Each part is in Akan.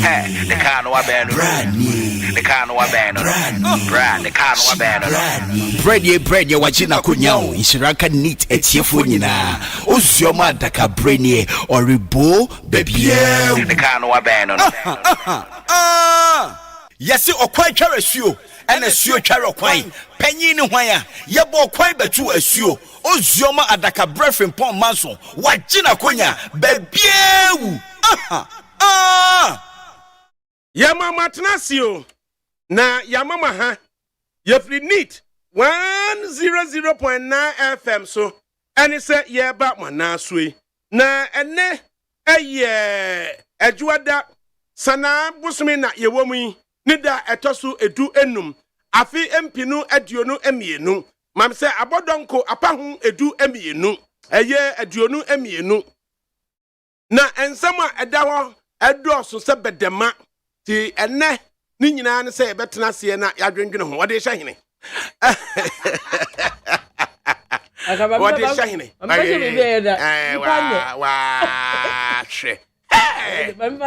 The car no abandon. The car no abandon. Brand the car no abandon. Bread ye wajina kunyao ishiraka neat etiefonyina ozioma adakabri oribo baby the car no abandon. Yesi okwan tware suo ene suo tware okwan panyin ni hwan a yebo okwan betu asuo ozioma adakabri frimpong manso wajina kunya baby Yamama Tnasio na Yamama ha Yefri neat 100.9 FM so and say ye ba mana sui na ene ejuada sana busumi na ye womu ni da etosu edu enum afi empinu aduonu emienu mam se abodonko apahu edu emienu eye aduonu emienu na ensama edaho edoso se bedema ti ene ni nyina ne se betena se na yadwendwene ho wode hye hene what is shining? Wow, shit.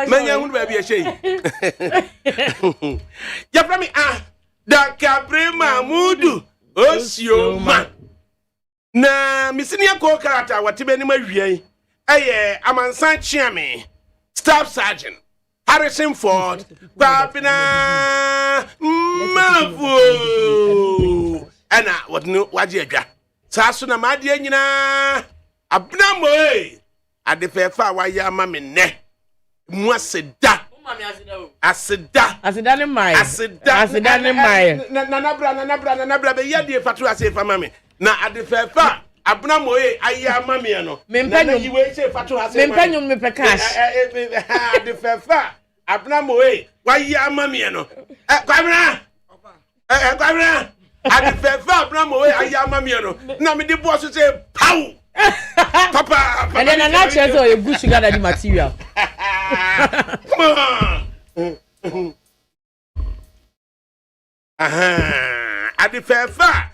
Manya would be a shame. Yaprami, ADAKABRI Mamudu, Osio man. Na Missinia co character, what Tibeni Marie, Amansan Chiami, Staff Sergeant, Harrison Ford, Babina Mavu. Anna, what no, what you got? Sasuna Madia Nina Abnamoy at the fair far why ya mammy ne Mwasida Asida in my Nanabra, Yadi Fatu say for mammy. Now at the fair far Abnamoy, I am mammiano. Mempenum, you will say Fatu has Mempenum me cash at the fair far Abnamoy, why ya mammiano? Governor, I prefer Bramo, I am Mamiano. Now, me the boss say, pow! Papa, and then another chance or a good sugar daddy material. Come on! I prefer far.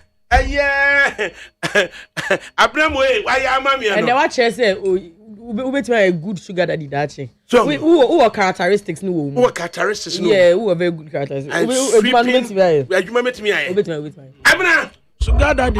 Abramo, why am Mamiano? And the watch say, we a good sugar daddy that. So, who are characteristics? No, who are characteristics? Yeah, who are very good characteristics. You remember me? Abna, sugar daddy.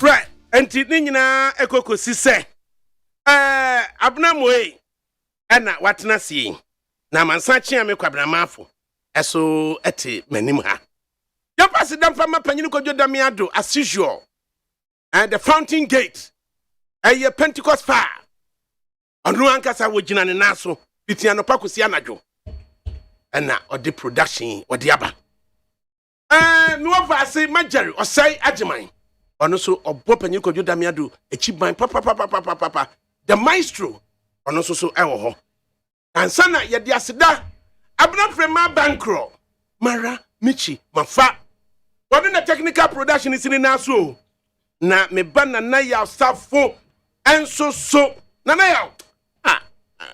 right enti ne nyina ekokosi se abna moe ana watena sie na mansachi ame kwabramaafo eso ete manim ha ya pass dem fama panyin kodwo damiado as usual and the fountain gate a Pentecost fire anu ankasa wogina ne naso bitia no pakosi anadwo ana odi production odi aba no vase majari osai ajeman ono so obo panyin kodwo damiado echiban papa the maestro ono so ewo ho ansana ye di aseda abna frema bankro mara michi mafa wodi na technical production is in naso na me bana na ya safo enso so na ya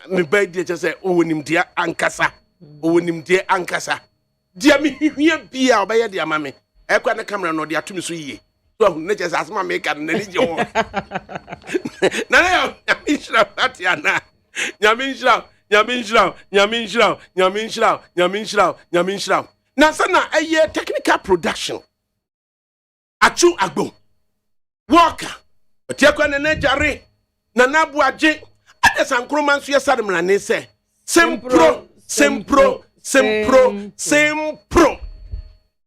me ba di che owonim dia ankasa dia me hwie bia obeye dia mame ekwa na camera no dia tumi so yie so na che asma me ka na ni je ho na ya mishra patiana Nyaminshraw. Na sana eye technical production. Achu agbo. Worker. Otiakwa na jare. Na nabu aje. Ade sankroma nso yesa dem na ne se. Sempro.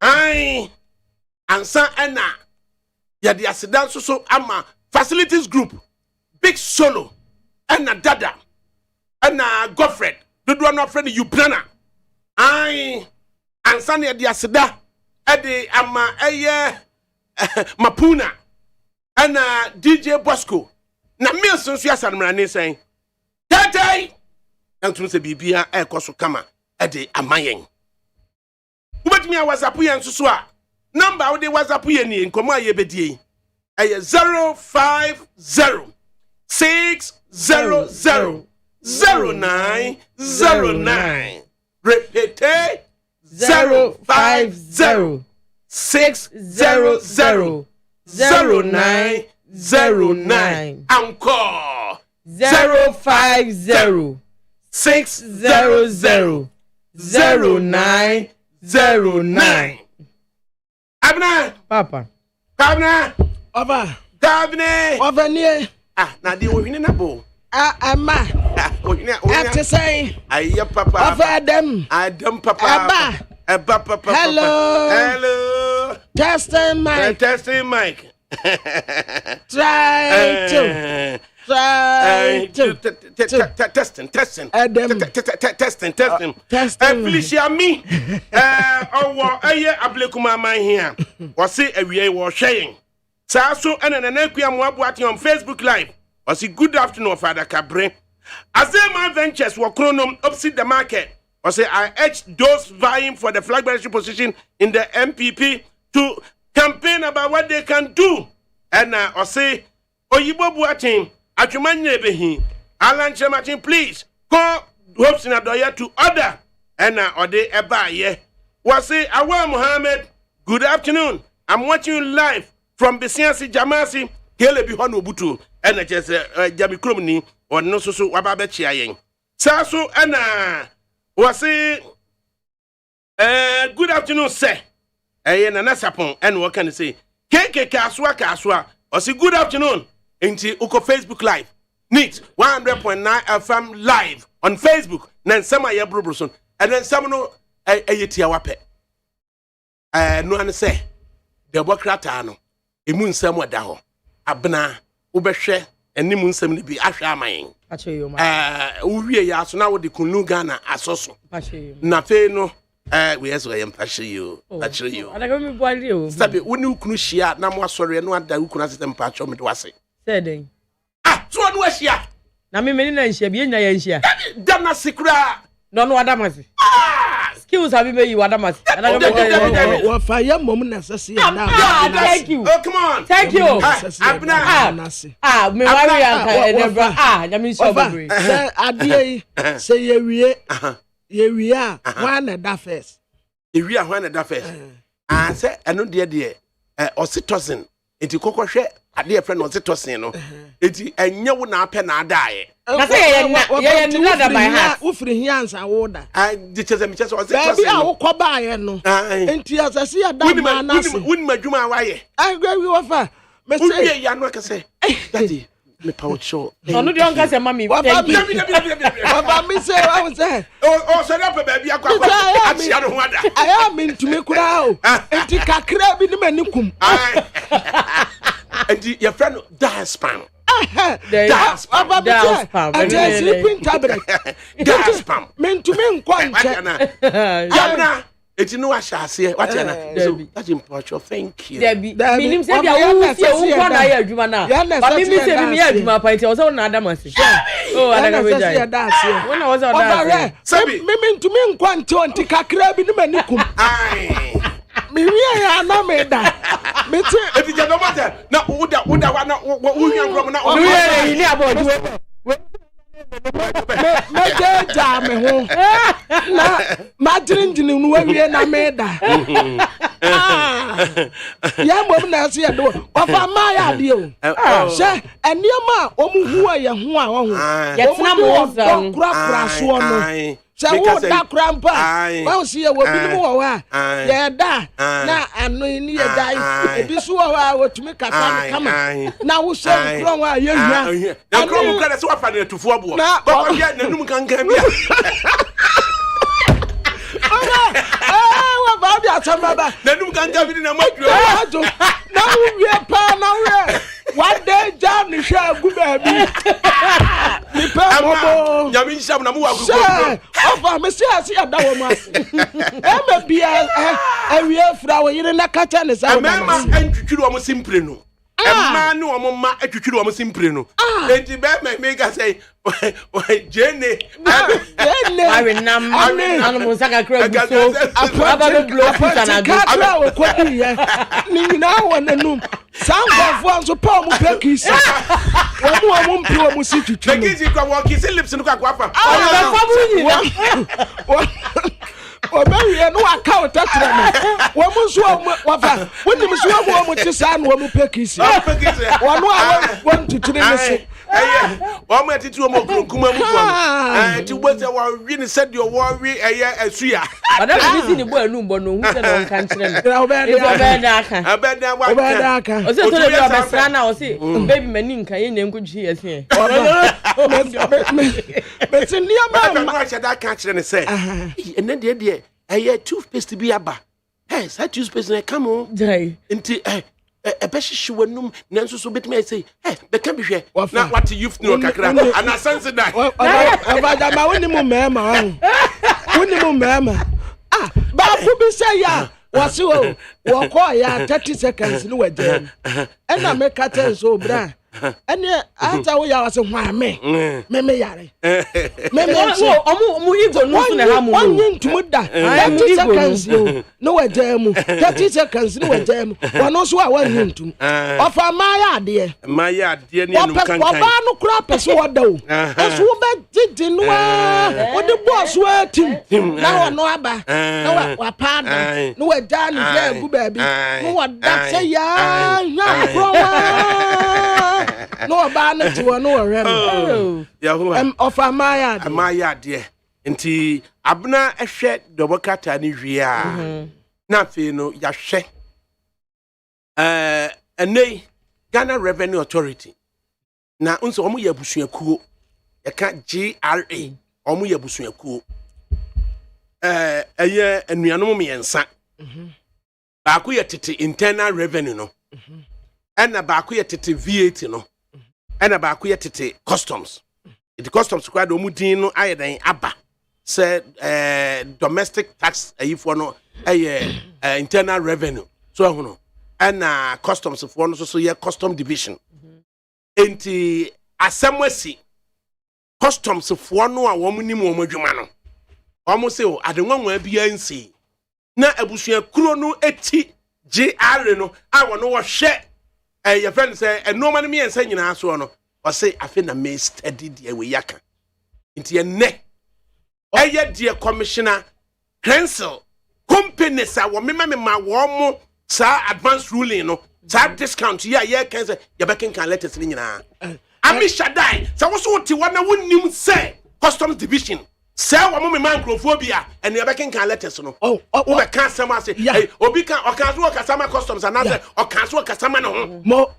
Ai. Ansa ena. Ya di asidan so ama facilities group. Big solo. Ena dada. Ana Godfred dodo no friend you plana ai ansane de aseda ede ama eye mapuna ana DJ Bosco na Milson so yasanmra ne sen tatai antum se bibia ekoso kama ede amayen ubetimi a WhatsApp yen so a number we de WhatsApp yen ni nkomo aye bedie eye 050 600 0909 repeat 050 600 0909 encore 050 600 0909 Abna Papa over nie na di ohini na bo ama to say aye papa of Adam papa papa hello testing mic try to testing Adam testing Felicia me aye ablekuma man here was say awie wo hweyen sa so ena na nakua mo aboate on Facebook live. I say good afternoon, Father Cabri. Azema Ventures were chronom opposite the market. I say I urge those vying for the flag bearership position in the MPP to campaign about what they can do. And I say, Oyibo Buatin, Achumanye Behi, Alan Chematin, please call Hopes in Adoya to order. And Ode Ebaye. I say, Awa Muhammad, good afternoon. I'm watching you live from Besiansi Jamasi. Hele bi hono butu ena chese jami krom ni ono so waba be chia yen sa so ena wase good afternoon sir na nasapon ena wo kan say keke kaswa wase good afternoon enti uko Facebook live neat 100.9 FM live on Facebook na nsema ye brobroson ena nsem no eyetia wape no an say de bokrata no emu nsem wada ho abna ubehwe enim nsem ni bi ahwe amayen uwie ya so na wo de kunu Ghana asoso na fe no we yeso yem pashe you adakabri boari o sabe woni ukunu hia na mo asore no ada ukunu asem pacho me de wase seden so no hia na me meni na nhia bi enya ya nhia dana sikra no adamasi skills have been you adamasi wa fire mom na sase na thank you oh come on thank you abna me worry anka enebra nyame so babri ade say ye wie one da first ewie one da first say eno de ositosin enti kokohwe ade e friend ositosin no enti enye wo na apɛ na adaaye na say ye na da by heart wo free hiansa wo da di chese mi chese ositosin baby a wo kɔba ye no enti asase ya da ma na se woni madwuma waye agwa wi wo fa Uye ya no ka say. Daddy, me power show. Onu de onka say mami. Papa me say I was say. Oh, so that baby akwa. Achia no ho ada. I am ntumi kura o. Enti kakra bi ni manikum. And your friend dies spam. Das spam. And sleeping tablet. Das spam. Men to men kwanche. Yabna. It's no ashase. What yana? So that's important. Thank you. Debi. Minim say dia wo sie wo kwa na ya adwuma na. Ba mi say mi ya adwuma pa nti o so na adam ase. Oh, ADAKABRI jai. Wona wo so da. Sabi. Men to men kwanche onti kakra bi ni manikum. Ai. Me ya na me da. Me ti e ti je no matter. Na uda wa na wo hia nkrom na o. We ni abodu. Me ja me ho. Na madrinjini nu wawie na me da. Ya mom na se ya do. Ofa ma ya de o. Se enioma omuhu a ye ho a ho. Ye tena mo zan. Kura so no. Se wo da krampa. Wa si ye wo bi mu wo wa. Ye da na anu ni ye dai. Ebi so wo wa wotumi kasa ni kama. Na wo se kro wa ye hia. Na kro mu kra se wa fa na tufu abo. Ba ko ye na num kankan bia. Wa ba bia chamaba. Na num kankan bi na matro. Na wo wie pa na wo. One day jam ni hwa gu ba bi. Ni pa mo. Ya mi nsham na mu wa gu. Ofa me se asi ada wo mu ase. E me bia awie fra wo yire na kacha ne sa wo. Mama antwitwiri wo simpre no. Emma no wo ma atwitwiri wo simpre no. Enti be me ga say jene. Ari nam anu saka kra gu so. Aba be blow put na go. Kakra wo kodi ye. Ni nyina wo nanum. Sanfo anso pa mu pekisi. Wo mu mpi wo mu si twitwi. Pekisi kwa wo kisi lips no kwa afa. Obawie no aka otatere me. Wo mu so wo fa. Woni mu so wo mu ti sa no wo mu pekisi. Wo no a wo ntutire ne se. Wo mu atitu wo mu kuma mu fo. Ti wo se wo wi ni se de wo wi asua. ADAKABRI si ni bo anu bo no hu se no nka nkire no. Obeda aka. O se to le bi obesra na o se baby mani nka ye na nkudwi ye se. Me se ni Ba no a shada ka kire ne se. Ene de toothpaste bi aba. Hey, that toothpaste na come on. Dai. Nti ebehihye wanum nanso so betime I say beka bi hwe na what youth no kakra ana sense die Obaja ma woni mu mema woni mu mema ba fu bi say ya wasi wo ko ya 30 seconds ni waje ena me ka ten so bra ene ata wo ya wasi hwa me yare me omu igo no so na ha mu onye ntumu da 30 seconds no waje mu 30 seconds ni waje mu wono so a wanyi ntum ofa ma ya ade ni enu kankan oba no kura pese woda o eso wo be didi no wo de boss wa tim na wono aba na wa pada no wa da ni ya gu ba bi no wa da say ya hwa kro wa no ba na ti wono wo re no ofa ma ya ade nti abna ehwe dobokata ni hwie a na fe no ya hwe enei Ghana Revenue Authority na unso omu ya busuakuo ya ka GRA omu ya busuakuo eye anuanom miensa baako ya tete internal revenue no ena baako ya tete VAT no ena baako ya tete customs it customs kwa do mu din no ayedan aba say domestic tax ayifo no internal revenue so ahono and customs for no so ye custom division enti asemwasi customs for no a wo nim wo madwuma no omo se o adenwanwa bia nsi na abusua kuro no eti GR no a wo no wo hwe your friend say no man me ensa nyina so no o say afi na me study de we yaka enti enne eye de commissioner council companies a wo mema wo mo sa advance ruling no sa discount ya can say ya bekin kan letters ni nyina ami shadai sa wo so ti wana wonnim say customs division say wo me man crofobia and ya bekin kan letters no wo be kan sama say obi kan o kan so kasama customs and say o kan so kasama no mo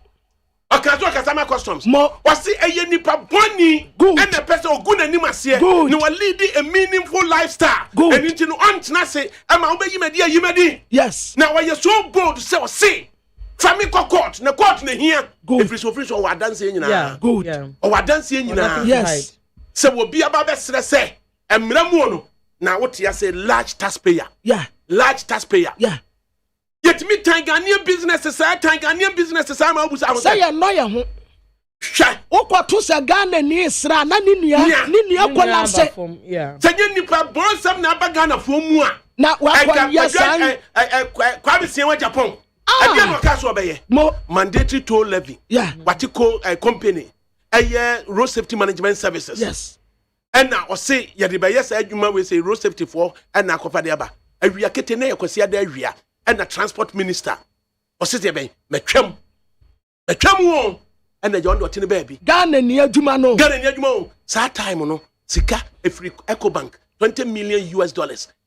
Okazo Kasama Customs. Wasi eye nipa boni and the person oguna ni masie. Ni wa leading a meaningful lifestyle. And into no antna say ama obe yimedi. Yes. Now why you so bold to say family court na here. If it's official or dance nyina. Yeah. Good. Or dance nyina. Yes. So will be about say emramu now what you say large taxpayer. Yeah. Large taxpayer. Yeah. Yet me Tanzania businesses, I'm always out. Say a lawyer who Oko to say Ghana ni Isra, na ni nua collapse. Yeah. Say nipa born some na Ghana for mu a. Na wa yes Kwame Sienwa Japan. E bia no ka so obeye. Mandatory toll levy. Yeah. What you call a company. Road safety management services. Yes. And now or say ye de be yes adwuma we say road safety for and na kofa de aba. Awia kete na yakosia da awia. And the transport minister or sit there, metwam won and the John Dotini baby. Ghana near Jumano. Ghana near Jumo. Sad time, no. Sika, a free EcoBank, $20 million.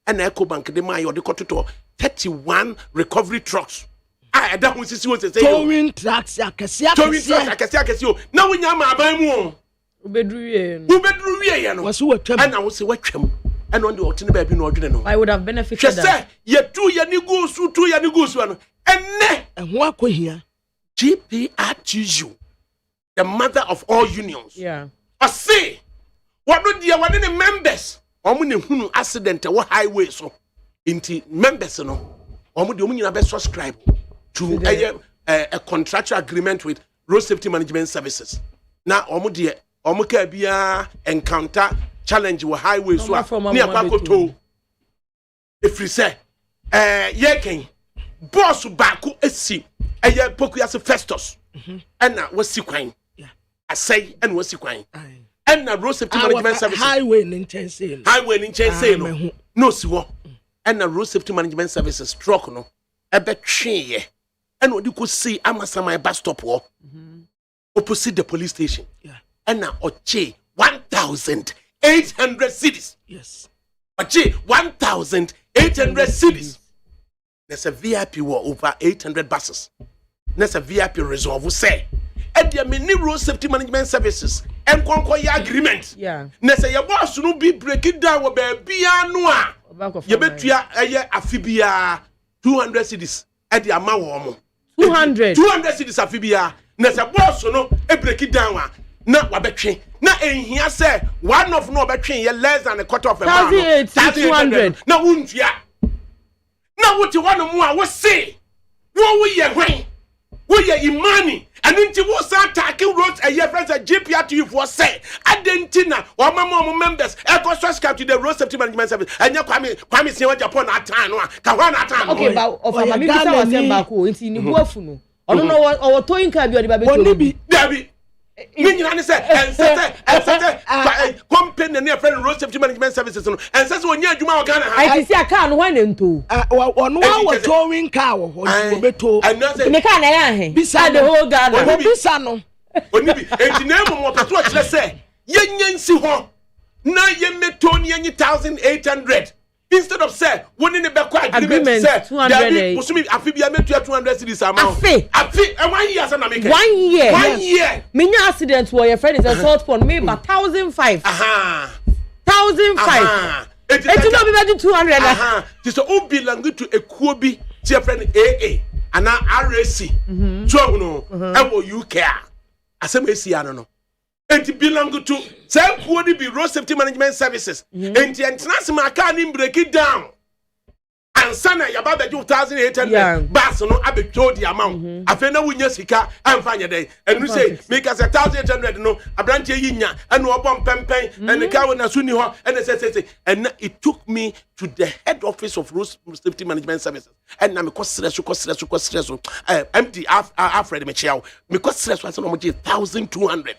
And EcoBank, the Mayo, the Cototo, 31 recovery trucks. I don't want to see what they say. Towing trucks, I can see. Now we know my buy Ubedruye. Was who and I will say, what him. And on the Otini baby, no, I would have benefited. Just say, ye 2 year negotiate, 2 year negotiate, and walk here. GPRTU, the mother of all unions. Yeah. I say, what do you want any members? Who accident or highway so into members, no, or would you best subscribe to a contractual agreement with road safety management services? Now, Omudia, Omukabia encounter. Challenge with highway so near Pakoto. If we say, Yakin, boss Baku esi, a year Pokuas Festus, and now was sequine. I say, and was sequine. And now road safety management service. Highway in Chensey. Highway in Chensey. No, siwo. And now road safety management services struck no. A bet tree. And what you could see, Amasama bus stop war opposite the police station. Yeah. And now Oche 1,800 cities. Yes. But 1,800 cities. There's a VIP war over 800 buses. There's a VIP resolve. We say, and there are many road safety management services and conquer your agreement. Yeah. There's a boss no be breaking down with baby anua. You bet you are afibia 200 cities at the amount 200 cities afibia. There's a boss no a break it down. Na wabetwe na ehia say one of no betwe less than a quarter of a mile 200 na wuntua na wuti one mu a wo say wo ye hwen wo ye imani and nti wo sa attacking roads a year friends a GPRTU for say adentina o mama members e go subscribe to the road safety management service anya kwame Sienwa Japan atan no ka hwan atan okay but of my bisa was say back o nti ni buafu no ono no o towing car bi o de ba be Dabi Minyan say and company near friend road safety management services and says when you adwuma o Ghana I see a car no wan ento ono wa towing car wo beto and no say me car na ya he bisa the whole Ghana bisa no oni bi entinemu mo petrol kire say yenyansi ho na yemeto ni 1,800 instead of say one in the back agreement say 200 musumi afibia metu 200 cities amount afi and 1 year say na make 1 year 1 year minya accident where your friend is a salt pond maybe 1,500 1,500 it no be better 200 this o belong to ekuo bi your friend AA and RAC so no e UK asem esi ano no and belong to say would be road safety management services and the international can break it down and sana yaba be 2,800 bus no abeto the amount afena wunya sika amfanya dey and you say make us 1,800 no abranche yinya and obom pempen and the car na suni ho and say and it took me to the head office of road safety management services and na me stress empty Alfred Mechiao me stress was no 1,200.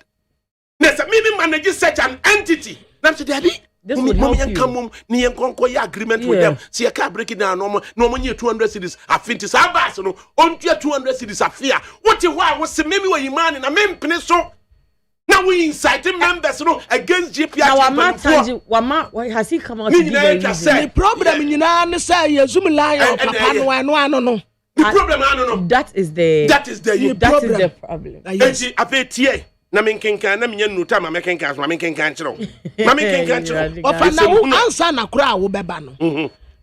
There's a minimum manage such an entity. That's the idea. This would help you. Come ni enkonko agreement with them. See a car breaking down no money 200 cities. I think it's abas no on 200 cities affair. What you want was me we man in a men so. Now we inciting members no against GPRTU. Now Wama has he come out to give the problem in United say you zoom line papa no. problem I don't know. That is the problem. Enti apetie na menkenkan na menya nuta ma menkenkan so ma menkenkan chiro. Ma menkenkan chiro. Ofana wo ansa na kura wo beba no.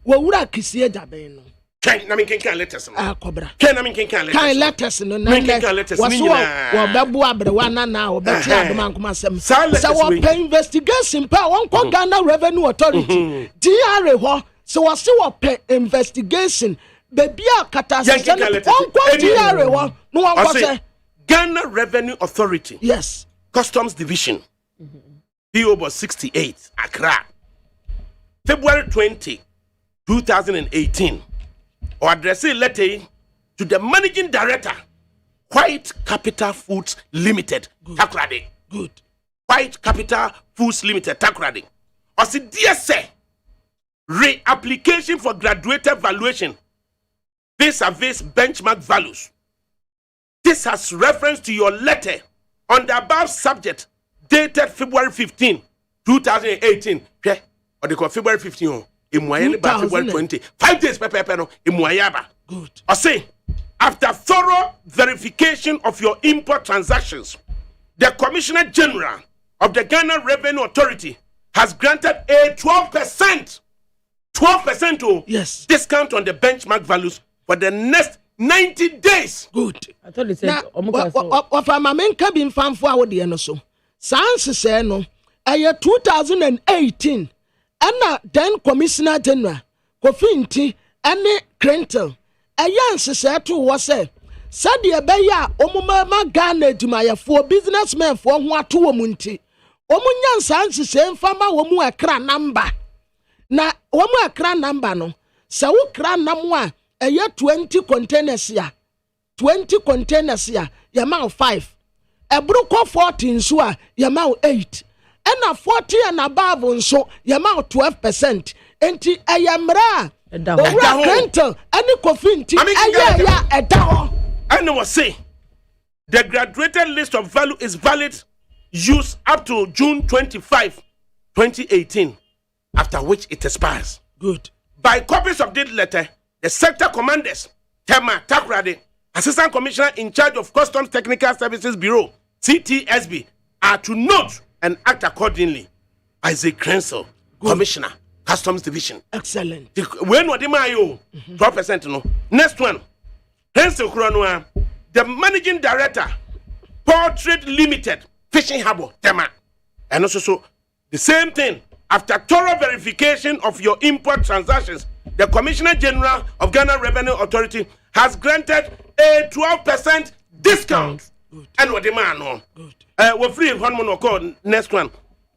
Wo wura kisie jaben no. Kan na menkenkan letters no. Kobra. Kan na menkenkan letters. Kan letters no na. Menkenkan letters ni nyina. Wo bebu abrewa na wo beti adoma nkoma sem. So wo pay investigation pa won ko Ghana Revenue Authority. DRA ho so wo se wo pay investigation baby akata se on ko DRA ho no won ko se Ghana Revenue Authority. Yes. Customs Division. PO Box 68, Accra. February 20, 2018. Or address a letter to the Managing Director, White Capital Foods Limited, Takrade. Good. White Capital Foods Limited, Takrade. Or say, dear sir, re-application for graduated valuation vis-a-vis benchmark values. This has reference to your letter on the above subject dated February 15, 2018. Okay? Or they call February 15. By February 20. 5 days, no, good. I say, after thorough verification of your import transactions, the Commissioner General of the Ghana Revenue Authority has granted a 12% yes. discount on the benchmark values for the next 90 days. Good. I thought they said of a mamenka bin fanfo a wode no so. Sans say no, 2018 and then Commissioner General Kofinti and Crentel. Ayan say to was say said the beya omuma Ghana dumaya for businessmen for what to omunti. Omunyan sans say fama womu akra number. Na womu akra number no. Sa wo kra namwa 20 containers ya 20 containers ya yamau 5 ebruko 14 so a yamau 8 ena 40 and above nso yamau 12% enti ayamra owura rental ani kofinti ya edaho and was say the graduated list of value is valid use up to June 25 2018 after which it expires. Good. By copies of this letter, the sector commanders, Tema Takrade, Assistant Commissioner in charge of Customs Technical Services Bureau, CTSB, are to note and act accordingly. Isaac Crensel, Commissioner, Customs Division. Excellent. When what am I 12% no. Next one, Crensel Kronoa, the Managing Director, Portrait Limited, Fishing Harbour, Tema. And also so the same thing. After thorough verification of your import transactions, the Commissioner General of Ghana Revenue Authority has granted a 12% discount. Good. And what the man no. Good. We're free one more call next one.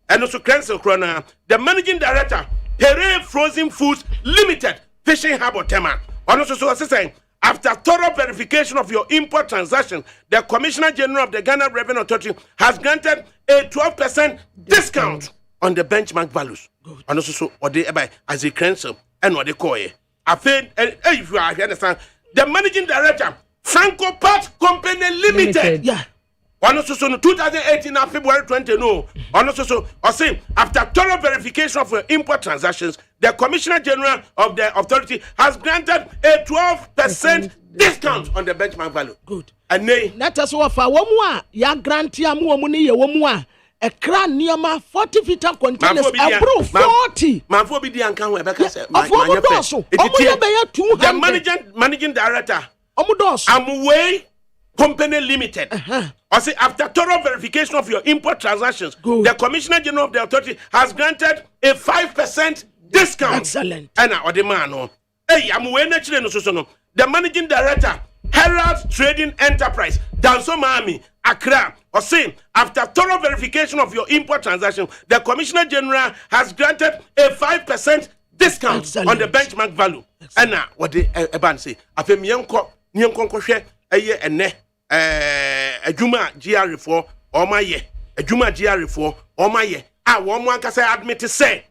And also Crensel Corona, the Managing Director, Pere Frozen Foods Limited, Fishing Harbour Tema. And also so saying, after thorough verification of your import transactions, the Commissioner General of the Ghana Revenue Authority has granted a 12% discount on the benchmark values. Good. And also so or they by as a council and what they call it. I think if you understand the Managing Director, Franco Part Company Limited. Yeah. And also so 2018 February 20 no. And also so I say after thorough verification of your import transactions, the Commissioner General of the authority has granted a 12% discount on the benchmark value. Good. And nay, let us offer womu ya grant ya mu ni ye womu a crown near 40 feet of containers. Approve 40. Manfo bi di anka ho ebeka se the managing director Amway Company Limited. I say after thorough verification of your import transactions, good. The Commissioner General of the authority has granted a 5% discount. Excellent. And the man no. Hey, Amway naturally no so no. The managing director Herald Trading Enterprise, Danso Miami, Accra, or saying after thorough verification of your import transaction, the Commissioner General has granted a 5% discount. Excellent. On the benchmark value. And now what the ban say? After Mianko share a year and a Juma GR4 or my year, a Juma GR4 or my year. I want to say admit to say.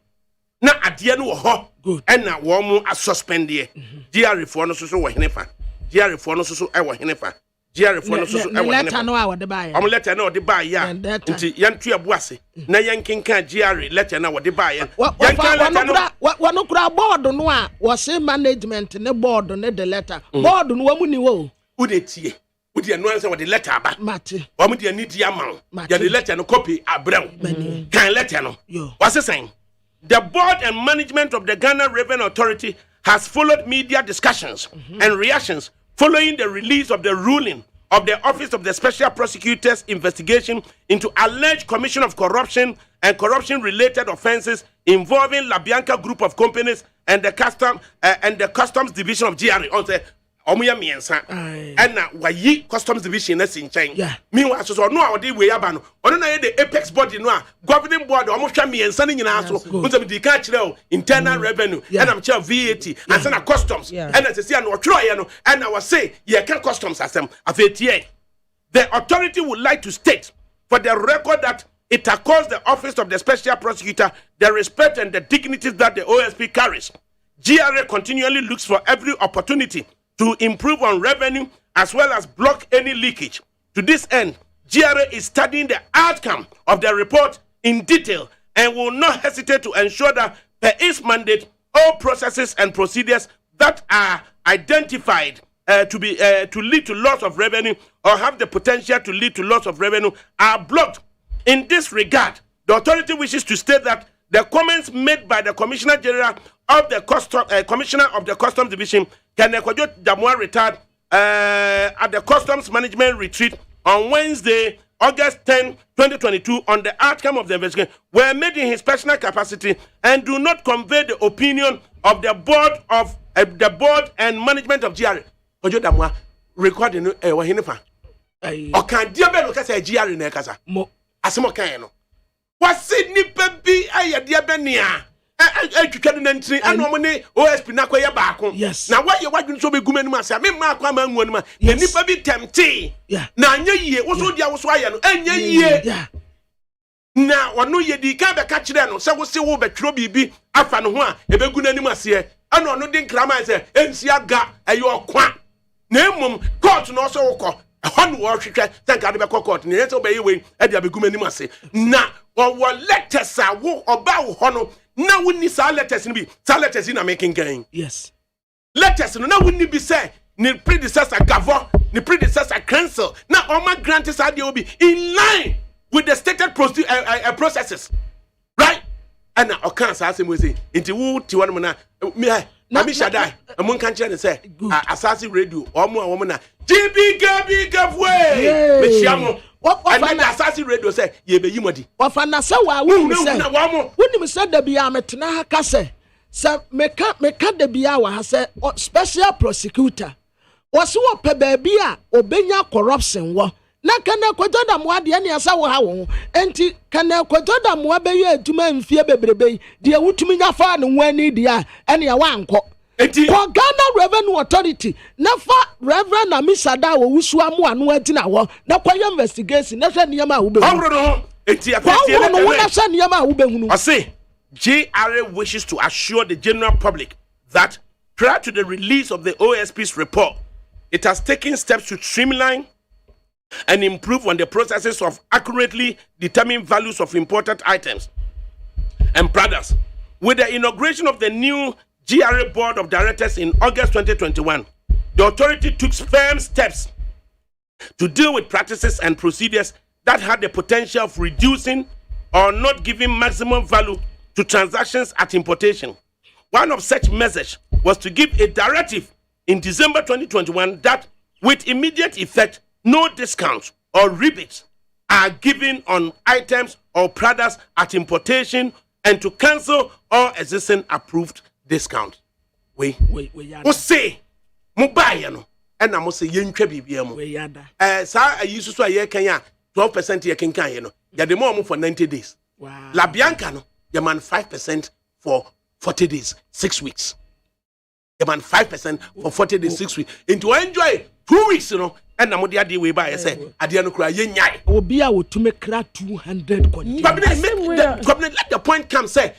Na adie no ho good and na wo mu asuspend ye GR4 no so wo henefa GR4 no so e wo henefa GRA for no so letter no a wode buy letter no de buy ya nti yantu abuase na yankenka GRA letter na wode buy yankan letter no wano kura board no a wose management ne board ne the letter board no wamu ni wo ude tie ude no answer wode letter aba mate wamu de need yaman ya the letter no copy abrem kan letter no wase saying the board and management of the Ghana Revenue Authority has followed media discussions and reactions following the release of the ruling of the Office of the Special Prosecutor's investigation into alleged commission of corruption and corruption-related offences involving La Bianca Group of Companies and the Customs Division of GRA. Omuya miensa and na wayi Customs Division na sinchen meanwhile so no odi we aba no ono na the apex body no a governing board omo hwa miensa ni nyina so unse di ka kire internal revenue and am kire VAT and na customs and as say na otwero ye no and na we say ye can customs asem afetie. The authority would like to state for the record that it accords the Office of the Special Prosecutor the respect and the dignities that the OSP carries. GRA continually looks for every opportunity to improve on revenue as well as block any leakage. To this end, GRA is studying the outcome of the report in detail and will not hesitate to ensure that per its mandate, all processes and procedures that are identified to lead to loss of revenue or have the potential to lead to loss of revenue are blocked. In this regard, the authority wishes to state that the comments made by the Commissioner General of the Commissioner of the Customs Division, Kenneth Damwa, retired at the Customs Management Retreat on Wednesday, August 10, 2022, on the outcome of the investigation, were made in his personal capacity and do not convey the opinion of the board and management of GRA. Ojo Damwa recording wahinifa. Okan diabe lo kasa GRA na kasa. Mo asemo kan no. Wasi nipa bi ayade abenia. Etwitwa no ntini ana omo ne OSP na kwaye baako na waye wadwun so beguma nim ase me ma akwa ma nwu nim na nipa bi temte na anya yie wo so dia wo so aye no anya yie na wono ye di ka be ka kire no se wo se wo betwiro bibi afa no ho a ebegu nanim ase ana ono di nkrama se ensi aga ayo kwa na emum court no so wokọ ho no wo hwehwe tanka de be court na yete obeye we e dia beguma nim ase na wo letters a wo oba wo ho no na wunni sa letters ni bi sa letters na making gain yes letters no na wunni bi say ni predecessor gavo ni predecessor cancel na oma grant sa de obi in line with the stated processes right and na okan sa asem we say nti wu ti won na me Shadai amon kan kire ne say asasi radio omo na GB way me chiamo and the assassin radio say ye be yimodi ofana se wa woni se da bia metena ha ka se meka da bia wa ha se special prosecutor wose wo pe ba bia obenya corruption wo na kana kojoda mo ade ne asa wo ha wo enti kana kojoda mo be ye aduma mfie bebrebe de wutumi nya fa ne wani dia ene ya wanko for Ghana Revenue Authority, never Reverend Amishada wo wusu amu anu atina wo na kwaya investigation na hwe niyama wo be I say GRA wishes to assure the general public that prior to the release of the OSP's report, it has taken steps to streamline and improve on the processes of accurately determining values of imported items and products. With the inauguration of the new GRA Board of Directors in August 2021, the authority took firm steps to deal with practices and procedures that had the potential of reducing or not giving maximum value to transactions at importation. One of such measures was to give a directive in December 2021 that with immediate effect, no discounts or rebates are given on items or products at importation and to cancel all existing approved discount. We say mobile no and I say yentwa bibia mu sa ayi susu aye kan ya 12% ye kenkan ye no ya de mo for 90 days. Wow. La Bianca no ya man 5% for 40 days 6 weeks. Ya man 5% for 40 days 6 weeks. Into enjoy 2 weeks you know and na mo de ade we ba ye say ade no kura ye nyai obi a wotume kra 200 konti. Let the point come say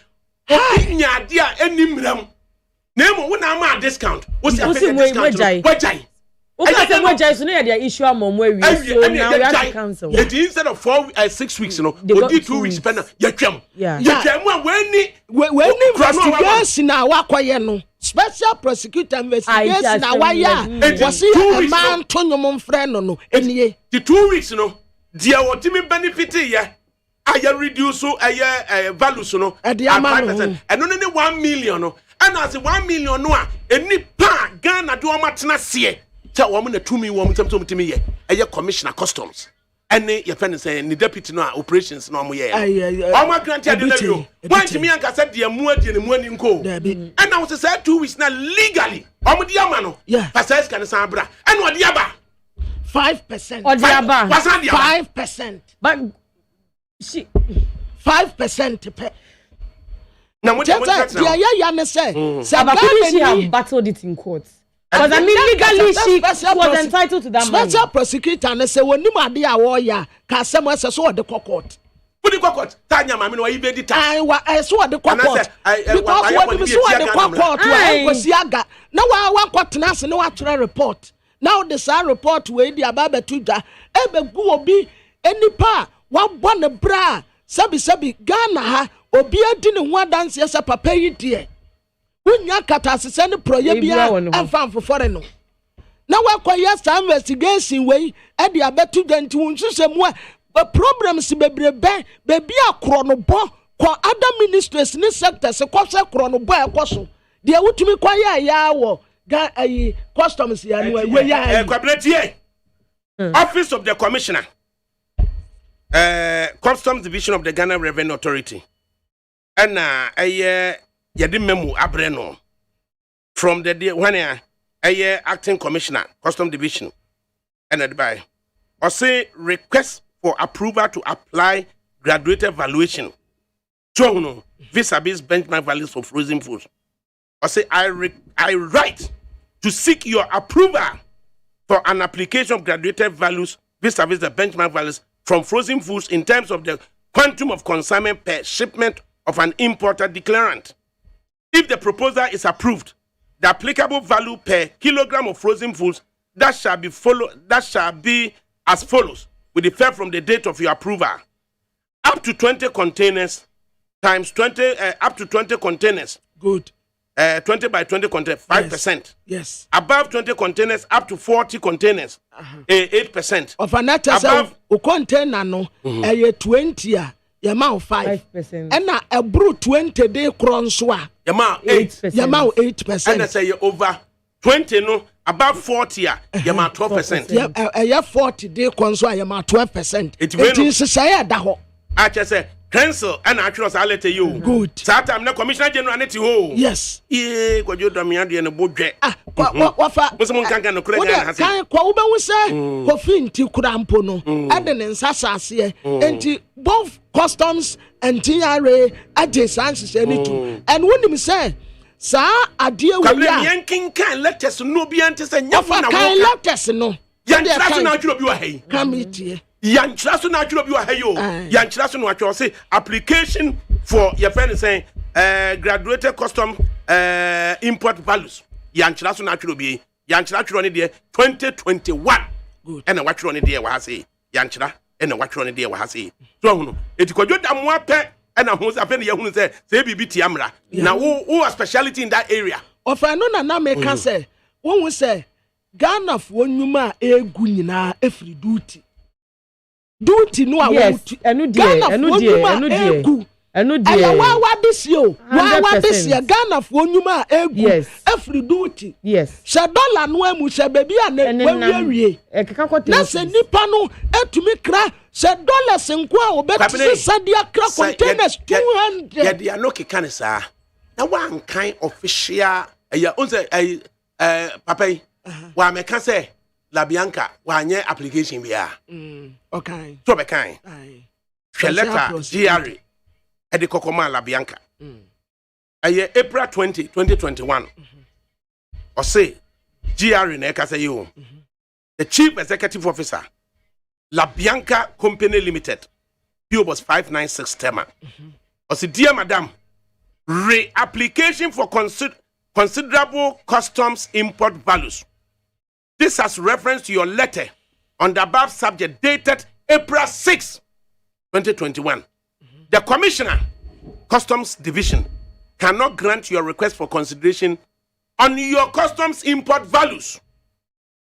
obi nya ade a enimram na mo wona ma discount wo say discount wajai Okay, so what just no dey issue am mo we so now we have to cancel. It instead of 6 weeks, we did 2 weeks pen. Ya twam. Ya twam when investigation na wakoye no. Special prosecutor investigation na waya. Was a man to nyom mfre no enie. The 2 weeks dia wotimi benefit ya. Aya reduce value no at 5%. And only 1 million no. And as 1 million no any pa Ghana do matena se. Tell woman the 2 million woman to me a commissioner customs. And your friend say the deputy no operations no mo ye. Omo grant ya de you. When to me anka said the muadi and muani nko. And I was say 2 weeks now legally. Omo di ama no. Passes can san bra. And what di aba? 5%. Or di aba? 5%. But she 5% pe. Now what she have battled it in court. Because I mean legally she was entitled to that money. Special prosecutor and say when him ade awoya ka asem ase so the court. Put the court. Tanya mama no even did I so the court. Because when we saw the court we go siaga. Now wa kwatena ase no atwerɛ report. Now the same report we di ababa tuja ebe gu obi enipa wa bɔ ne bra sabi Ghana ha obi adi ne ho adanse ese papa yi die. Unya katasese ne proye bia enfam fofore no. Na wakoye sta investigation we e de abetu denti wonhwehwe mu a problems bebrebe bebi akro no bo ko other ministries ni sectors ko hwe kro no bo e koso. De wutumi kwaye ya wo ga ayi customs ya no we ya Office of the Commissioner, Customs Division of the Ghana Revenue Authority, and yadi memo abreno from the day when acting commissioner Customs Division and advice or say request for approval to apply graduated valuation to vis-a-vis benchmark values for frozen foods. Or say I write to seek your approval for an application of graduated values vis-a-vis the benchmark values from frozen foods in terms of the quantum of consignment per shipment of an importer declarant. If the proposal is approved, the applicable value per kilogram of frozen foods that shall be as follows, with effect from the date of your approval. Up to 20 containers times 20 up to 20 containers. Good. 20 by 20 containers, 5%. Yes. Above 20 containers, up to 40 containers, 8%. Of another above container no, 20 Yamau 5%. And now a brute 20 day cronswa. Yamau 8%. Yamau 8%. And I say over 20 no, above 40 Yamau 12%. Yeah, 40 day cronswa Yamau 12%. It is say that. I just say cancel and actually I'll let you. Good. That I'm not Commissioner General Neti ho. Yes. Yeah, what you done me and the budget. What someone can no credit. Can kwa ube we say kofi nti kurampo no. Ade ne nsasase enti both customs and TRA adjacent say ni too. And when him say sa ade we ya. Yankin can let us no be ante say nyafa na kan let us no. Yan trust na actually be wa hey. Come here. Yanchira so na be wa hayo. Yanchira so no actually say application for your friend saying graduated custom import values. Yanchira so na be yanchira ni there 2021. Good. And what you on there wa say yanchira and what you on there wa say. So no it kwadwo da mo apɛ and a who's afɛ ne yehunu say bibi tiamra. Na who a speciality in that area. Of I know na make say when we say Ghana for nyuma egu nyina every duty. Duty no yes, enu die. Wa this year. Wa this year Ghana for nyuma egu. Yes. Every duty. Yes. She dollar no emu she baby ane we. Na se nipa no etumi kra she dollars nko a obeti sadia kra containers 200. Yeah, they are no kekane sa. Na one kind official ya unse papa wa me kan say La Bianca wanye application bia. Okay. So be kan. She letter GRA e de kokoma La Bianca. April 20, 2021. Or say GRA na ka say you. The chief executive officer La Bianca Company Limited. PO Box 596 Tema. Or say dear madam, re-application for considerable customs import values This has reference to your letter on the above subject dated April 6, 2021. The Commissioner, Customs Division, cannot grant your request for consideration on your customs import values.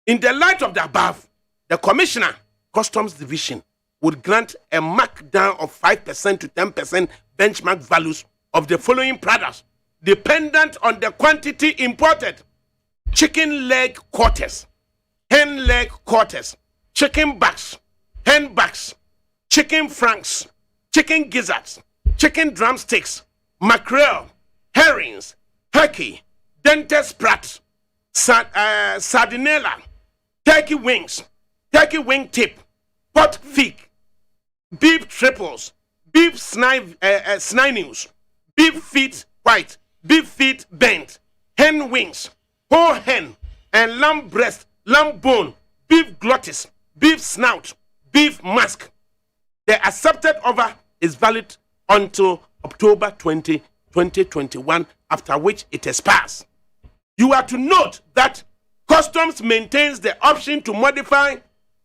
In the light of the above, the Commissioner, Customs Division, would grant a markdown of 5% to 10% benchmark values of the following products, dependent on the quantity imported: chicken leg quarters, hen leg quarters, chicken backs, hen backs, chicken franks, chicken gizzards, chicken drumsticks, mackerel, herrings, turkey, dentist sprat, sardinella, turkey wings, turkey wing tip, pot feet, beef triples, beef snivels, beef feet white, beef feet bent, hen wings, whole hen, and lamb breast, lamb bone, beef glottis, beef snout, beef mask. The accepted offer is valid until October 20, 2021, after which it expires. You are to note that Customs maintains the option to modify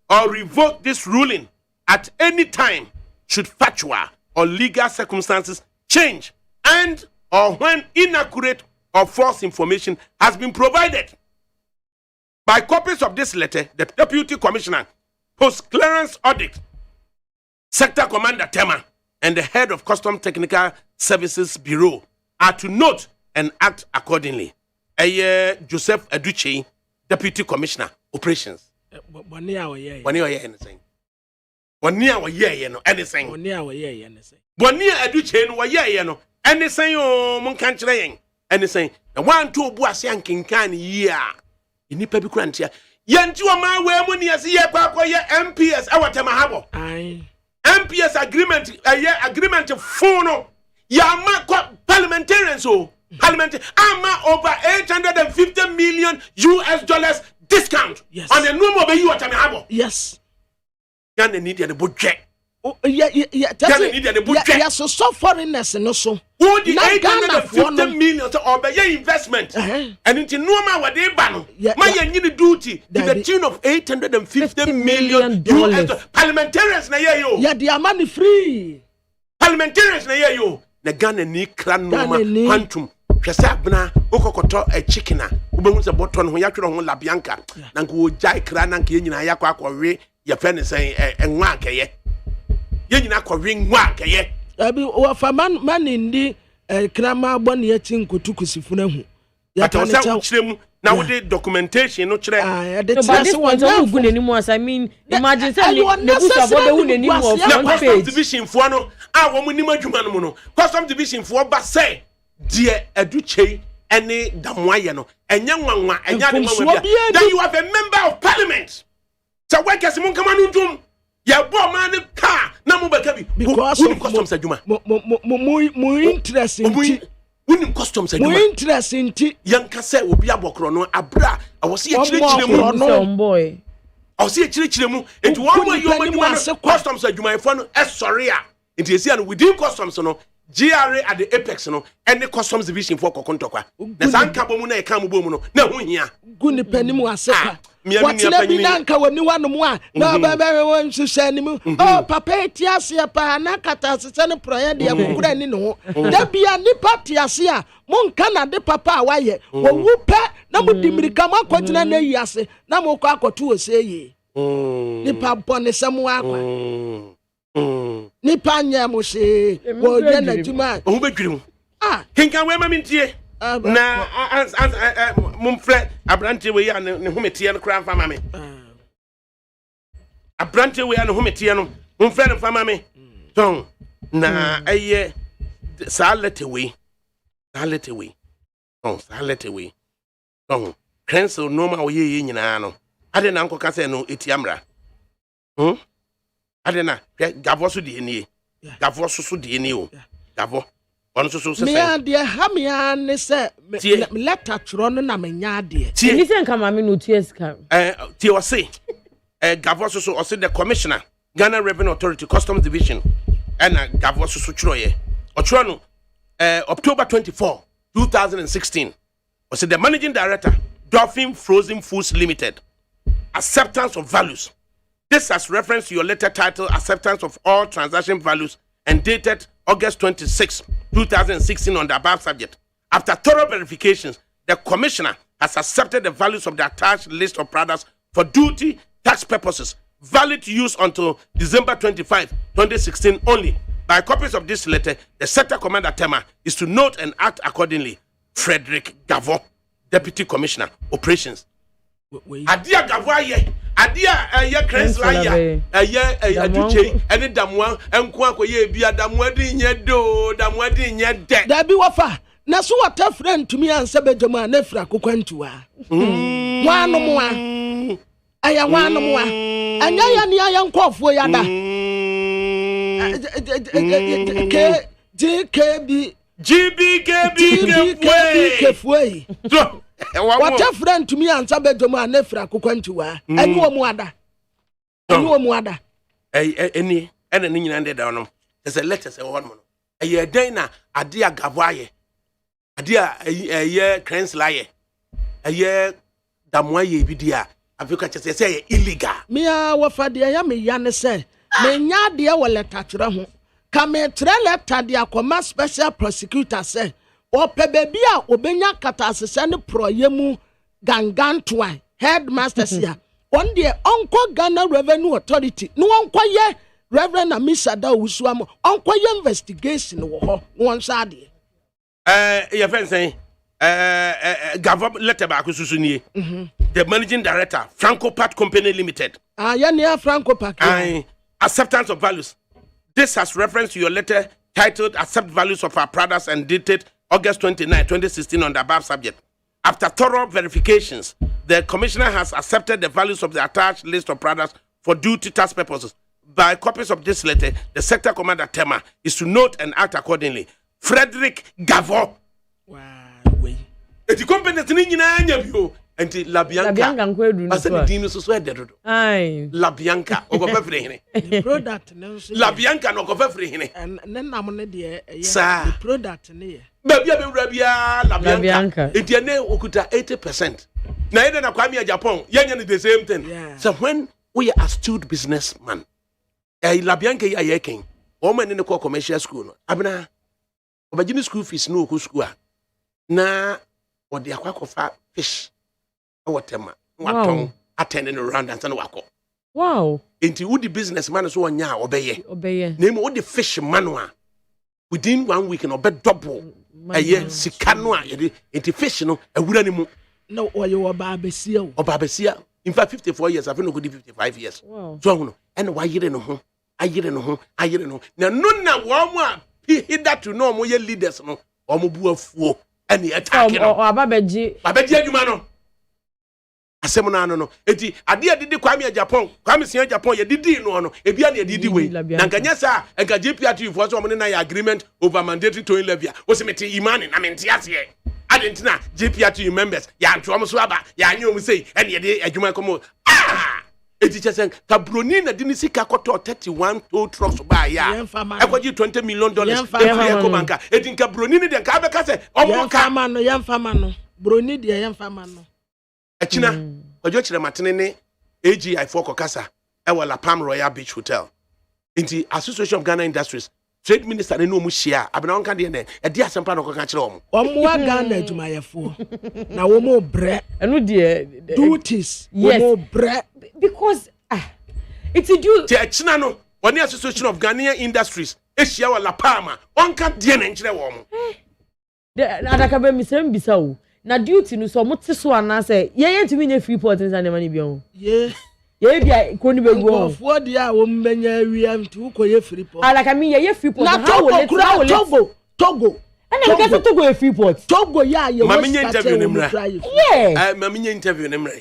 or revoke this ruling at any time should factual or legal circumstances change and or when inaccurate or false information has been provided. By copies of this letter, the Deputy Commissioner, Post Clearance Audit, Sector Commander Tema, and the Head of Customs Technical Services Bureau are to note and act accordingly. Joseph Aduche, Deputy Commissioner, Operations. One year, anything. 1 year, anything. 1 year, anything. 1 year, Aduche, anything, mon country, anything. The 1 2 Boasian Kinkan year. In the Pepe Crantia. Yantu ma we money as ye MPS our temahabo. Aye. MPS agreement agreement phono. Yama parliamentarians parliament ama over 850 million US dollars discount. Yes. On the number be you temahabo. Yes. Can they need the budget? Yeah. Budget. So foreigners no so. Who the 850 million or by your investment? And into normal what they ban. My duty to the tune of 850 million US parliamentarians na yo. Yeah, they are money free. Parliamentarians na yo. Na Ghana ni kran no quantum. Hwese abna okokoto a chicken a obehu se botton ho yatwero ho labianka na nko jai kran na nka yenyina yakwa akwawe ye fe ne sen enwa akeye. Yenyina akwawe nwa akeye. Abi wa fa man indi krama boni ati nkotukusifuna hu. Ya ta sa uchiremu na we documentation no kire. But this one so good anymore. I mean, imagine say ne busa bobe hu anymore of one page. Division fo no a wo mu nim adwuma no mu no. Custom division fo ba say die Aduche any damwaye no. Enya nwanwa enya de nwanwa bia. Then you have a member of parliament. So workers mun kama no dum. Ya bo man car na mo beka bi. Because of customs adwuma. Mo interesting. Unim customs adwuma. Mo interesting ti. Yanka say obi abokro no abra. I was here chire mu boy. I was here chire mu. Enti one way you adwuma customs adwuma efo no sorry a. Enti esi an within customs no GRA at the apex no any customs division for kokontokwa. Na sanka bomu na e ka mu bomu no na hu hia. Guni panimu aseka. What na bi nanka wani wanu mu a na ba won hwehwe ni mu oh papa etiase pa na kata asese ne proye de akukura ni no da bia ni patiase a monka na de papa a waye wo wu pe na mu dimirika makogina na yiase na mo kwa akoto oseye ni pa bone samu akwa ni pa nya mo se wo ye na juma o bedwiri mu kinkan we ma mintie na mumfre abrante we ya ne hometie no kra mfa me abrante we ya ne hometie no mumfre ne mfa me ton na eye salete we ton cancel normal we ye nyina no ade na nkoka se no etiamra ade na gavo so de nie gavo so de nie o gavo on so se me ade ha me an se letter tro no na me nya ade ni se nka ma me no ties ka tie o se gavo so o se the commissioner Ghana Revenue Authority Customs Division and gavo so chroye o chro no October 24 2016 o se the managing director Dolphin Frozen Foods Limited acceptance of values. This has reference to your letter titled Acceptance of All Transaction Values and dated August 26, 2016 on the above subject. After thorough verifications, the Commissioner has accepted the values of the attached list of products for duty tax purposes, valid to use until December 25, 2016 only. By copies of this letter, the Sector Commander Tema is to note and act accordingly. Frederick Gavo, Deputy Commissioner, Operations. Adia Gavoye, Adia Krenslaya, Aduche, and Damwa, and Quakoye, Bia Damwadi, Yedo, Damwadi, Yed. There be wafa. Na so what a friend to me and Sabejama Nefra Kukwentua. One more. I am one more. And I am cough for Yada. JKB. GBKB. What a friend to me and Sabejama Nefra Kukwentua. And you are Mwada. And you are Mwada. Any ended on them. There's a letter, say one more. A year dana, Adia Gavoye. Adia a year Krenslaye. A year Damwaye Bidia. Africa say illegal. Mia wafa dia ya me yane say. Me nya dia wo letter tire ho. Ka me tire letter dia koma special prosecutor say. O pe baby a obenya kata asese ne proye mu gangan toan headmaster sia. On the Uncle Ghana Revenue Authority. No onko ye Reverend Amisada Usuamo. Onko ye investigation wo ho. No one sade. Your friend saying, Gav letter back Susuni, the managing director, Franco Pat Company Limited. Yeah, Franco Pat. Acceptance of values. This has reference to your letter titled Accept Values of Our Products and dated August 29, 2016 on the above subject. After thorough verifications, the Commissioner has accepted the values of the attached list of products for duty tax purposes. By copies of this letter, the Sector Commander Tema is to note and act accordingly. Frederick Gavo. Wow, wait. The company is in Yanya, and La Bianca. I said, the team is so dead. Aye. La Bianca, over everything. The product, La Bianca, no over everything. And then I'm on the sir. Product near. Baby, La Bianca. It your name okuta 80%. Now, you don't come here, Japan. Yan the same thing. Yeah. So when we are astute businessman, La Bianca, ya yaking, woman in the commercial school, Abna. Obajini school fees no ku school na or the akwakofa fish or tema waton attending around and wako. Wow. Into who the businessman so nya obeye name who the fish manwa within 1 week and obey double a year sikanwa into fish no awura ni mu no or you obabesia in fact 54 years I've no good 55 years. Wow. So no and why you no ho ayire no ho na no na wo he that to know more leaders no omobu afuo ene attack no ababeji adwuma no asem no no enti ade adidi kwame Japan ye didi no ebia na didi we na nkanya sa enka JPRT for so na ya agreement over mandatory towing levy o se meti imani na menti ase adentina JPRT members ya ntwo so aba ya anyom sei ene ye de adwuma komo Eti chesen kabroni na dini sika koto 31 tow trucks ba ya ekwaji $20 million ko banka eti kabroni ni de ka be ka se omoka yemfama no broni de yemfama no achina ojo chire matene ne AGI for kokasa e wala Palm Royal Beach Hotel inti Association of Ghana Industries Trade Minister no mu share abena wonka de ne e de asempa no koka chire omo wa Ghana adwumayefo na wo mo bre enu de duties wo mo bre because it's a due to China no one Association of Ghanaian Industries Asia wala Palma wonka de na nchire wo mo adakabri misem bisawo na duty no so mote so ana say ye ntimi nya Freeport nsa mani bi on ye bia ko ni begu on for dia wo mbenya wi nti wo koye Freeport adakami ye Freeport how will Togo and I get Togo Freeport Togo ya ye mami nya interview ne mra yeah mami nya interview ne mra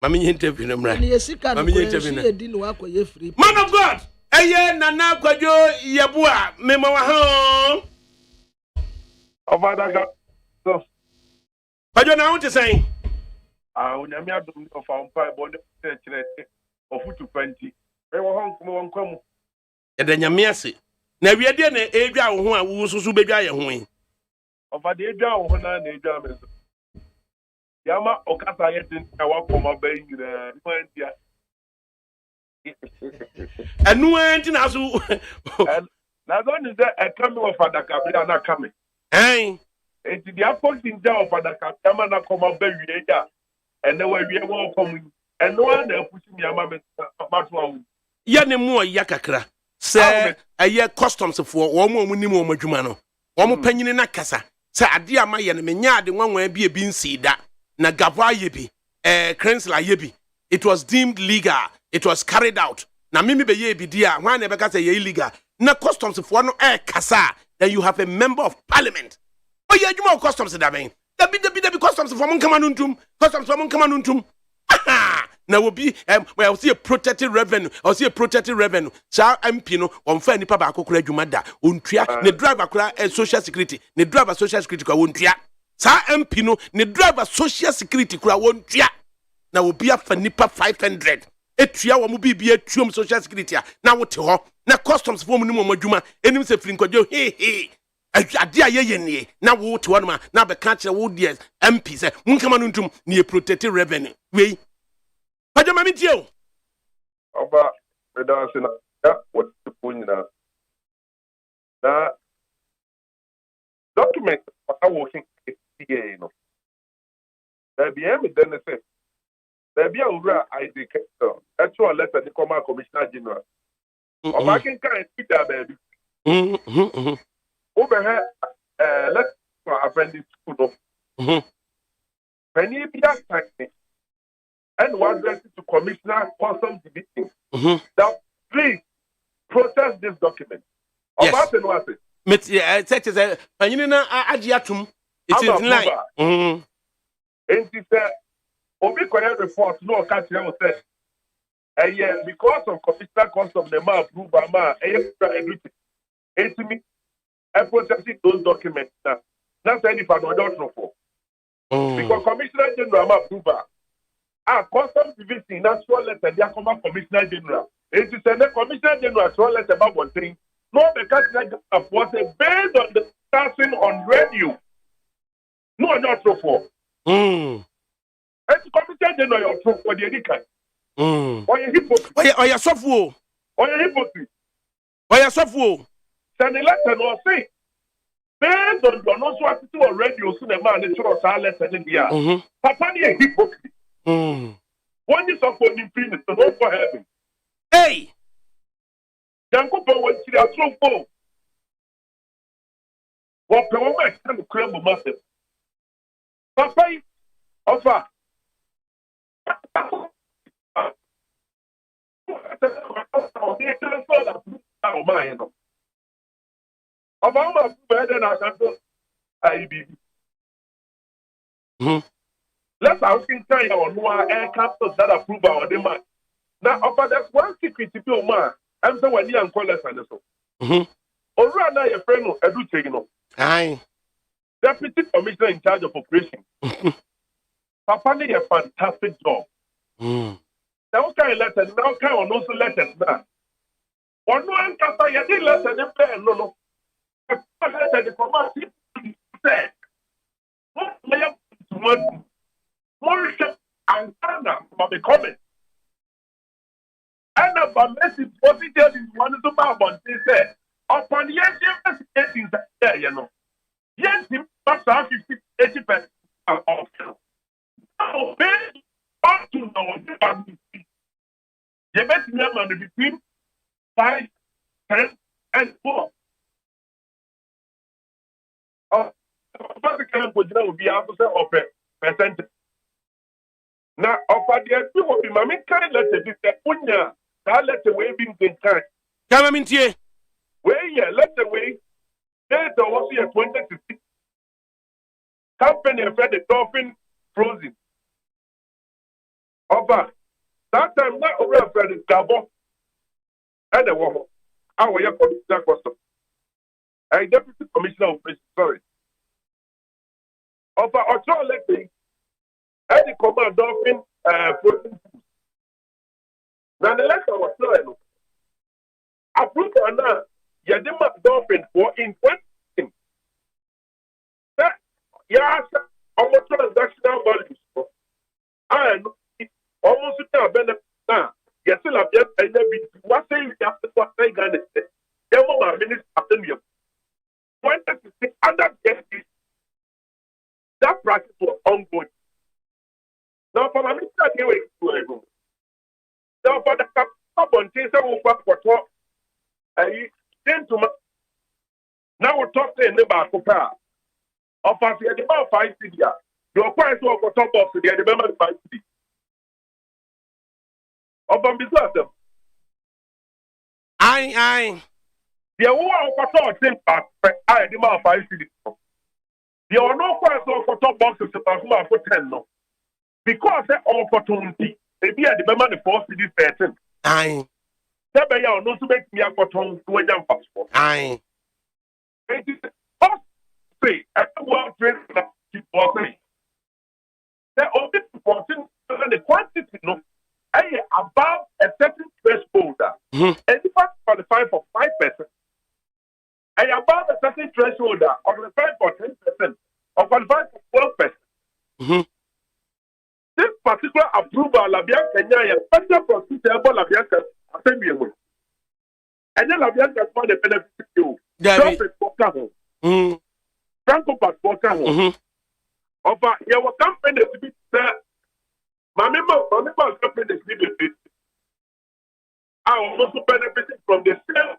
mami nya interview ne mra mami nya interview ne di no akoye Freeport man of God eye nana kwadwo yeboa mema wa ha Ovadaga. So. Kwadwo na what say? Unyami adum of our pipe bond of 20. E wo hon kuma won kwamu. E da nyame ase. Na wiade na edwa wo ho a wo susu bedwa ye ho yi. Ovade edwa wo ho na edwa me so. Yama Okasa Yetin, our former bay, India. And no anything as And not only that, a coming of ADAKABRI are not coming. hey, It's the appointing down of ADAKABRI come up baby, and then we are welcoming, and no one they're pushing Yama about one. Yanni more yakakra. Sir, a year customs for one more minimum majumano. One more penny in a casa. Sir, a dear my enemy, the one way be a bean seed that. Na gava yebi, krensla yebi. It was deemed legal. It was carried out. Na mimi be yebi dia, one never got a illegal. Na customs for no kasa. Then you have a member of parliament. Oh yeah, you more customs that mean. The be customs for Munkamanuntum, customs for Munkamanuntum. Now will be well, I'll see a protected revenue. I'll see a protected revenue. Sa MPino on fair ni papa akokura jumada. Untria ne driver kura social security. Ne driver social security kwa untria. Sa MPino ne driver social security kura untria. Na will be a fanipa 500. Etria wa mubi be a tuum social security. Na wote ho. Na customs for minimum majuma. Enim se flinkojo hey. Adia ye na wo to one ma na be catch wo dear MP say munkamanuntum ne protected revenue. We Pajama mitio. Oba, Redasina, what's the point now? That document are working at CA, you know. There be evidence, there be a ID actual letter, the Command Commissioner General. Or back in kind, baby. Over here, let's for apprentice school. Penny be that technique. And was directed to Commissioner Customs Division that please process this document. Yes. About it. Such as a Panina Adiatum. It is like. And he said, Obi correct report, no country was said. And yeah, because of Commissioner Customs, the man approved by man, everything. And to me, I processing those documents now. That's any part of the for. Because Commissioner General approved. Customs Division, natural letter, they are Commissioner General. It is a Commissioner General, natural letter about 1 thing. No, the country was based on the passing on radio. No, not so for. It's Commissioner General, you're true for the Edikan. Or your hypocrite. Or your software. Or your hypocrite. Or your software. Send the letter, no, say. Based on the no so to a radio, so the man is sure of our letter in the air. Papa, you're hypocrite. When you suffer in penis, the Lord for heaven. Hey! Janko went to the true foe. What the woman can crumble massive. Papa, offer. Let's ask in China on one air capsules that approve our demand. Now, offer that's one secret to be man. I'm the one young callers and so. Or now your friend of Edu. Aye. Deputy Commissioner in charge of operation. Papa did a fantastic job. Now, kind of letters, now kind of also letters now. One one can say, I did letters in there, no. The command said, what may have to Mauritius and Ghana from the comment. And about message, what he did is one of the Babons, they said, upon the investigating there, you know. Yes, he must have 50-80% of now, based on to know the best number between 5, 10, and 4. What the kind of will be able to offer percentage. Now, offer the two of him, I mean, kind of let it be Punya, that let the way being in time. Come in here. Where yeah, let the way. There's also a 2016 company after the dolphin frozen. Offer that time not over for the Gabo and the war. Our young commissioner custom. I deputy commissioner of police, sorry. Offer also let me. And the command dolphin frozen food. Now the letter was no. Approved or not, you did not dolphin for in 20. Yes, our transactional values. And almost a benefit now. Yes, I'll be a bit. What say you have to what they got it? There were minutes after you. When the other guests, that practice was ongoing. Now, for my minister, they were to a room. Now, for the cup on things that will work for talk, I came to my. Now, we're talking about Copa. Of us, the about 5 cities. You're quite so for top of the development 5 cities. Of a business. Aye. The war for talk, I demand 5 cities. There are no quite so for top boxes for 10 no. Because they opportunity, they be at the moment the 4 cities person. Aye. That may not to make me a cotton to a young passport. Aye. It is first say at the world trade for me. The only important the quantity no above a certain threshold. And if I qualify for 5%, and above a certain threshold or qualify for 10% or qualify for 12%. This particular approval, Labian Kenya, special procedure about Labian Assembly. And then Labian can find the benefit to you. Franco passport. Of your company to be there. My member company is needed. I also benefited from the same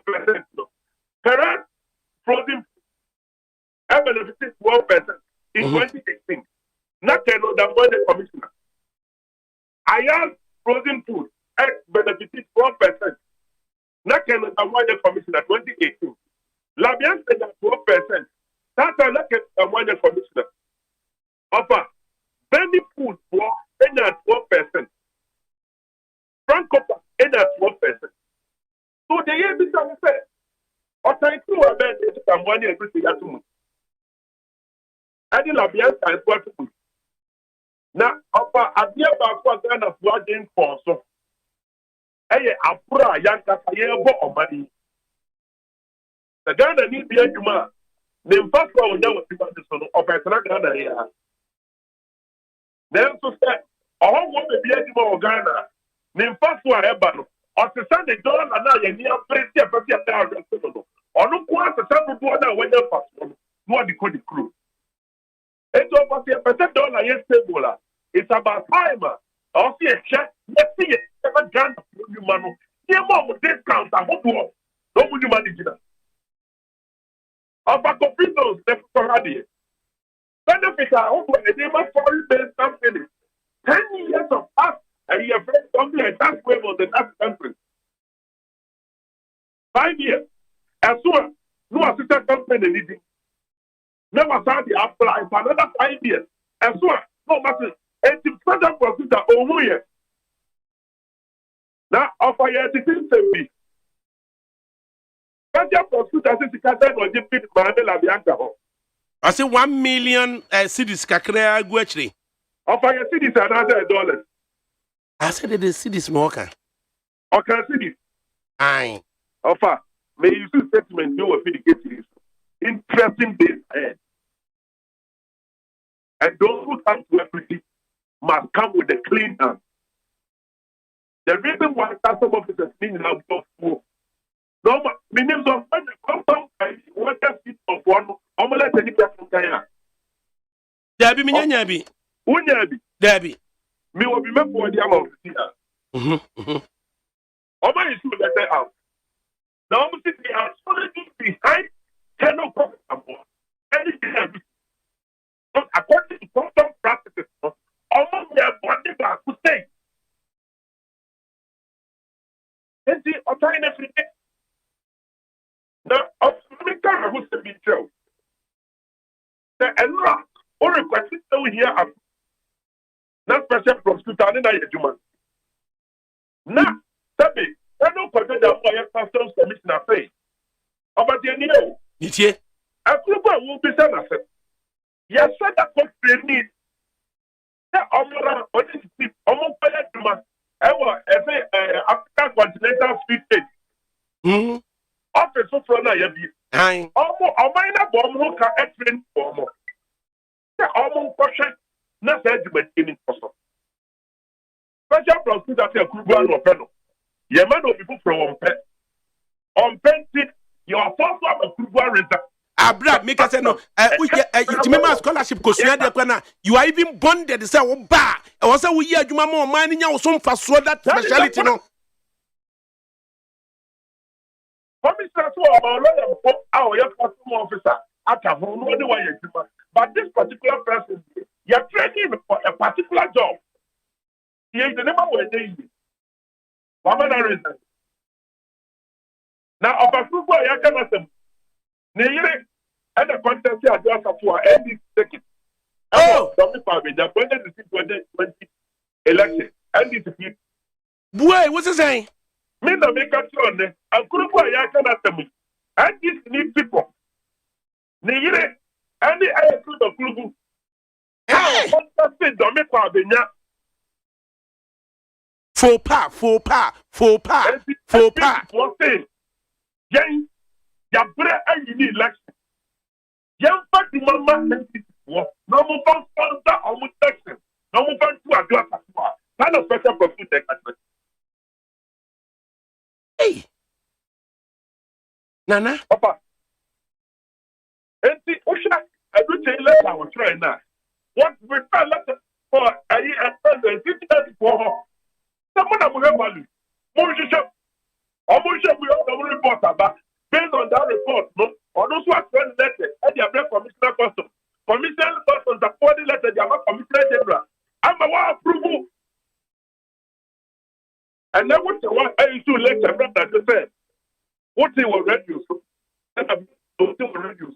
percent. Current frozen I benefited 12% in 2018. Not the money commissioner. I am frozen food. I benefited 4%. Not the money commissioner 2018. Labian said that 12%. That's not the money commissioner. Offer many food for any at 12%. Franco any at 12%. So the year before said, or thank you about the money everything at me. I didn't have the answer. Now, offer a dear about kind of working for so. Hey, Apura Yanka Sayebo money. The Ghana need the Juma. The first one that was the of a Ghana here. Then to say, all what the Juma of Ghana. The first one ever. Or to send the dollar and I near place here, but you are or no quite a sample border when you're fast one. What the code crew. It's over $1 yes, it's about time. I'll see a check. Let's see it. Never grant you money. Dear mom, discount. I hope you don't you manage it. Of a computers, never for benefit. I hope a neighbor foreign based company. 10 years of us, and you have read something like that way of the last country. 5 years. As soon no assistant company anything. Never started to apply for another 5 years. As soon no matter. And the federal prosecutor over here. Now, offer your decision to me. Federal prosecutor says he can't or give it Mandela Bianca. I say 1 million cities kakrea guachri. Offer your cities another $1. I said it is cities smoker. Okay, cities. Aye. Offer. May you see statement do with the cities. Interesting days ahead. And those who come to everything must come with a clean hand. The reason why custom officers need now go school. No, meaning of when the custom what just of one, almost any person can. Debbie, Minyabi. Unyabi. Debbie. Me will be met for the amount of here. Oma is to let out. Now, they are solidly behind 10 o'clock. Anything. According to custom practices, almost their body back to say. And the alternative now, America who's to be true. The Enra or requested to hear not special prosecutor and I human. Now, Sabi, I don't forget that my customs commissioner say about the new. It's here. A group will be sent as it. Yes, said that country need. Almost African continental free state. Office of Rana Yabi. Aye. Almost a minor bomb who can explain for more. Almost question, not judgment in person. special prosecutor say Kurubu no pɛ no. Ye man no people from on penti your first one Kurubu resign. Abra make say no timema scholarship ko sua de kwa na you are even bonded say wo ba e wo say wo yi adwuma ma o man nya wo so mfa so that speciality no. Commissioner so about lawyer our customer officer at a home no way but this particular person you are training for a particular job. He is the number one day. Mama na reason. Now of a football you can say Neyere and the contest here just for any second. Oh, something for me. The 2020 election and this boy, what's he saying? Me na make a sure and Kurubu ya can say and this need people. Neyere and the other group of Kurubu. How contest don't make for Benya. Faux pas. One thing. Yen ya bre ayi ni election. Yen fa di mama entity wo. No mo fa sponsor or mo election. No mo fa to adwa paswa. Kind of special prosecutor. Hey. Nana. Papa. Enti usha everything letter was trying now. What we try letter for ayi and citizen for her. Someone will value. Mo jisho. Omo je we on report about. Based on that report, no, or those who are sent letter, and they are commissioner custom. Commissioner custom, the 40 letter, they are not commissioner general. I'm a one approval. And then what the one I used to letter, brother, to say, what they will reduce, and I'm going to reduce.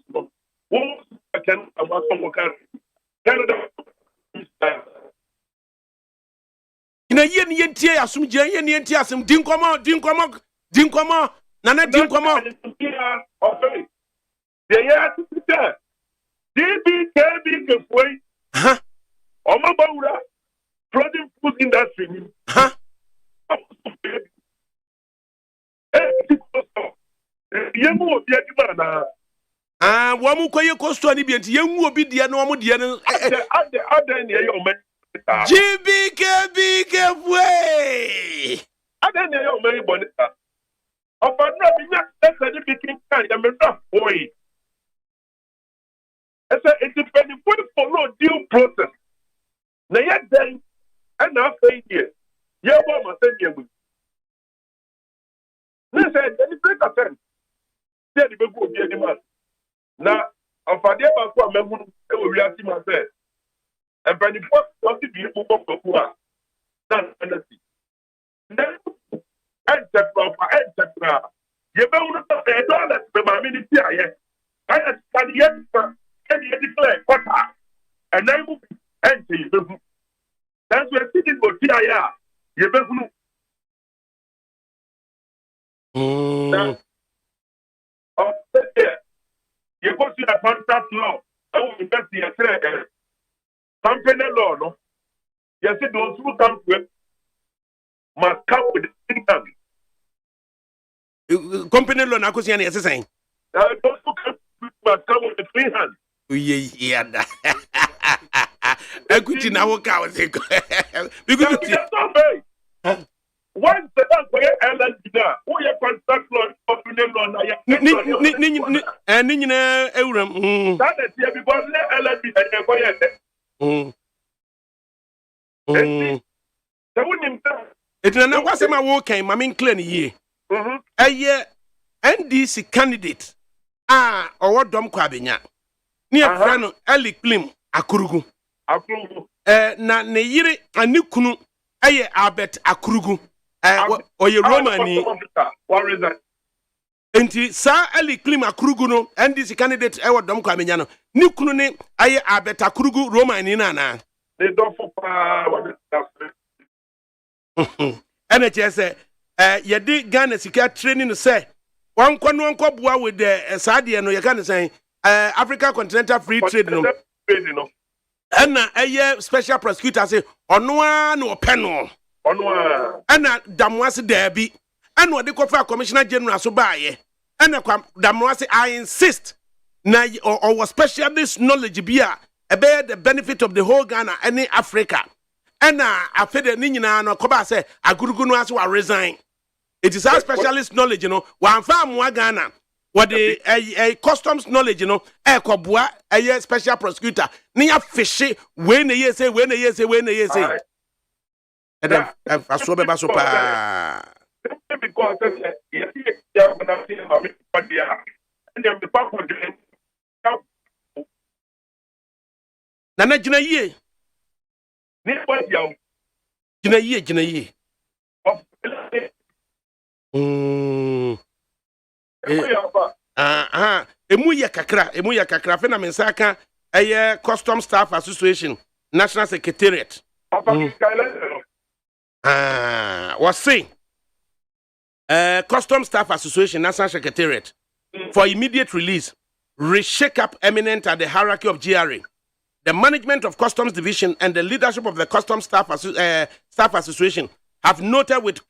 What I can about some Canada. In a yen tia, assume yen tia, some dinkomo. Nana dim come on. Okay. Yeah, DB way. Huh? Omabura frozen food industry. Huh? Yemu obi adima na. Wamu koye kosto ani bi nti yemu obi de na wamu de no. Ade ne ye o me. GBK way. Ade ne ye o me bonita. Ọba náà bí yẹn ẹsẹ̀ níbi kíkà yẹmi náà fọ́ yìí. Ẹsẹ̀ ètò ìpẹ̀lẹ̀fọ́ ìfọ̀lọ́ deal process. Na yẹ dẹ́n ẹ̀nà afẹ́ yìí yẹ wọ́n ọmọ sẹ́ni ẹ̀gbẹ́. Ní sẹ́ ẹ̀dẹ́ni break ten tí ẹ̀dí bẹ́ kú òbí ẹni mà. Na ọ̀fàdé ẹ̀ bá kú àmẹ́hún ẹ̀wọ̀ wí àti màá sẹ́ ẹ̀pẹ̀lẹ̀fọ́ wọ́n sì bí ipò pọ̀ pẹ̀lú à náà ẹ̀nà sí. Enterprise. You better a dollar to my ministry. I understand yet, and you declare quarter. And then move enter you. That's where sitting for TIR. You better know. You go see the contract law. I will invest in a company law, no? You see, those who come to it must come with the income. Company loan akosi na yesi sen. Those who must come with the free hand. Yeah, da. Equity na wo ka wo se. Because once the bank for LLC da, who your contract loan, company loan na ya. Ni nyina ewuram. That is here because LLC and go yet. So when him Etina na kwase ma wo kan ma me clear ye. Eye NDC candidate owo dom kwa benya. Ni afra no Eli Klim Akurugu. Na ne yire ani kunu eye Albert Akurugu. Oye Romani. Enti sa Eli Klim Akurugu no NDC candidate ewo dom kwa benya no. Ni kunu ne eye Albert Akurugu Romani na. They don't for power. NHS yedi Ghana sika training say one bua with the Sadia no you can say Africa Continental Free Trade no and na special prosecutor say ono no peno ono and na damwase derby and what they call for commissioner general so baye and na damwase I insist na or specialist knowledge be the benefit of the whole Ghana and Africa ɛna afede ne nyinaa no kɔba sɛ agurugu no ase wa resign. It is our specialist knowledge, you know. One farm Ghana, what the customs knowledge, you know. Kobua, a special prosecutor. Nia fishy when they say, when they say, when they say. And then I saw the basopa. Because Nana Jina ye. Jina ye. Emu ya kakra fe na mensaka Custom Staff Association National Secretariat was saying Custom Staff Association National Secretariat for immediate release reshake up eminent at the hierarchy of GRA. The management of Customs Division and the leadership of the Custom Staff Association have noted with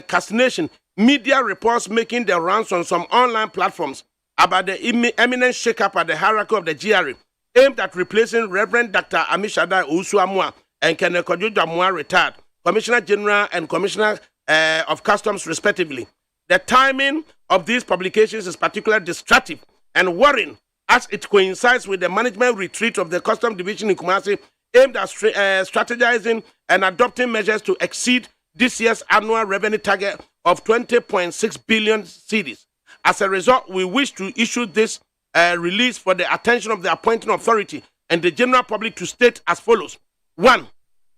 consternation media reports making the rounds on some online platforms about the eminent shake-up at the hierarchy of the GRA aimed at replacing Reverend Dr. Amishadai Usuamua and Kenekojo Damua retired, Commissioner General and Commissioner of Customs respectively. The timing of these publications is particularly destructive and worrying as it coincides with the management retreat of the Customs Division in Kumasi aimed at strategizing and adopting measures to exceed this year's annual revenue target of 20.6 billion cedis. As a result, we wish to issue this release for the attention of the appointing authority and the general public to state as follows. 1.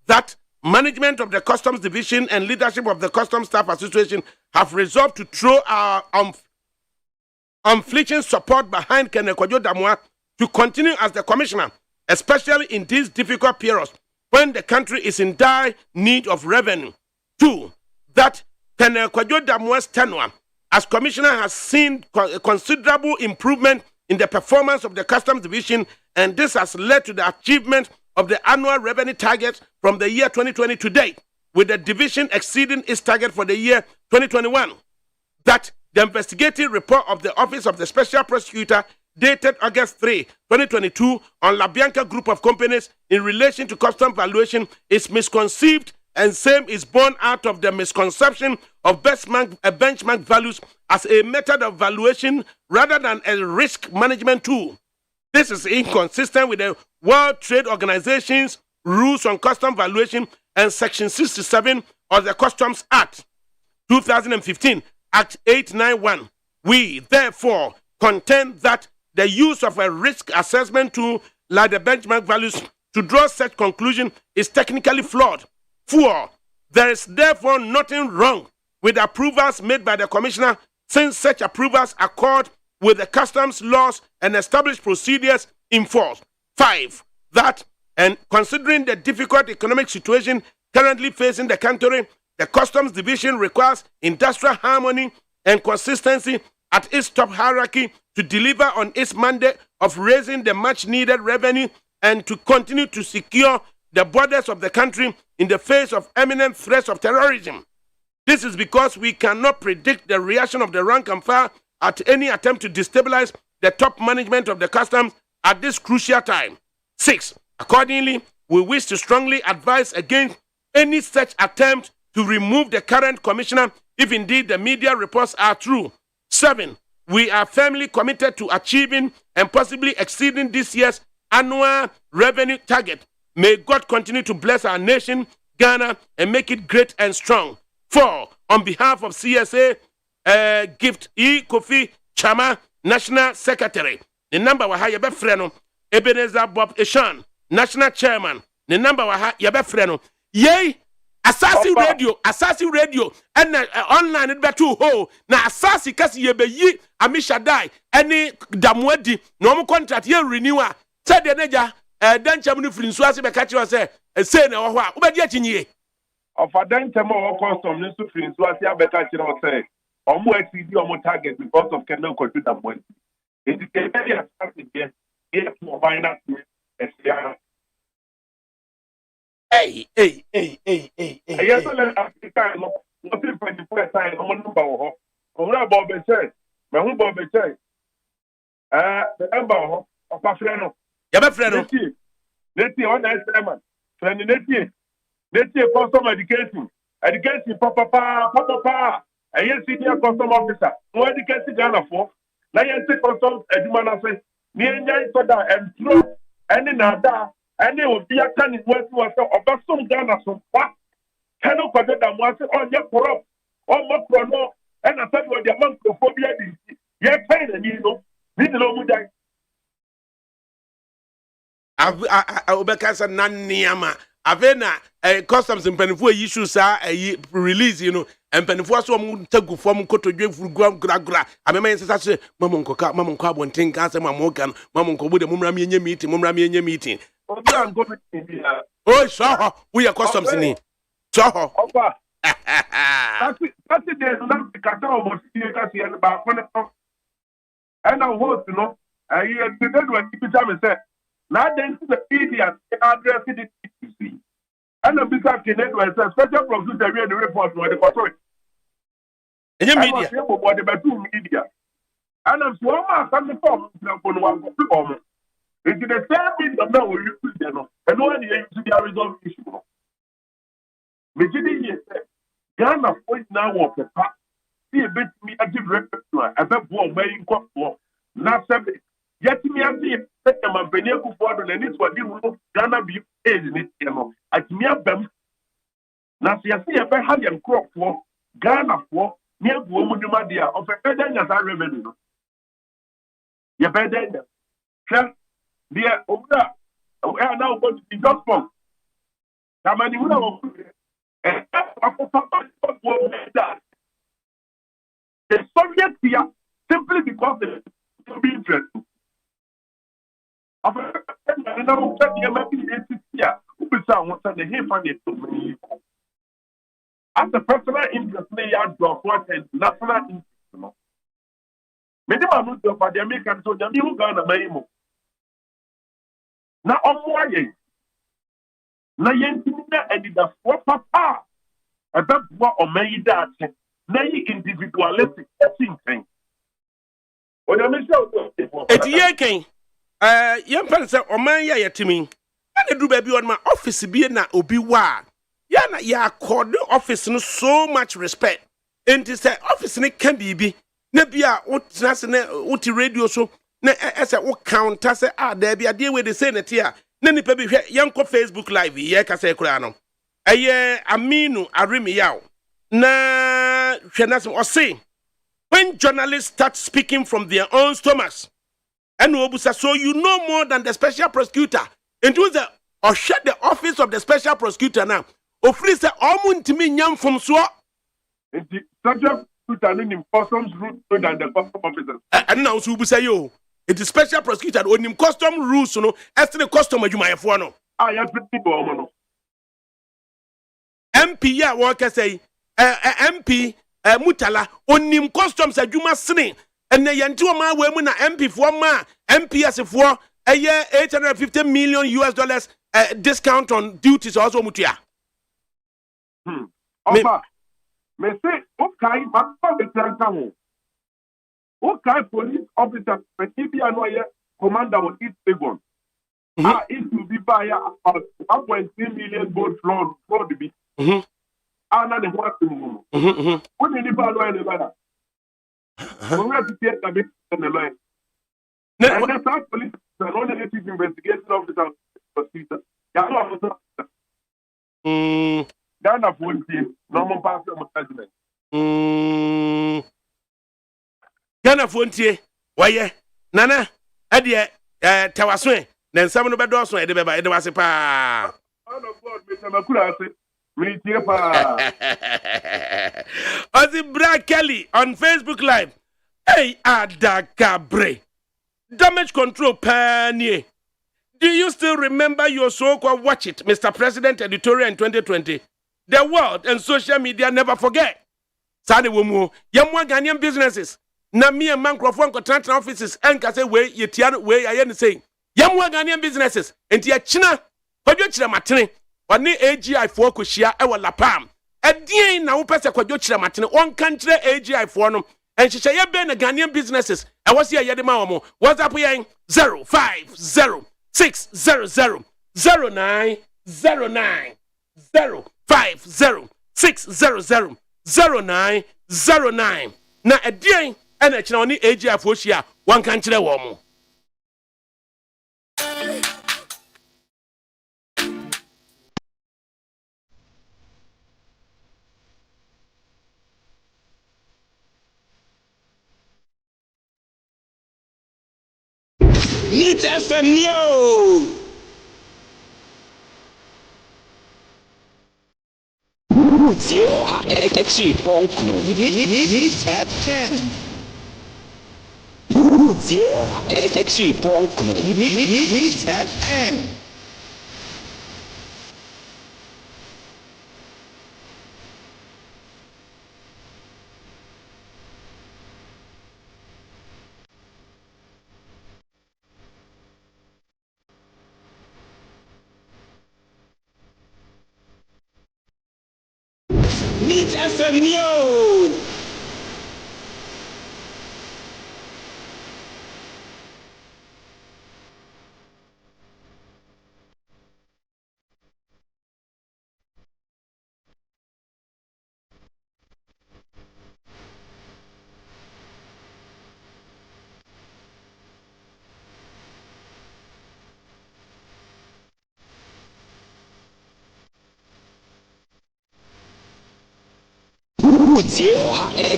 That management of the Customs Division and leadership of the Customs Staff Association have resolved to throw our unflinching support behind Kenekojo Damwa to continue as the commissioner, especially in these difficult periods when the country is in dire need of revenue. 2. That Kenekojo Damwa's tenure as commissioner has seen considerable improvement in the performance of the Customs Division, and this has led to the achievement of the annual revenue target from the year 2020 to date, with the division exceeding its target for the year 2021. That the investigative report of the Office of the Special Prosecutor dated August 3, 2022 on La Bianca Group of Companies in relation to custom valuation is misconceived, and same is born out of the misconception of benchmark values as a method of valuation rather than a risk management tool. This is inconsistent with the World Trade Organization's rules on custom valuation and Section 67 of the Customs Act 2015, Act 891. We, therefore, contend that the use of a risk assessment tool like the benchmark values to draw such conclusion is technically flawed. 4. There is therefore nothing wrong with approvals made by the Commissioner, since such approvals accord with the customs laws and established procedures in force. 5. That, and considering the difficult economic situation currently facing the country, the Customs Division requires industrial harmony and consistency at its top hierarchy to deliver on its mandate of raising the much-needed revenue and to continue to secure the borders of the country in the face of imminent threats of terrorism. This is because we cannot predict the reaction of the rank and file at any attempt to destabilize the top management of the customs at this crucial time. 6. Accordingly, we wish to strongly advise against any such attempt to remove the current commissioner if indeed the media reports are true. 7. We are firmly committed to achieving and possibly exceeding this year's annual revenue target. May God continue to bless our nation, Ghana, and make it great and strong. 4. On behalf of CSA, Gift E. Kofi Chama, National Secretary. The number wa ha yebe freno Ebenezer Bob Eshan, National Chairman. The number wa ha yebe freno. Yay! Asasi radio and online it better ho na asasi kasi yebe yi Amishadai any damwedi no mo contract ye renewer said the neja dan chamunu free so ase be ka kire say say na wo ho a obedi akinye of a dan chamo o custom no free so ase abeka kire say omo exceed omo target because of Kenyan control damwedi it is very asasi there here to find out Hey. Yes, African, what if I first time on number of Bob say, my home Bob say, the number of a friend. Yaba freno. Let's see, what I say, man. Friend, let's see. Let's say custom education papa and yes senior custom officer no education Ghana for na yes custom adwuma na say ni enya itoda and throw any nada any obi aka ni wasi obasom Ghana so pa kanu kwade da mo ase onye corrupt o mo pro no and na say we dey man phobia di ye pay na ni no ni no mu dai obeka sa naniama avena customs mpanifo issue sa release mpanifo so mo tagu fom kotodwe furugu gra amema yensesa se mamonko abonten ka se mamoka mamonko bude mumra me nya meeting obi an go meeting ya oh so we are customs ni so opa that's the na kata omo sie ka sie ba ko ne and I host no you did what you tell me say now then to the media address the TTC and the big cabinet was a special prosecutor read the report for the control in media about the media and I'm so much coming from one into the same media now we use them and no one to the resolve issue Mijini said Ghana point now of the past see a bit me a give record to a bit main court for not seven yet me and me my Beneco for the needs for the Ghana be age in it at me of them now see a very high and crop for Ghana for near woman of a better than that revenue you better than dear Oda we are now going to be just for come on you and the subject here simply because it's be interesting. As a personal interest, they are what is national interest. Many of them are the American so the new Ghana Maimo. Now, on why na yentina and the four papa about what or made that na individualistic thinking. When I mention etiye yempan se oman ya yetimi na do baby on my office bi na obi wa ya na ya accord office no so much respect enti say office ne kan bibi na bia wotna se na woti radio so na ese wo counter se da bia de we de say na tia na nipa bi hwe yenko Facebook live ye ka say kura no Aminu Arimi yaw na hwe na se o say when journalists start speaking from their own stomachs and obusa so you know more than the special prosecutor and was the or shut the office of the special prosecutor now ofri say omuntimi nyam from so the special prosecutor in customs route than the custom officer and now so obusa yo it is special prosecutor onim custom rules no as the custom adwumayefo no ya pretty bo no MP ya wo ka say MP Mutala onim customs adwuma sene and the yanti ma we mu na MP for ma MPS for $850 million discount on duties also mutua. Opa me say okay ma be transaction okay police officer maybe I know here commander on East Legon it will be by about 1.3 million gold fraud be ana de what to when anybody know anybody we have to get a bit in the line. And that's our police and all the native investigation officer prosecutor. Ghana phone team, normal pass of judgment. Ghana phone team, why Nana, Adia, Tawaswe, then some of the doors were the baby, it was a pa. Oh, God, Mr. Makura, Ozzy Brad Kelly on Facebook Live. Hey, ADAKABRI. Damage control pioneer. Do you still remember your so-called watch it, Mr. President editorial in 2020? The world and social media never forget. Sani wumu, yamwa Ghanaian businesses. Na me and Mankrofon contract offices and kase we yetiano we ayen saying. Yamwa Ghanaian businesses. Enti ya china, kodyo chira matene. Wani AGI for kushia ewa lapam. Edien na upese kwa jochira matine. One country AGI for no. And she say be na Ghanaian businesses. I was here yedema wamo. What's up here? 050 600 0909 050 600 0909 na ɛdeɛn ɛna kyerɛ wɔne AGF ohyia wanka nkyerɛ wɔn mo. It's FMU! Exit point no. It's FM. Exit point no. It's FM. It's FMU!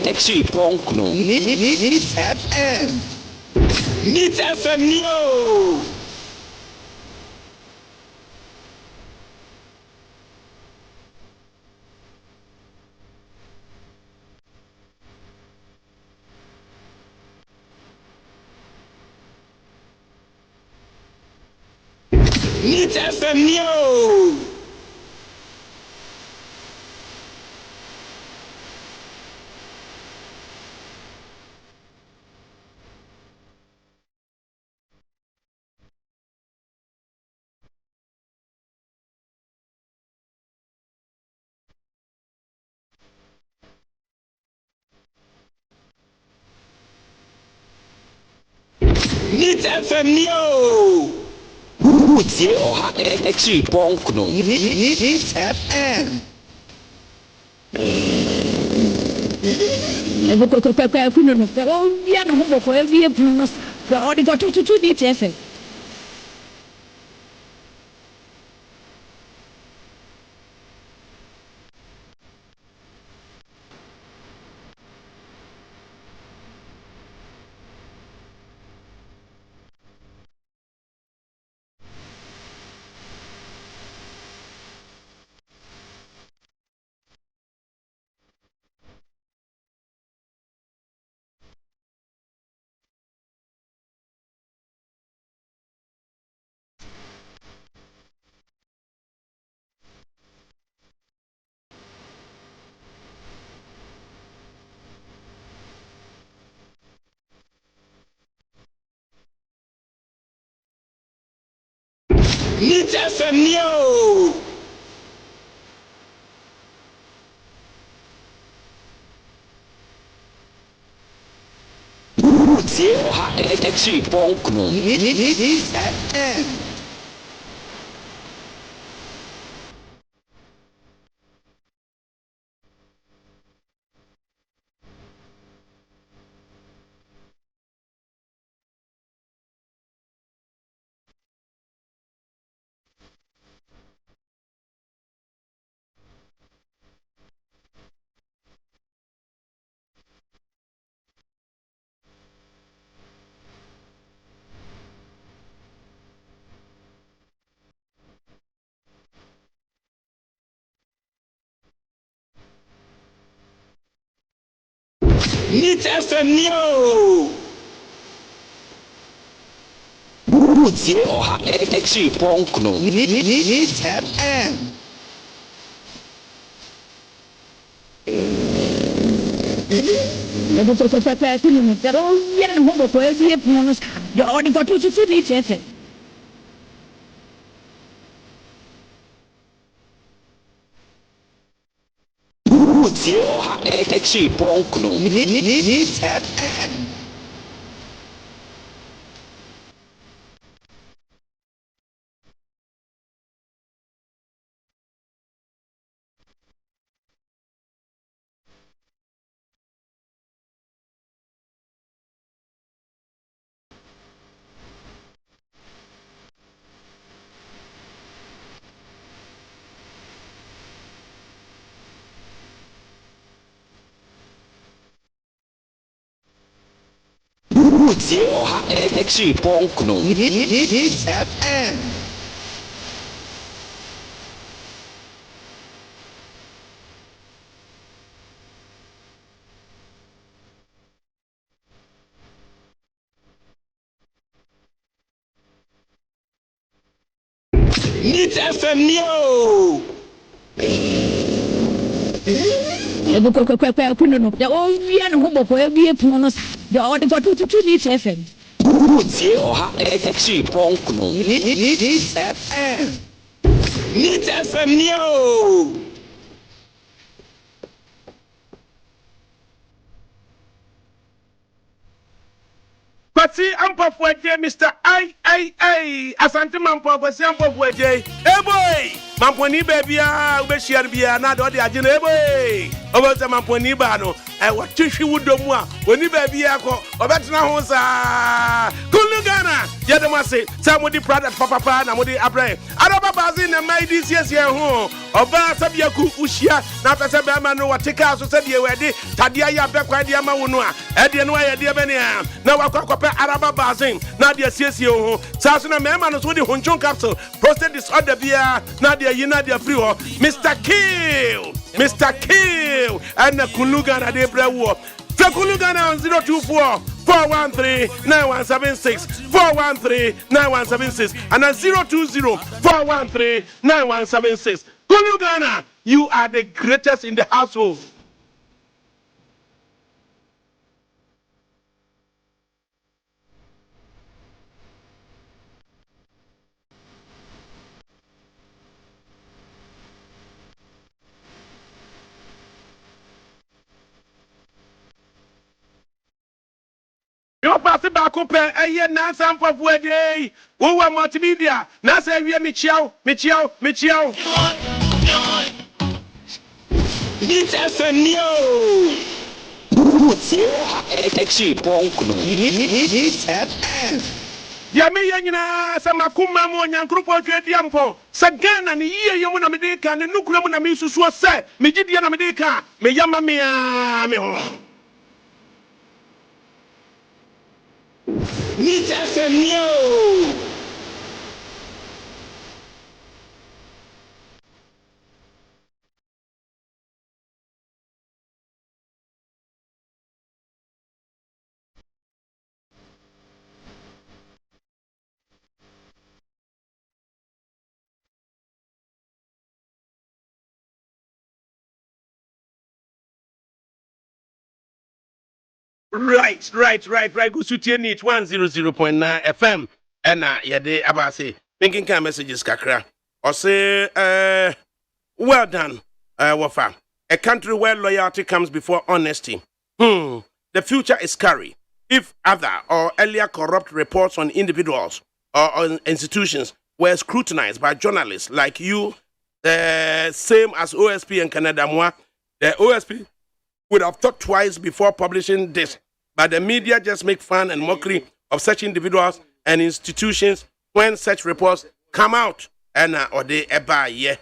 Exit point no. It's FM. It's FMU! It's FMU! It's FMU! Exit point no. It's FM. Evo ko pepe funu no. O bia no ho ko evie funu no. O de go tutu ni tese. It's FMU! Exit point no. It's FM. It's FMU! Exit point no. It's FM. Evo ko pepe funu no. O bia no ho ko evie funu no. O de go tutu ni tese. Exit point no. It's FM. Utie Oha FRIMPONG no Hit FM. Hit FM yo. Utie Oha FRIMPONG no Hit FM. Hit FM yo. Kwasi Ampofweje, Mr. I. Asante Mampo, Kwasi Ampofweje. Hey boy! Mamponi baby, ube share bia na do de agene hey boy. Obo se Mamponi ba no, what tissue wudomwa. Oni baby akọ, obetena ho sa. Kulu Ghana, yedema se, somebody product papa na modi abre. Araba bazi na mai this year ho. Oba sabiaku ushia na pese be ma no watika so se de wedi tadia ya be kwa de ma wonu a. E de no ya de be ne a. Na wakwakope araba bazin na de siesie ho. Sa so na mema no so de honchon capsule. Prostate disorder bia na de yina de free ho. Mr. Kill and Kulugan at Ebrewo. Kulugan on 024 413 9176 413 9176 and at 020 413 9176. Kulugana, you are the greatest in the household. Yo pass back up a year now, some for a day. Who are multimedia? Now say we are Michelle. Hit FM yo. Utie Oha FRIMPONG no Hit FM. Yamina, some Akuma Monya, group of Jediampo, Sagana, and ye, Yamuna Medica, and the Nukulamuna Misus was said, Mijidiana Medica, Meyamamia. Hit FM yo. Right. Go to TNH 100.9 FM. And yede abase. Thinking kind messages kakra. Or say, well done, Wafa. A country where loyalty comes before honesty. The future is scary. If other or earlier corrupt reports on individuals or on institutions were scrutinized by journalists like you, the same as OSP and Canada Moi, the OSP would have thought twice before publishing this, but the media just make fun and mockery of such individuals and institutions when such reports come out. And or they eba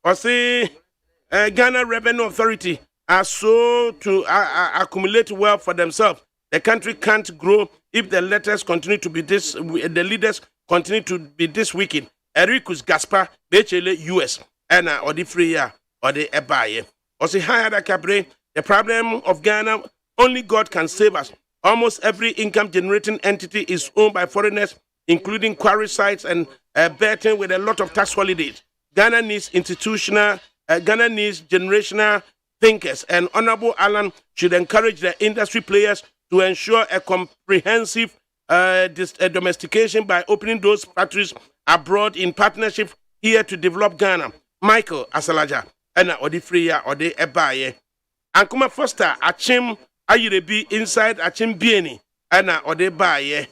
or say Ghana Revenue Authority are so to accumulate wealth for themselves. The country can't grow if the leaders continue to be this wicked. Ericus Gaspar, BHL US, and or the free or the eba or say hi ADAKABRI, the problem of Ghana, only God can save us. Almost every income generating entity is owned by foreigners, including quarry sites and betting with a lot of tax holidays. Ghana needs generational thinkers, and Honorable Alan should encourage the industry players to ensure a comprehensive domestication by opening those factories abroad in partnership here to develop Ghana. Michael Asalaja. Ena odi freya odi ebaye ankuma foster achim ayirebi inside achim bieni ena odi baye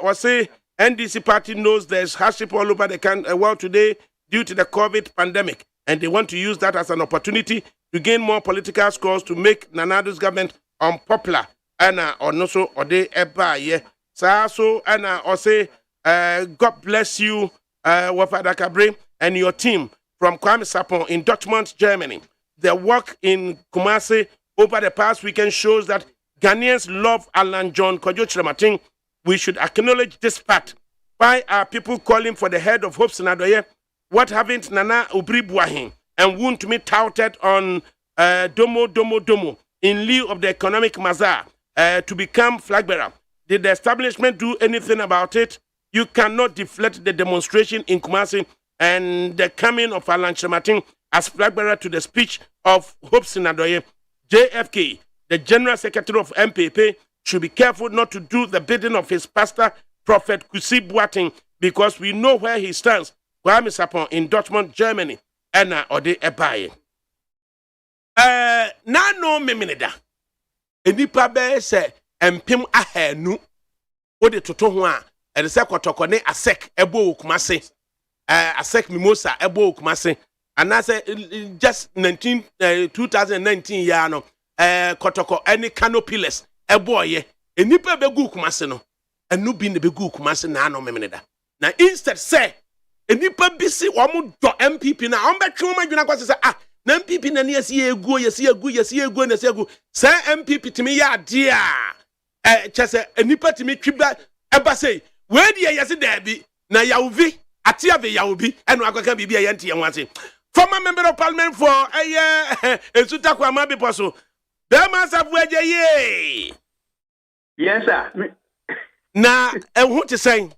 we say NDC party knows there's hardship all over the world today due to the COVID pandemic, and they want to use that as an opportunity to gain more political scores to make Nanado's government unpopular. Ena onoso odi ebaye so ena or say God bless you Wafa ADAKABRI and your team from Kwame Sapon in Dortmund, Germany. Their work in Kumasi over the past weekend shows that Ghanaians love Alan John Kojo Chiramatin. We should acknowledge this fact. Why are people calling for the head of Hope Sinadoye? What haven't Nana Ubri Buahin and won't me touted on Domo in lieu of the economic mazar to become flag bearer? Did the establishment do anything about it? You cannot deflect the demonstration in Kumasi and the coming of Alan Chiramatin as flag bearer to the speech of Hope Sinadoye. JFK, the General Secretary of MPP, should be careful not to do the bidding of his pastor, Prophet Kusi Boateng, because we know where he stands. Kwame Sapon in Dortmund, Germany. Ena ode ebaye. Na no meminida. Enipa be se empim ahanu. Ode toto ho a, e se kotoko ne asek ebo Kumase. Asek Mimosa ebo Kumase. Anase just 2019 year no. Kotoko any canopiles eboye. Enipa be gu Kumase no. Enu bi ne be gu Kumase na no meminida. Na instead say enipa bisi omo do MPP na ombetwe mo adwuna kwase say na MPP na ne yesi egu na egu say MPP timi ya ade a chese enipa timi twiba eba say we de yesi da bi na yawvi ate ave yawbi eno akwaka bibia ye nte ye nwase former member of parliament for Esuta Kwama Biposo Bema Safu ye yes sir na ehun te say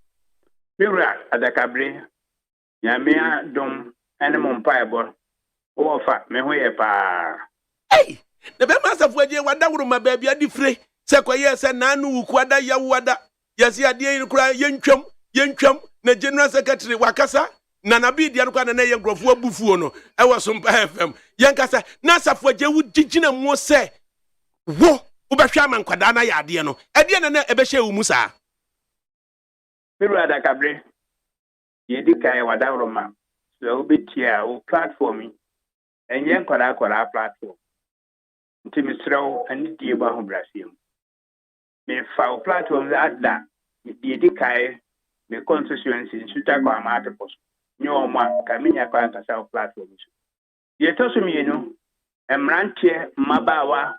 Mira ADAKABRI Yamia dom ene mo mpaebo wo fa me ho ye pa hey the Bema Safu wada wuru ma ba bia difre se koye se nanu wuku ada ya wada yesi ade yin kura yentwam na general secretary wakasa na nabi dia kwa na ye ngrofo abufuo no e wo so mpa FM yenkasa na Safu wu gigina mo se wo ubehwa man kwada na ya ade no ade na ebehye wu musa Mira ADAKABRI yedi kai wadawroma so obetia o platform enye nkwara platform nti misrew ani die ba ho brasiem me fa o platform adda yedi kai me constituency Esuta Kwama Biposo nyo ma kaminya kwa nkasa o platform so yeto so mienu emrantie mabawa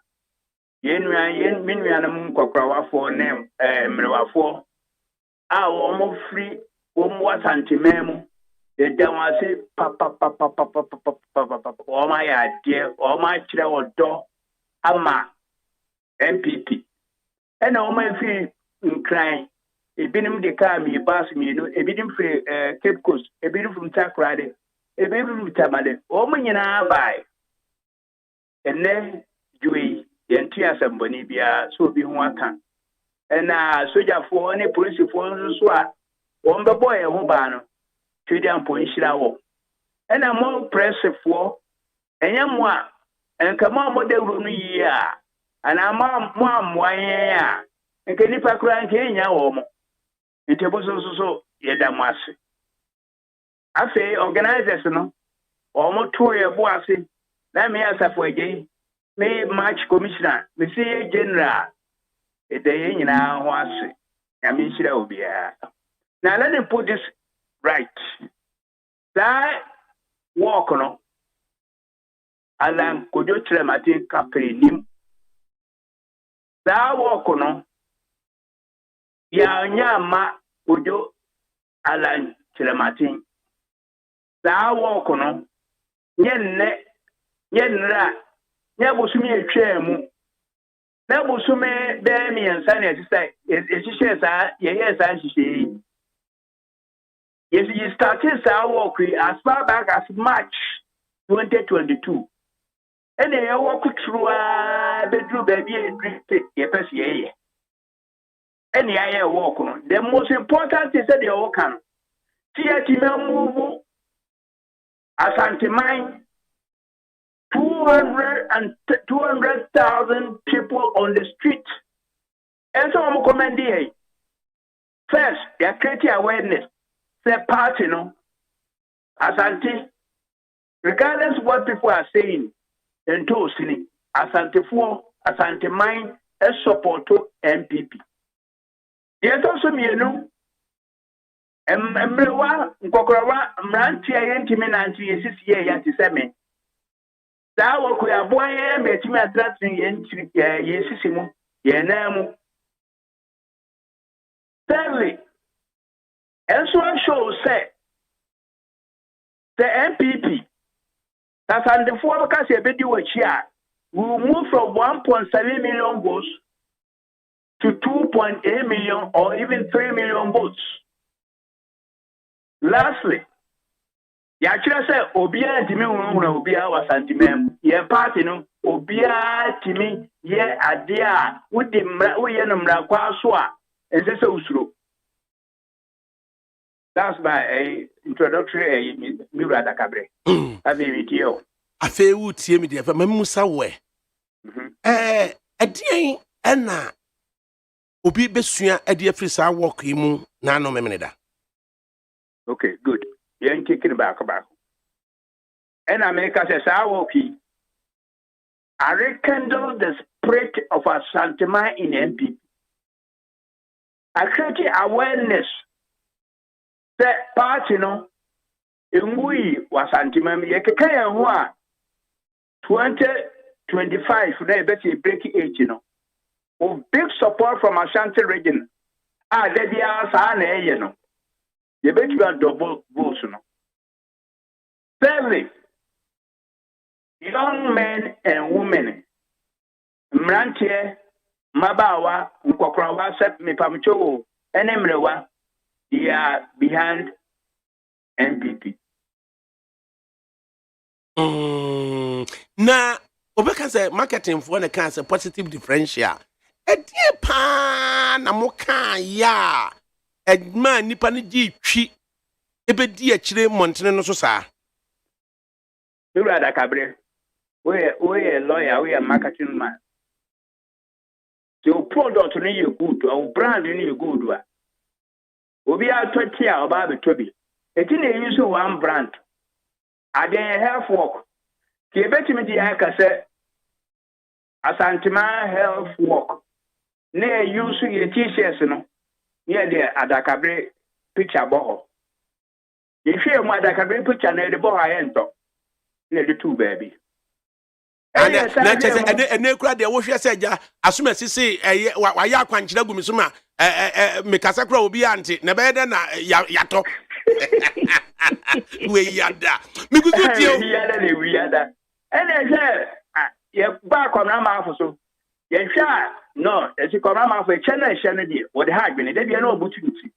yenuanam kwakrawafo ne mrewafo a wo free wo mo santimemu de danwase papa o ma ya de o ma kire odo ama MPP ena o ma fi nkran ebinim de ka mi bas mi no ebinim fi Cape Coast ebinim from Takrade ebinim Tamale o mo nyina bai ene juyi yenti asamboni bia so bi ho aka ena soja fo ne police fo nso a won be boy ho ba no twedi ampo nhira wo ena mo press fo enya mo a enka mo de ru no yi a ana mo amwan a enka nipa kura nke enya wo mo itebo so yeda mo ase afi organizers no o mo to ye bo ase na me Asafo Agye me march commissioner me see general ede nyina ho ase ya me nhira obia. Now let me put this right. That walk no Alan Kojo Chiramatin kaprenim. That walk no ya nyama Kojo Alan Chiramatin. That walk no nyenra nyabusumi etwemu na busume be mi ansane asisa esise sa ye sa nhihye. Yes, you started our work as far back as March 2022. And they walk through a bedroom baby and drink it. And the I walk on. The most important is that they all can. See a team move as anti-mine 200,000 people on the street. And so I'm commending. First, they are creating awareness. The party, no, Asante, regardless of what people are saying, and to sini, Asante mine, a support to MPP. There's also me, no, Mrewa, Nkokora, Mrantia, Yentimi, Nanti, Yenti, that work we are boy, Betty, Yentimi, Yesisimu, Yenemu. Thirdly, also shows say the MPP that's on the four because a bit you will move from 1.7 million votes to 2.8 million or even 3 million votes. Lastly, Yachira said, Obia Timi Obia was antimem, ye party no, Obia Timi, ye adia, with the Mraquanum Raquaswa, and this also. That's my introductory Mura ADAKABRI. I mean, with you. I feel would see me there for Memusa way. A dear Anna Obi Bessia, a dear Frisa walk him, Nano Memenida. Okay, good. You ain't kicking back about. And I make us a Sawoki. I rekindle the spirit of our Santima in MP. I create awareness that party no in we was Santima Yakaya 2025 they better break age, you know. With big support from Ashanti region. There be our you know. You bet you are double votes, you know. Thirdly, young men and women, Mrantie, Mabawa, Nkokrawa, Sep Mipamcho, and Emrewa, they are behind NPP. Now, Obeka say marketing for the cancer positive differential. A dear pan, a moka ya. A man nippani G tree. Ebe dear chile Montano Sosa. You are ADAKABRI. We a lawyer, we a marketing man. Your product need you good, or brand need you good. We be out 20 years about the trouble. It is use one brand. I then health work. Ki bet me the aka say Asantima health work. Ne use your t-shirts no. Near the ADAKABRI picture boho. If you want ADAKABRI picture near the boho I enter. Near the two baby. And they cried the wash said, as soon as you say, why ya quanchina gumisuma, Mikasakra will be auntie, Nebeda yato. We yada. We yada. And I said, you're back on Rama so. Yes, no, as you come out for China, Shanady, what had been, there be no opportunity.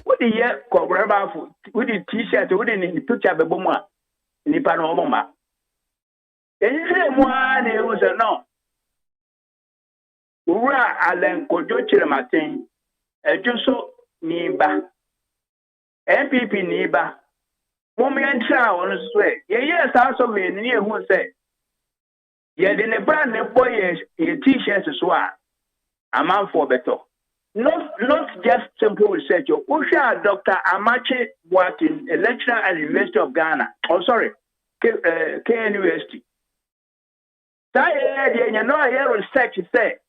What the year called Rama with the t shirt, wouldn't in the picture of a boma in the panorama. And you say, one, it was a no. Ura Alan Kojochi Martin, a Juso Niba, MPP Niba, woman trial on his way. Yes, also me near who say, yet in a brand new boy, your t shirts as well. A man for better. Not just simple research. Usha Dr. Amache Watin, a lecturer at the University of Ghana. Oh, sorry, KNUST. That you know, I research say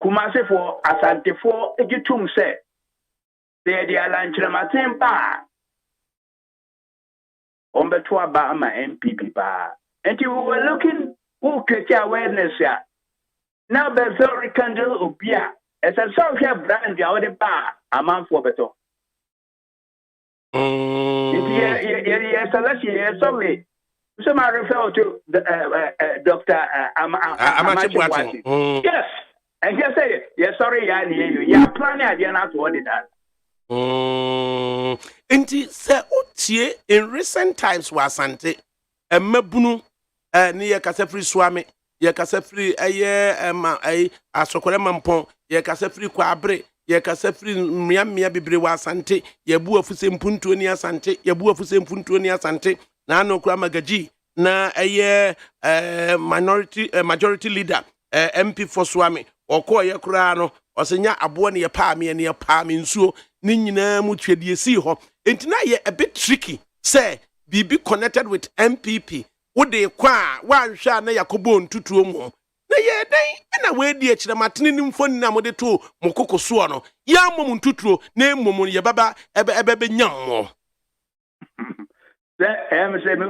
Kumase for Asante for Egitum say they are lunch bar on Betua Bama MPP bar. And you were looking who create awareness here. Now the very candle of beer as a social brand the other bar a man for better. Yes, sorry. So I refer to Dr. Amache Boateng. Yes. And he said, yes, sorry, you're planning again not to order that. Inti se otie in recent times wasante mabunu ne ye kasafri swami ye kasafri asokore mampon ye kasafri kwabre ye kasafri mmia bebre wasante ye bu afuse mpuntuo ni asante ye bu afuse mpuntuo ni asante na anokura magaji na majority leader MP for swami okọ ye kura no osenya abo ne ye pa me nsuo ni nyina mu twedie si ho entina ye a bit tricky say be connected with MPP wo de kwa wa hwa na yakobo ntutuo mu na ye den na we di akire matene ni mfoni na mo de to mokokoso no ya mom ntutuo na mom ye baba ebe nyam mo say me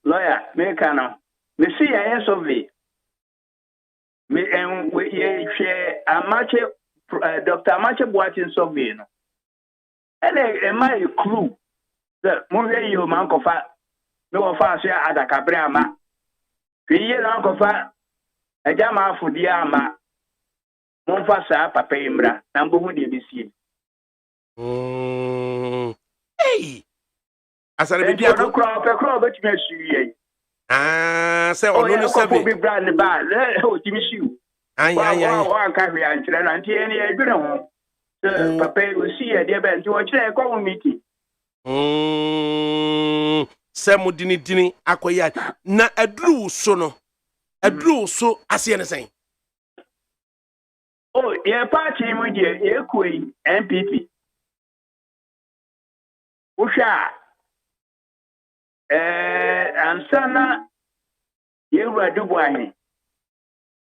lawyer me kana me see ya SOV me and we share a match Dr. Amache Boatin survey no and a my crew the movie you man kofa no fa share ADAKABRI ama ye na kofa e jama afudi ama mon fa sa papa imra na mbohu de besie hey asare be dia ko kro betime suye say ono no survey bi brand ba o timi siu ay wa ka hwe ankyere na ntie ne adwene ho papa o si e de be nti o kire ko meeting se mudini akoya na adru so no adru so ase ne sen oh ye party mu de ye koi MPP usha ansana ye wadu bwahi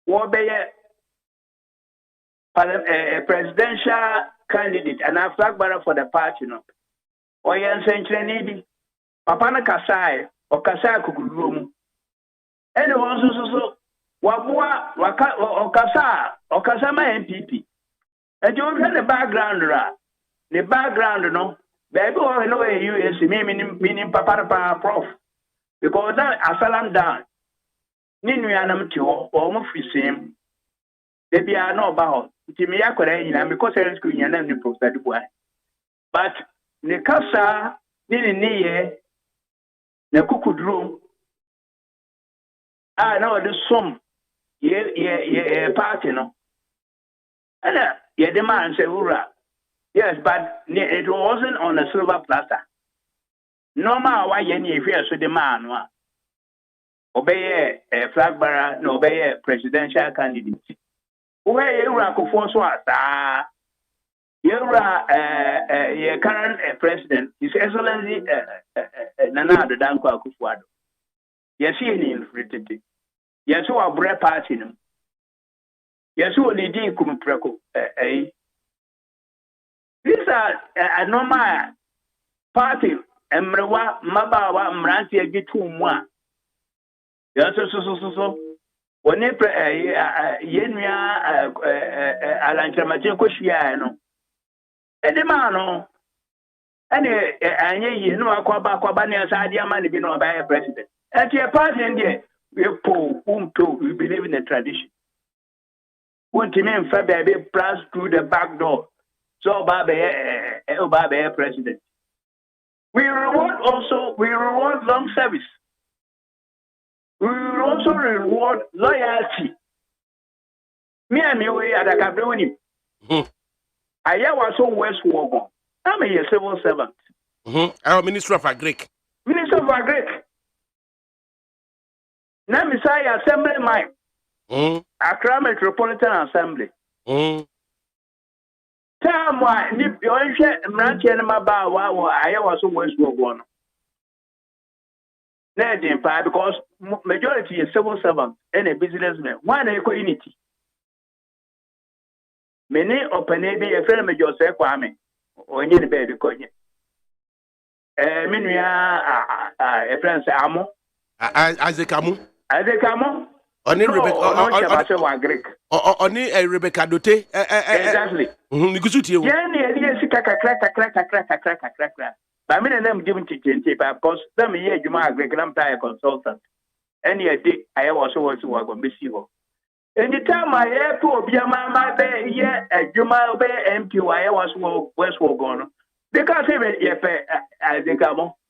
wo be ye presidential candidate and a flag bearer for the party no oyen senchre bi papa na kasai o kasai kukuduro mu ene won so waboa waka o kasa ma MPP eje o hwe the background no baby o no e US meaning papa prof because that asalam down ni nuanam ti ho o mo fisim de bia na oba ho ti me yakora nyina because secondary school nyina ni professor Dubois but ne kasa ni ye na kukuduro na o de som ye party no and ye demand say ura yes but it wasn't on a silver platter normal why ye ni hwe so de man no obey a flag bearer no obey a presidential candidate where you are for so you are your current president His Excellency Nana Addo Dankwa Akufo-Addo yes he ni infiltrated yes who are bread party no yes who leading kumpreko these are a normal party emrewa mabawa mranti agitu mu a yes so woni yenua alanchamaje ko hwia no edema no ene anye yi no akwaba ne asade ama ne bi no ba president eti party ndie we believe in the tradition want to mean fa baby pass through the back door so baba president we reward long service. We will also reward loyalty. Me and me we ADAKABRI. I was so West Wogon. I'm a civil servant. Our Minister of Agric. Minister of Agric. Now Messiah Assembly mine. Accra Metropolitan Assembly. Time why nip your mranche na maba wa I was so West Wogon. Because majority is civil servants and a businessman. One unity. Many open a friend major say Kwame or any baby coin. A friend say Amo. Azekamu. Only Rebecca. Only a Rebecca Dote. Exactly. Nigusuti. Crack. But I mean, them given to because them year you might agree a consultant. Any day I also want to work on Missivo. Any time I have to be a man, you might obey MP. I was West Wogon. Because even if I think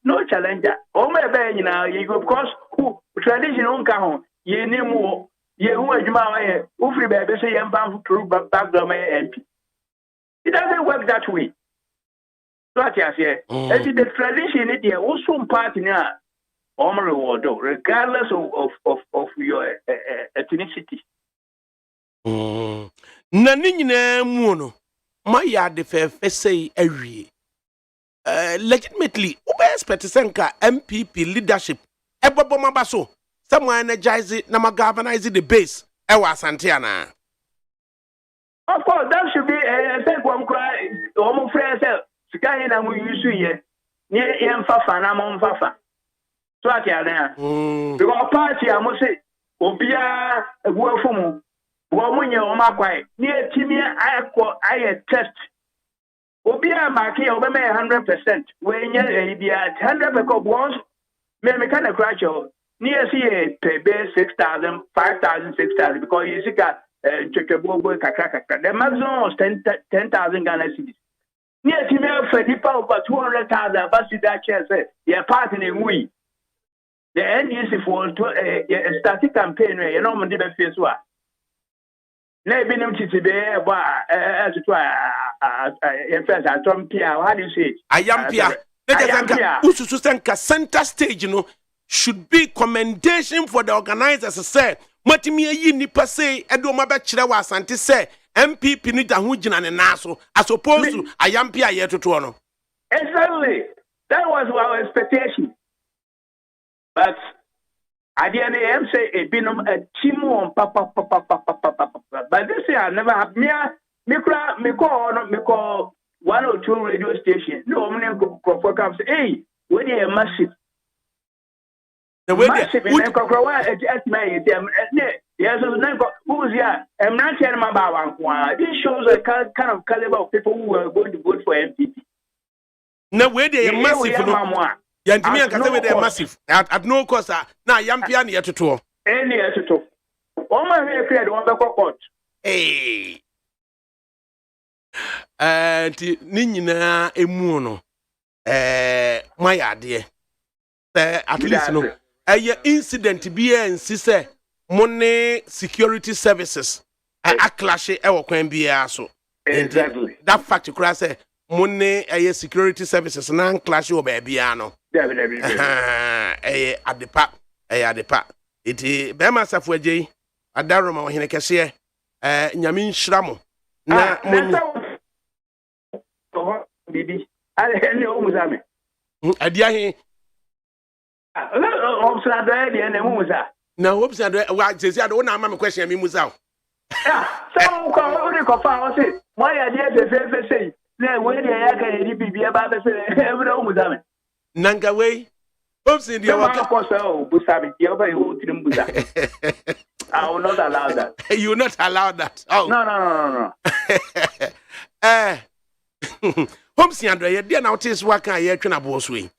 no challenger. Oh, my baby, you go because who tradition on Cajon, ye knew more. Ye who are Juma, who free baby say I'm bound to back the MP. It doesn't work that way. The tradition is there also part in our reward, regardless of your ethnicity. Nanina Muno, my yard the fair say every legitimately, expect Senka MPP leadership, Eboboma Basso, someone energize it, galvanize the base, Ewa Santiana. Of course, that should be a thing one cry, almost friends. Sky na mu yusu ye ni emfafa na mo mfafa so ati ada because party am say obia eguafu mu Woman, your Maquai, near Timmy, I test. Obia Maki over 100%. When you're 100% once, maybe kind of crash your near CA pay 6,000, 5,000, 6,000 because you see that the maximum was 10,000 Ghana cedis. Near Timmy for the over 200,000, but see that chance, you're parting in we. The NDC for a static campaign, you know, I'm the face what. Never been to today, but as it was, I don't care. How do you say it? I am Pia. Ususanka center stage, you know, should be commendation for the organizers. Say, Matimia Yini Pase, Edoma Bachira was anti say, MP Pinita Hujin and Naso, as opposed to I am Pia yet to Tono. Exactly. That was our expectation. But I didn't say a binom a chimo papa. But this year I never have me call 1 or 2 radio stations. No, I'm going to come say, hey, we need a massive. The way massive in yes, who's here? I'm not telling about one. This shows a kind of caliber of people who are going to vote for MPP. No, where they are massive. Yantimi can say they're massive at no cost. Now, Yampian yet to tour. Any yet to tour. Oh, my fair, one back court. Hey. Nina Emuno. My idea. At least no. A incident be and sister money security services. I clash it our can be so. Exactly. That fact you cross money a security services non clash your babyano. Adepa. It Bema Safwaji, Adaroma, when I can say, Yamin Shramo. Na Bibi, I know Muzame. Adiahi. Now, hopes and what says I don't know question. Mimuzao. So, call it. My idea is say, when I can be about the same. Nanga way. Oops, in the I will not allow that. You will not allow that. Oh. No. Homes Andrea, you didn't notice what kind of year can a boss way.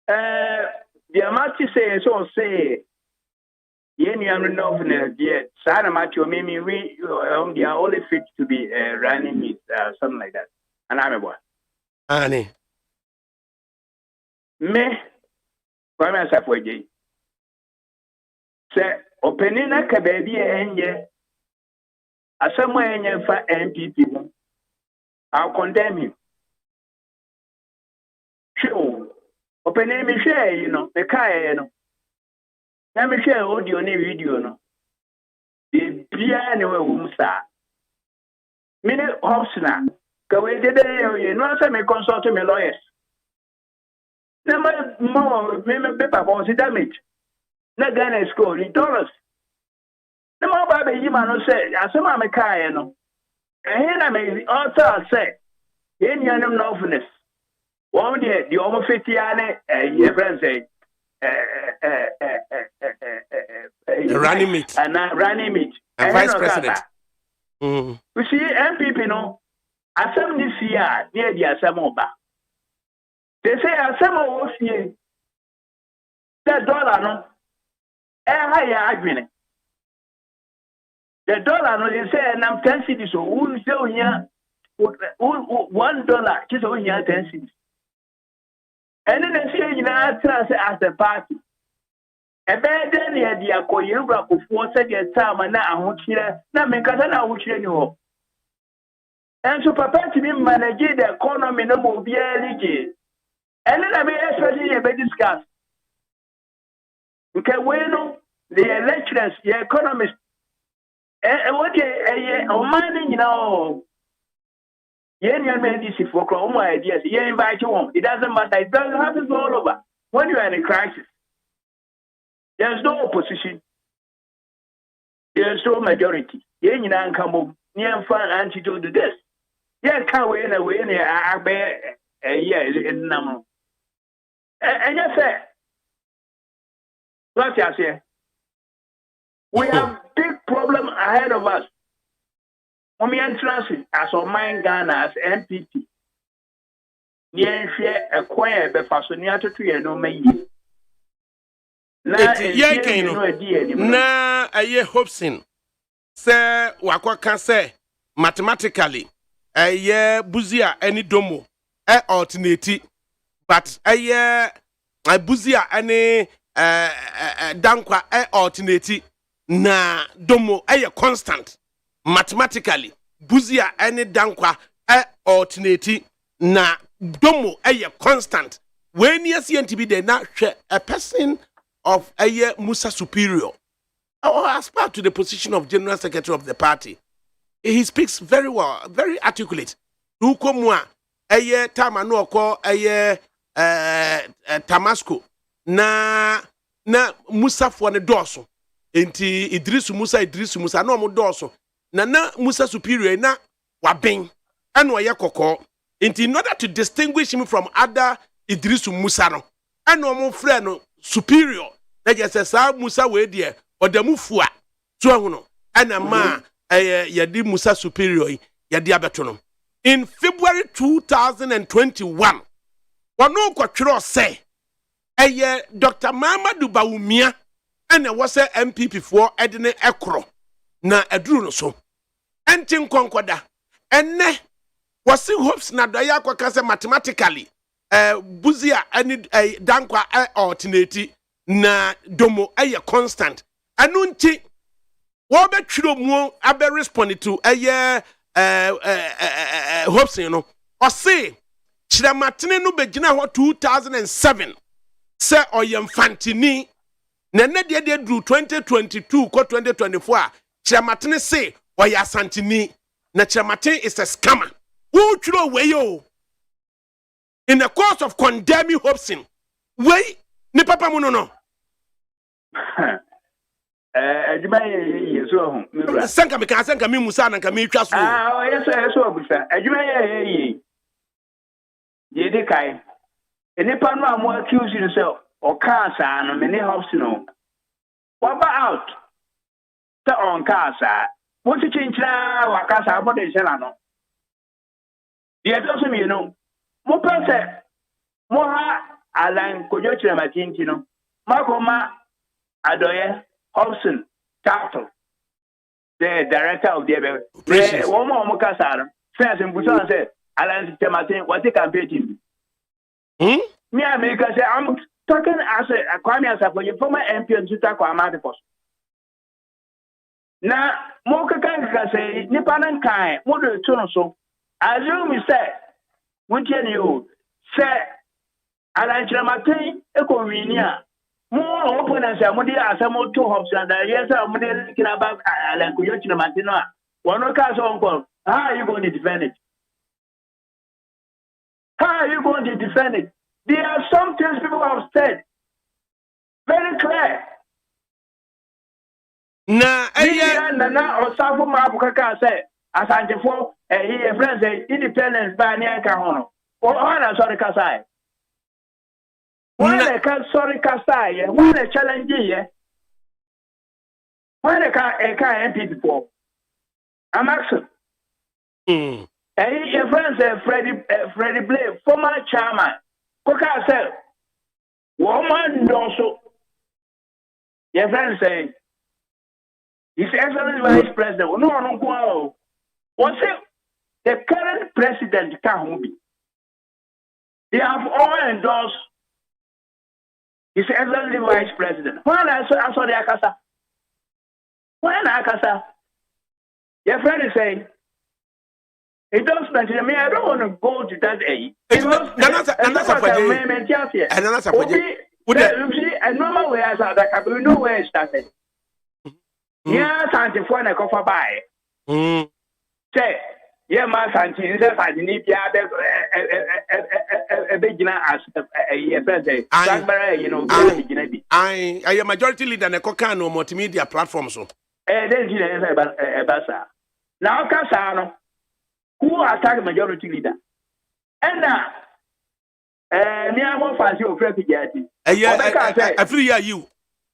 The amount say so say. Yenny, I'm not yet. Sana Macho, maybe we are only fit to be running it, something like that. And I'm a boy. Annie. Me, why am I suffering? Say, opening a baby and ye, as somewhere in your fat MPP, I'll condemn him. Sure, opening me share, you know, the car, you know. Let me share audio and video, no. The piano room star. Minute Hobsona, go away today, you know, I may consult my lawyers. Number more, paper was damage. No Ghana school in dollars. The more baby, you man say, as a mamma car, no. And here I may also say, in your noveness. One day, the almost 50 year friend say, running meet. And running meet. And vice president. We see MPP, no. As some this year, near the Asamoba. They say Asamo was here. The dollar, no. Higher argument. The dollar, no, they say, and I'm 10 cities, so who is here? $1, just only 10 cities. And then they say, you know, as a party. And then they had the Akoyura of 4 seconds time, and now I want you to make us an out you. And so, Papa, to be managing the economy, no more be a and then I may especially discuss. Okay, well, the lecturers, the economists, and what mining, you know, you made this for my ideas. You invite you home. It doesn't matter. It doesn't happen all over. When you are in a crisis, there's no opposition. There's no majority. You ain't come home. You find antidote to this. You can't wait away. I bear a year in number. And you say, what you say? We have big problem ahead ahead of us. When we enter as of mine Ghana as MPP, near share a choir be fasoniato to you no may. Na aye Hobson say wakwa kan say mathematically aye buzia any domo alternate but aye buzia any dankwa alternate na domo aye constant mathematically buzia any dankwa alternate na domo aye constant when you see to be there now a person of a Musa superior or aspire to the position of general secretary of the party. He speaks very well, very articulate. Ukomwa aye tamano ko aye Tamasco na Musa for the dorso. Enti Idris Musa no mo dorso. Na Musa superior na wabeng and wa yakoko. Enti in order to distinguish him from other Idris Musa no and no mo friend no superior na just say Musa we there odamufua so ahono ana ma yadi Musa superior yadi abeto no in February 2021 wano kwatwero say Dr. Mamadou Bawumia ana wose MPP for edene ekro na aduru no so entin konkoda enne wasi hopes na do ya kwaka say mathematically buzia ani dankwa alternate na domo constant anunti wo betwiro mu abe respond to hopes you know or say chiramatene no begina ho 2007 say oyemfantini na de dru 2022 ko 2024 chiramatene say oyasantini na chiramatene is a scammer who twiro weyo in the course of condemning Hobson wey ni papa mu no adwuma ye so ho sanka mi musa na mi twa so yeso abusa adwuma ye de kai enipa no am accuse you so o ka sa no me ne Hobson no what out ta on ka sa mo ti chinchira wa ka sa bo de sela no ye to so mi no mo pense mo ha Alan kojo chira matinti no makoma adoye Hobson Capital the director of the woman Mukasar first in Busan said Alan Tematin what the campaign me America say I'm talking as a Kwame Asafo former MP and Tuta Kwamati post na moka kan say nipa nan kan mo do to no so assume say wuntie you say Alan Tematin ekonwinia mo opponents amudi asamo to Hobson that yes amudi kinaba Alan Kuyo Tematin no one ka so onko how are you going to defend it? How are you going to defend it? There are some things people have said very clear. Na na Osafo Mabukaka say Asantefo he friends say independence by near Kahono. Or on sorry Kasai. When they can sorry Kasai, when they challenge ye, when they can MP before. I'm asking. Your friend said Freddie Blake, former chairman. Koka said, woman also. Your friend say, His Excellency Vice President, no. What's it? The current president can't be. They have all endorsed His Excellency Vice President. When I saw the Akasa, your friend is saying, it does mention me. I don't want to go to that age. A normal way as ADAKABRI, know where it started. Yeah, Santi for a coffee by. Say, yeah, my Santi, I need a beginner as a birthday. I am majority leader in a Kokano multimedia platform. So, now, Casano, who attack majority leader? And now, near one fancy of refugee. I feel you.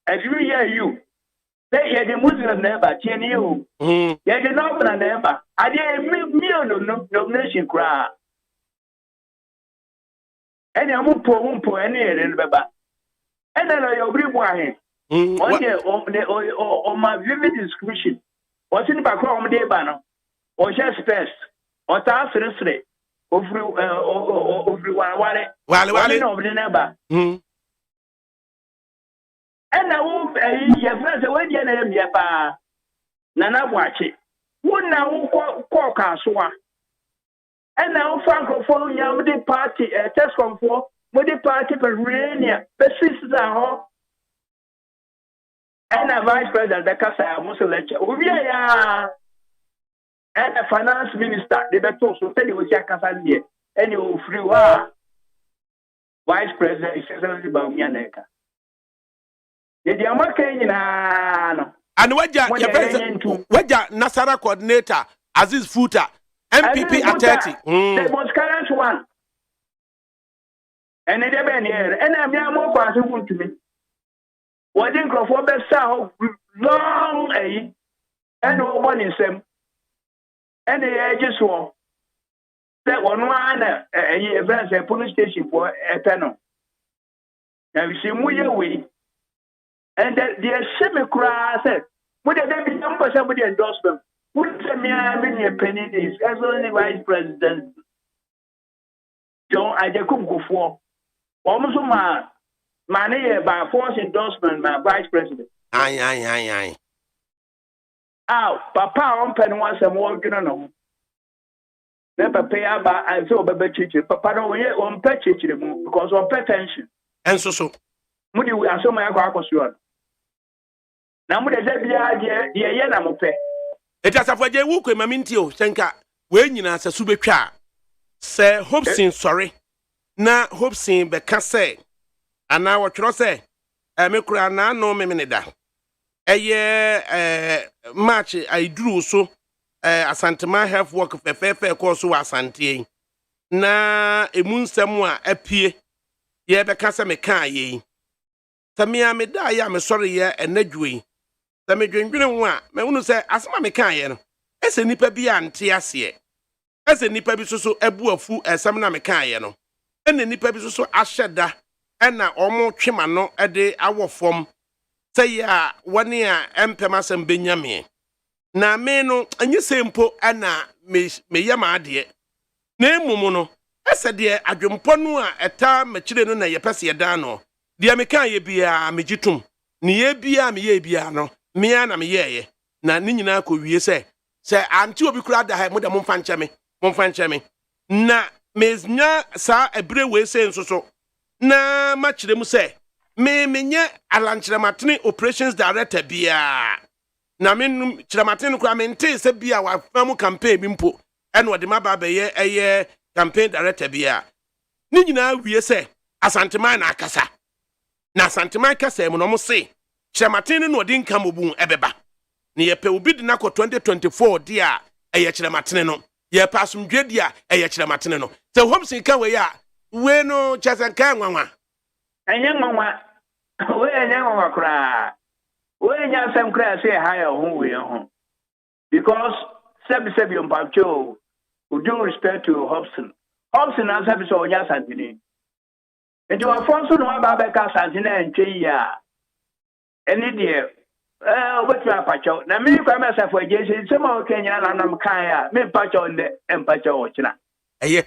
I feel you. Say ye the Muslim neighbor, Chenny you. Ye the Northern neighbor. I did me no nomination cry. And I won't pour any remember. And then I agree with him. One day on my vivid description. What's in the background of the banner? Or just first. Or task seriously. Over Wale of the neighbor. And I won't your friends away the name Yapa. Nana watch it. One now call Kaswa. And now Franco following the party, test from four, with the party for Rania, the sisters are home. And a vice president, the Casa Muscle, and a finance minister, the Betos, so tell you what Yakasan, and you free vice president is about Yaneka. The American, and what Nasara coordinator, Aziz Futa, MPP at 30. The most current one. And it been here. And I'm more possible to me. What think of what best how long and no one in them. And the edges were that one events a police station for a panel. Now we see more way. And that the semi cry said, would there be some somebody endorsement? Would me a penny is as only vice president John Ajakum go for almost money by force endorsement by vice president. Aye. Papa on pen once a more no. Never pay about and so baby teacher. Papa don't yet on pet teacher because of pet tension. And so. Moody we are so my aqua. Now, what is that? Yeah, I'm okay. It has a for Jay Wook, Mamintio, Shanka, when you answer Subeka. Say, Hobson, sorry. Na Hobson, Becasse. And now what you say? I make no meminida. A year match I drew so a Santama have work of a fair course to Santi. Na a moon somewhere appear. Ye Becassa Meca ye. Tamia me die, I'm sorry, ye, and Nedway. The Medrin one, may one say, as my mecanic, as a nipper be antiasie. As a nipper be so a boo fool as some mecanic. And the nipper be so ashada, and now almost chimano a day our form. Say ya, 1 year, Empemas and Benjamin. Na meno, and you simple, Anna, me yama dear. Name Momono, as a dear, I jump ponua a time, my children, and your passia dano. Dear mecanic be a mejitum. Ni bia me ye bia Mia na me ye na ni nyina ko wie se anti obi kura da ha mo da mo fanche me na meznya sa ebre we se nsoso na ma kire mu se me menye alanchiramatene operations director bia na me chiramatene kura me nte se bia wa famu campaign bi mpo ene ode ma ba ye eye campaign director bia ni nyina wie se asanteman na akasa na asanteman kasa mu no mo se Chiramatene no din kamobun ebeba. Ni yepe obi di na ko 2024 dia eye chiramatene no. Ye pasumdwe dia eye chiramatene no. Se Hobson kan we ya we no chasankan nwanwa. Enye nwanwa. We enye nwanwa kra. We nya sam kra say higher ho we ho. Because sebi on Pacho with due respect to Hobson. Hobson as have so nya santini. And you Afonso no ba be ka santina entwe ya. Any dear, what you are patch out? Now, me, for myself, for Jason, some of Kenya and I'm kind me patch on the empathy or China. Aye,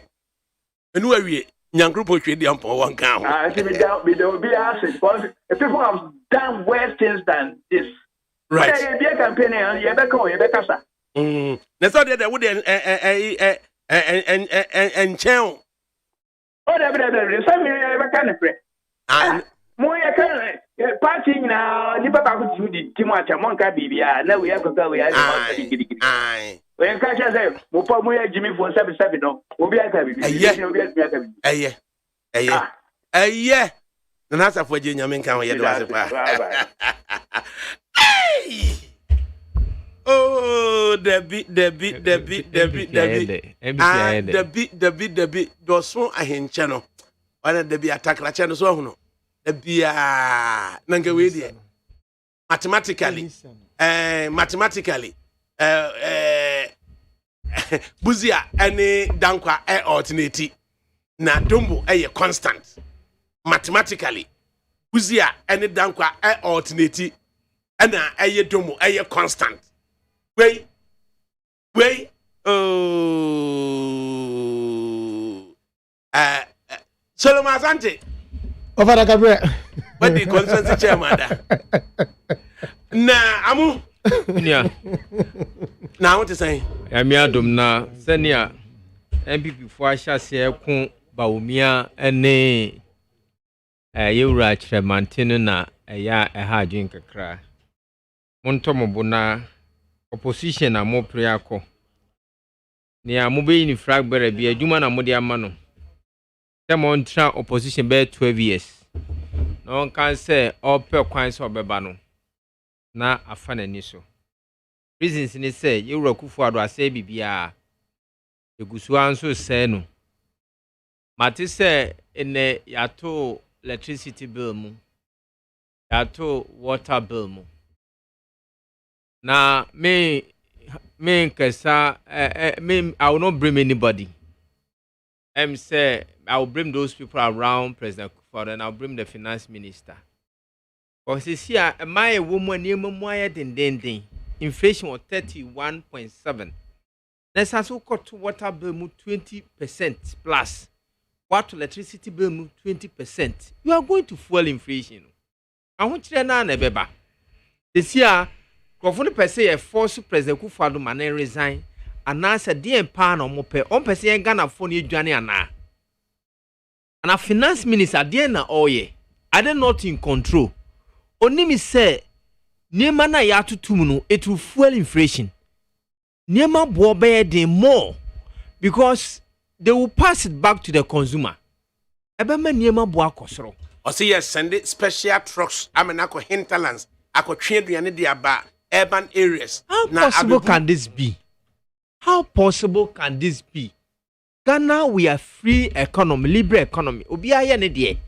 and where we young group of trade for 1 count. I think we don't be asked because people have done worse things than this. Right. Be a campaign and you better say. That's all that would and channel. Oh, that's some kind of friend. Moya kan party na ni papa ko di timacha monka bibia na we akota we ai we ka cha say mo pa moya jimi for 77 no obi aka bibia obi aka bibia aye na nasa for je nyame kan ye do ase pa oh Debbie do so ahenche no wana Debbie attack la che no so hu no bia nanga we die mathematically Buzia any dankwa alternate na dombo constant mathematically Buzia any dankwa alternate and dombo constant wait Solomon Asante of ADAKABRI. But the consensus chairman. Na amu. Yeah. Now what to say? Amiadum na senior MPP for Ashase kun Baumia ene yewura Tremantino na ya ha adwin kakra. Montomo na opposition na mo prayer ko. Ni amobe ni flag bearer bi adwuma na mo de ama no. Them tra opposition be 12 years. No one can say all per coins or bebano. Na afana niso. Reasons ni say you Kufu ado ase bibia. The Guswan so say no. Mati say in the yato electricity bill mu. Yato water bill mu. Na me kesa me I will not bring anybody. Say I will bring those people around President Kufuor and I'll bring the finance minister. Because you see, my woman near Moya den. Inflation was 31.7. Let's also cut to water bill 20% plus. What electricity bill 20%. You are going to fuel inflation. I want you to know never. This year, Kufuor per se force President Kufuor to man resign. And now said the empower no more on per se Ghana phone you Johnny and a finance minister there na oye. I don't not in control. Only me say Niema na ya tutumuno it will fuel inflation. Niema bobe de more because they will pass it back to the consumer. Ebema niema boa kosoro. Or see yes send it special trucks. I mean ako hinterlands. Ako trade yani di aba urban areas. How possible can this be? How possible can this be? Ghana, we are free economy, liberal economy. Obi aye ne de.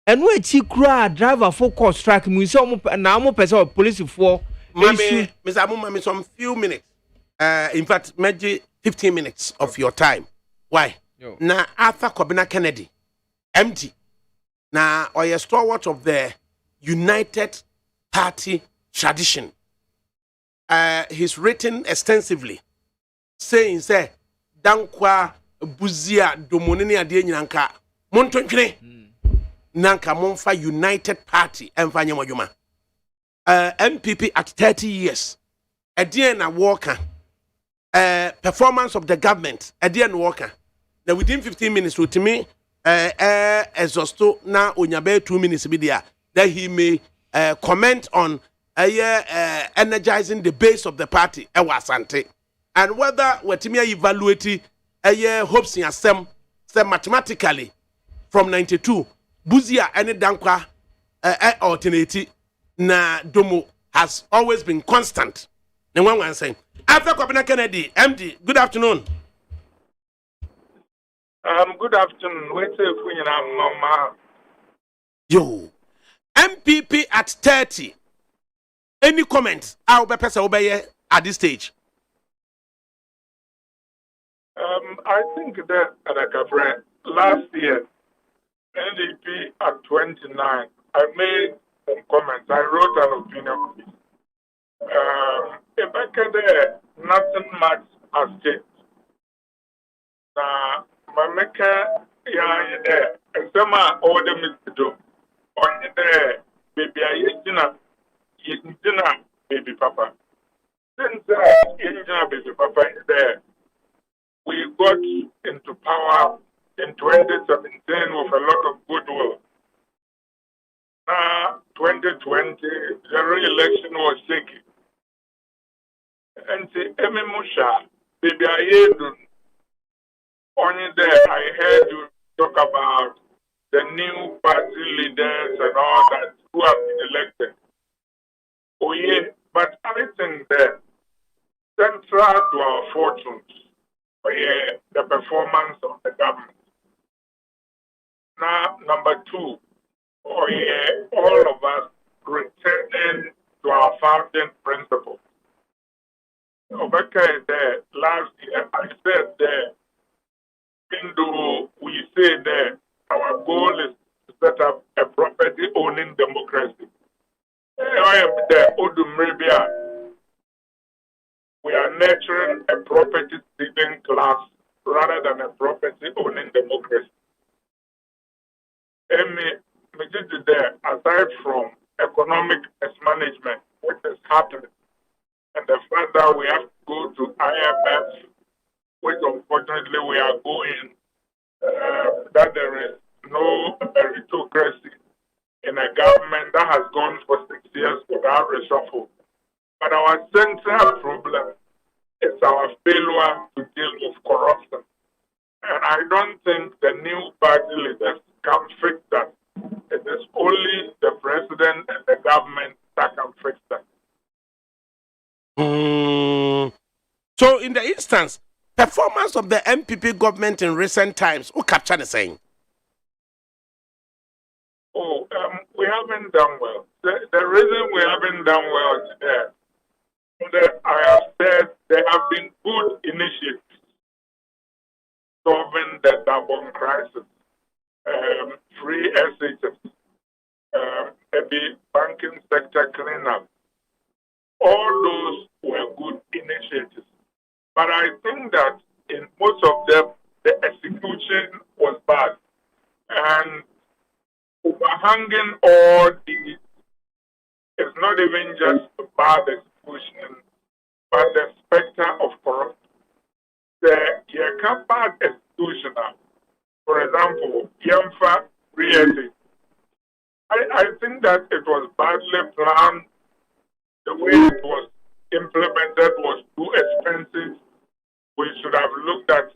And we chikra driver for call strike mu so na mo person police for Mami, Mr. Amu, some few minutes. In fact, maybe 15 minutes of your time. Why? Yo. Na Arthur Kobina Kennedy, MD. Na or a stalwart of the United Party tradition. He's written extensively saying say dankwa buzia domonini adie nyinanka montontwene nanka monfa United Party emfanye modwuma MPP at 30 years adie na worker performance of the government adie na worker now within 15 minutes with me exhausto na onyabe 2 minutes bi dia that he may comment on energizing the base of the party Asante and whether wetimia evaluate hopes in assem say mathematically from 92 Buzia any dankwa alternative na domo has always been constant. And one saying after Kobina Kennedy MD, good afternoon. Good afternoon. Wait till mama. Yo, MPP at 30. Any comments? I'll be person obey at this stage. I think that ADAKABRI last year, NDP at 29, I made some comments. I wrote an opinion piece. If I can nothing much has changed. Now, my maker, yeah, there, and some are all the middle. On there, baby, I baby papa. Since baby papa is there, we got into power in 2017 with a lot of goodwill. 2020, the re-election was shaky. And the Musha, baby, I heard only there, I heard you talk about the new party leaders and all that who have been elected. Oh yeah, but I think that central to our fortunes, oh yeah, the performance of the government. Now, number two, oh yeah, all of us returning to our founding principles. Obeka is there. Last year, I said there, even though we say that our goal is to set up a property-owning democracy. I am there, Odumrebia. We are nurturing a property-stealing class rather than a property-owning democracy. There, aside from economic mismanagement, which is happening, and the fact that we have to go to IMF, which unfortunately we are going, that there is no meritocracy in a government that has gone for 6 years without reshuffle. But our central problem is our failure to deal with corruption. And I don't think the new party leaders can fix that. It is only the president and the government that can fix that. So, in the instance, performance of the MPP government in recent times, who capture the saying? We haven't done well. The reason we haven't done well is that I have said there have been good initiatives solving the Gabon crisis, free SHS, the banking sector cleanup. All those were good initiatives. But I think that in most of them, the execution was bad. And overhanging all these is not even just bad execution, but the specter of corruption. The bad execution, for example, Yamfa reality. I think that it was badly planned. The way it was implemented was too expensive. We should have looked at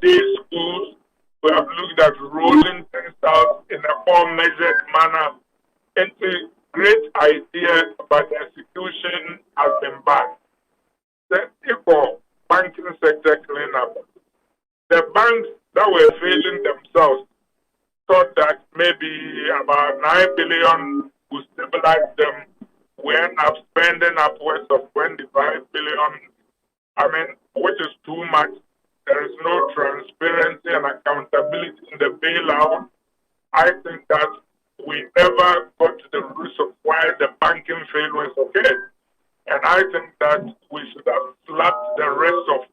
day schools. We have looked at rolling things out in a more measured manner. It's a great idea, but the execution has been bad. The equal banking sector cleanup. The banks that were failing themselves thought that maybe about 9 billion would stabilize them. We end up spending upwards of 25 billion, which is too much. There is no transparency and accountability in the bailout. I think that we never got to the roots of why the banking failures occurred. And I think that we should have slapped the rest of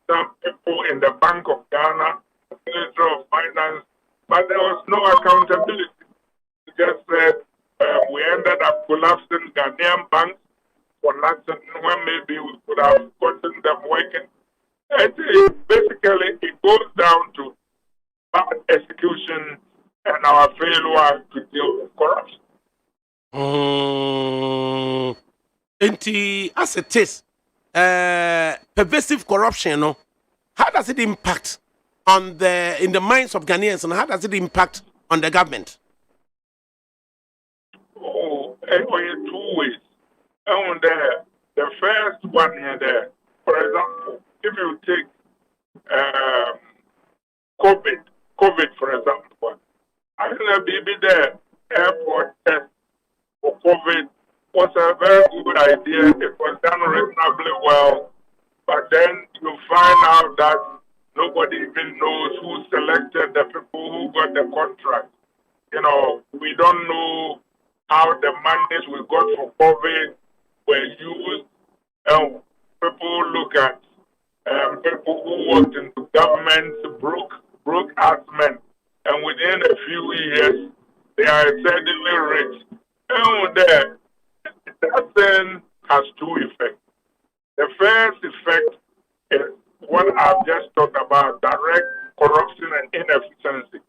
some people in the Bank of Ghana, the Ministry of Finance, but there was no accountability. We just said we ended up collapsing Ghanaian banks for nothing when maybe we could have gotten them working. Basically, it goes down to bad execution and our failure to deal with corruption. As it is, pervasive corruption, how does it impact on in the minds of Ghanaians, and how does it impact on the government? In 2 ways. And the first one here there, for example, if you take COVID for example, I think maybe the airport test for COVID was a very good idea. It was done reasonably well, but then you find out that nobody even knows who selected the people who got the contract. We don't know how the mandates we got for COVID were used. People look at people who worked in the government broke as men, and within a few years they are suddenly rich. And that thing has two effects. The first effect is what I've just talked about: direct corruption and inefficiency.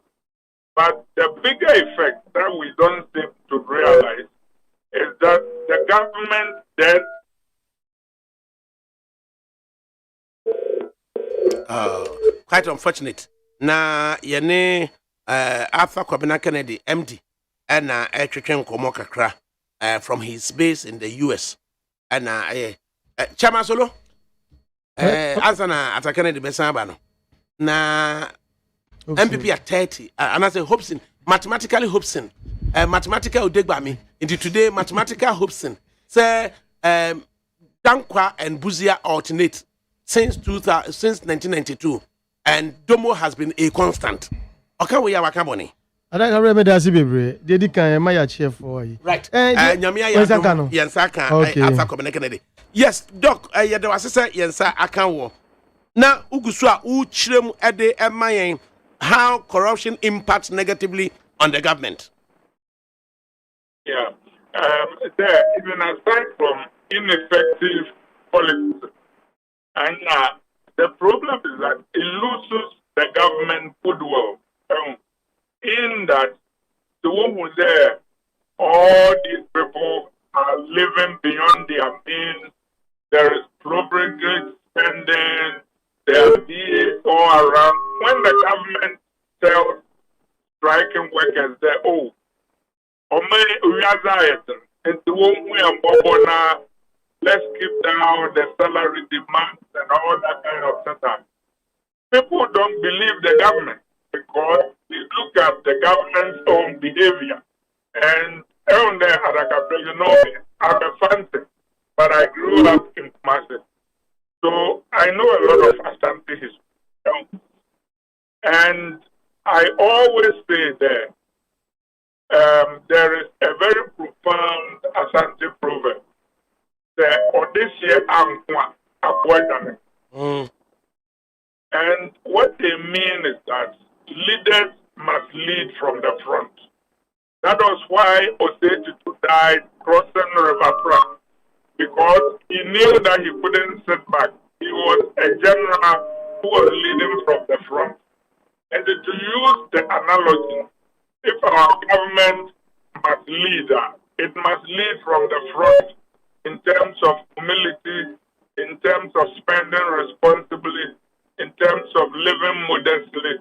But the bigger effect that we don't seem to realize is that the government debt. Quite unfortunate. Na yene Arthur Kwabena Kennedy, MD, and Echchen Komo Kakra from his base in the US. And Chama Solo, Asana at Kennedy Besabano. Na MPP at 30, and I say Hobson, mathematically Hobson, mathematical Degbami, Into today, mathematical hoping. Say, Dankwa and Buzia alternate since 1992, and Domo has been a constant. Okay, we are wakaboni. ADAKABRI me dasi bebre. Dedi kan ma ya chair for you. Right. Nyamia ya Yensaka. Okay. Alpha Communicate. Yes, Doc. There was a Yensa Akanwo. Now, Uguswa Uchrem Ede Emayen, how corruption impacts negatively on the government. Yeah. There, even aside from ineffective policies, and the problem is that it loses the government goodwill. In that, the one who's there, all these people are living beyond their means. There is profligate spending. There are DAs all around. When the government tells striking workers that, oh, it's the one way and Bobona, let's keep down the salary demands and all that kind of stuff. People don't believe the government because they look at the government's own behavior. And on there, ADAKABRI, you know me, I'm a fancy, but I grew up in Kumasi. So I know a lot of Ashanti history. And I always say there is a very profound Ashanti proverb. The Odysseus Ankwa Abwadame. And what they mean is that leaders must lead from the front. That was why Osei died crossing River Pratt, because he knew that he couldn't sit back. He was a general who was leading from the front. And to use the analogy, if our government must lead, it must lead from the front in terms of humility, in terms of spending responsibly, in terms of living modestly.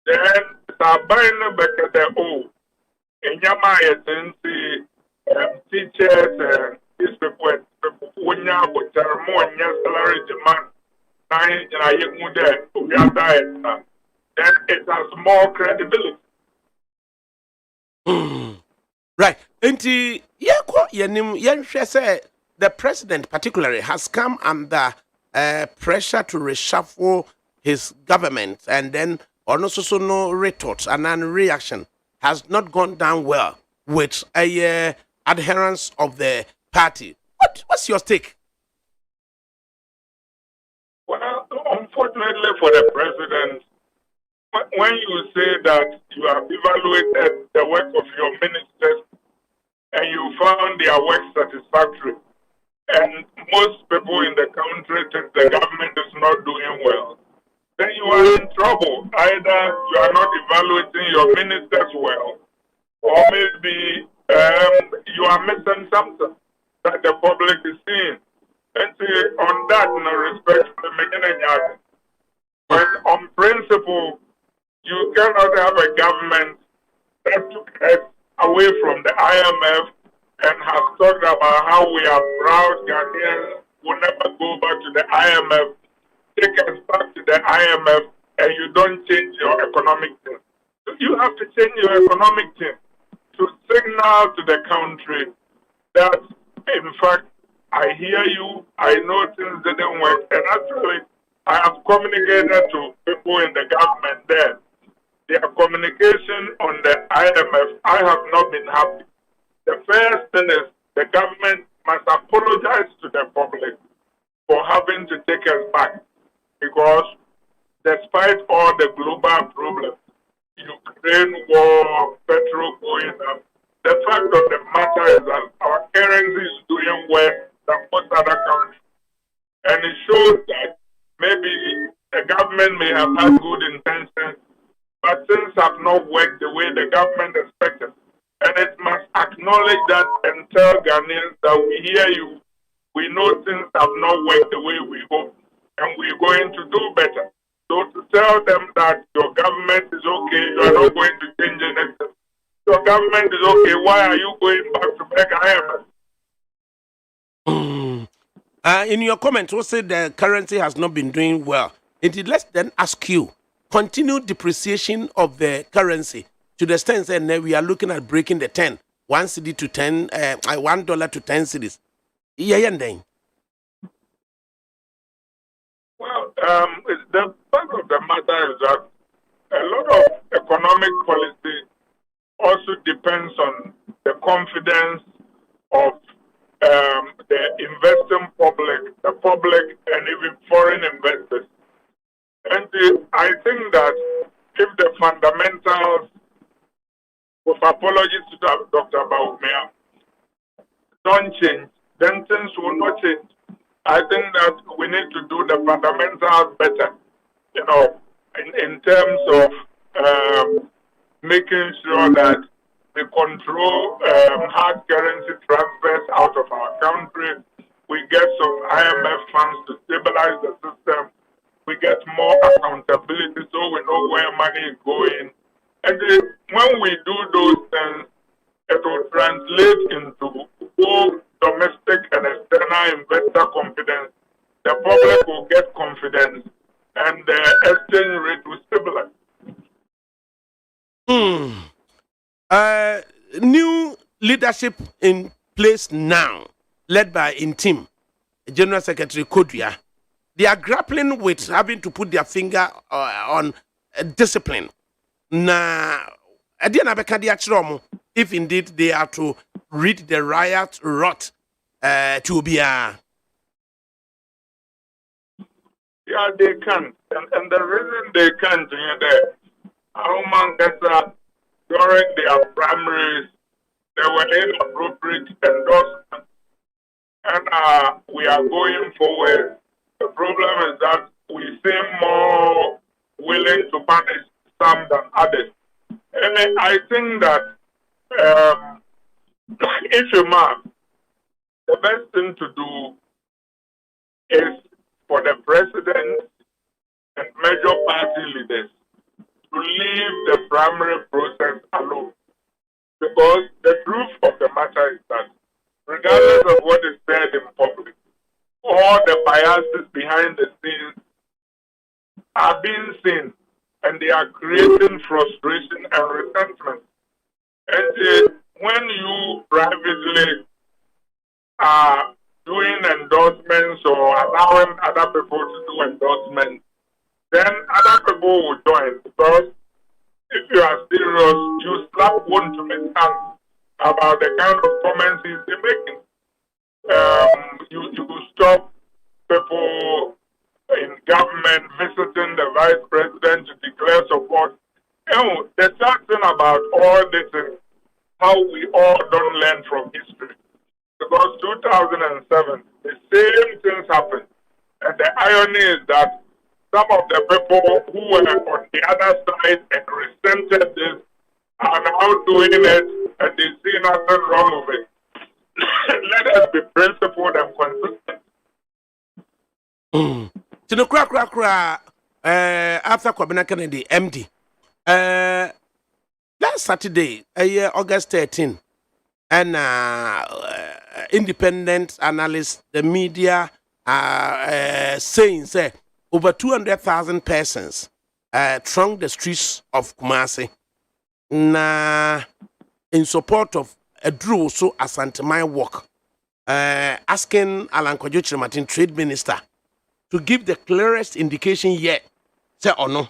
Then, Sabine Bekete, in Yama, teachers and these people, when you have more salary demand, then it has more credibility. Right. And the president particularly has come under pressure to reshuffle his government, and then also no retort and then reaction has not gone down well with a adherence of the party. What's your take? Well, unfortunately for the president, when you say that you have evaluated the work of your ministers and you found their work satisfactory, and most people in the country think the government is not doing well, then you are in trouble. Either you are not evaluating your ministers well, or maybe you are missing something that the public is seeing. And on that, no respect for the beginning, but on principle, you cannot have a government that took us away from the IMF and has talked about how we are proud Ghanaians will never go back to the IMF, take us back to the IMF, and you don't change your economic thing. So you have to change your economic thing to signal to the country that, in fact, I hear you, I know things didn't work, and actually, I have communicated to people in the government there. Their communication on the IMF, I have not been happy. The first thing is the government must apologize to the public for having to take us back, because despite all the global problems, Ukraine war, petrol going up, the fact of the matter is that our currency is doing well than most other countries. And it shows that maybe the government may have had good intentions, but things have not worked the way the government expected. And it must acknowledge that and tell Ghanaians that we hear you, we know things have not worked the way we hope, and we're going to do better. So to tell them that your government is okay, you are not going to change anything. Your government is okay, why are you going back to beg IMF? In your comments, you said the currency has not been doing well. Indeed, let's then ask you, continued depreciation of the currency to the extent that we are looking at breaking the 10. 1 cedi to 10 $1 to 10 cedis. Yeah, then. Well, the fact of the matter is that a lot of economic policy also depends on the confidence of the investing public, and even foreign investors. And I think that if the fundamentals, with apologies to Dr. Baumia, don't change, then things will not change. I think that we need to do the fundamentals better, in terms of making sure that we control hard currency transfers out of our country. We get some IMF funds to stabilize the system. We get more accountability so we know where money is going. And when we do those things, it will translate into both domestic and external investor confidence. The public will get confidence and the exchange rate will stabilize. New leadership in place now, led by Intim, General Secretary Kodria. They are grappling with having to put their finger on discipline. If indeed they are to rid the riot rot to be Yeah, they can't. And the reason they can't, during their primaries, there were inappropriate endorsements. And we are going forward. The problem is that we seem more willing to punish some than others. And I think that if you mark, the best thing to do is for the president and major party leaders to leave the primary process alone. Because the truth of the matter is that regardless of what is said in public, all the biases behind the scenes are being seen, and they are creating frustration and resentment. And when you privately are doing endorsements or allowing other people to do endorsements, then other people will join. Because if you are serious, you slap one to make hands about the kind of comments he's making. You stop people in government visiting the vice president to declare support. The sad thing about all this is how we all don't learn from history. Because 2007, the same things happened. And the irony is that some of the people who were on the other side and resented this are now doing it, and they see nothing wrong with it. Let us be principled and consistent. To the crack, after Kwabena Kennedy, MD, last Saturday, August 13, and independent analysts, the media, saying, over 200,000 persons thronged the streets of Kumasi in support of a Drew so Asantemai walk, asking Alan Kojo Martin, Trade Minister, to give the clearest indication yet, say or no,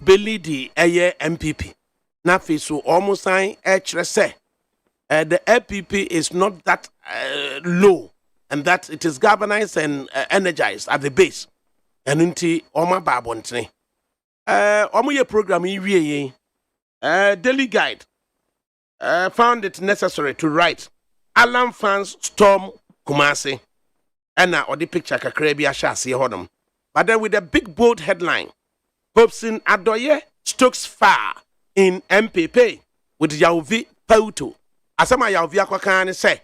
Billy the MPP. Nafi so almost say the LPP is not that low, and that it is galvanized and energized at the base. And until Oma Babontne, Omoye program in Daily Guide found it necessary to write Alarm fans storm Kumasi, and now the picture Kakrebi Ashasi Hodom. But then with a big bold headline, Hobson Adoye stokes far in MPP with Yauvi Pauto. Asama Yauvi Akwakane say,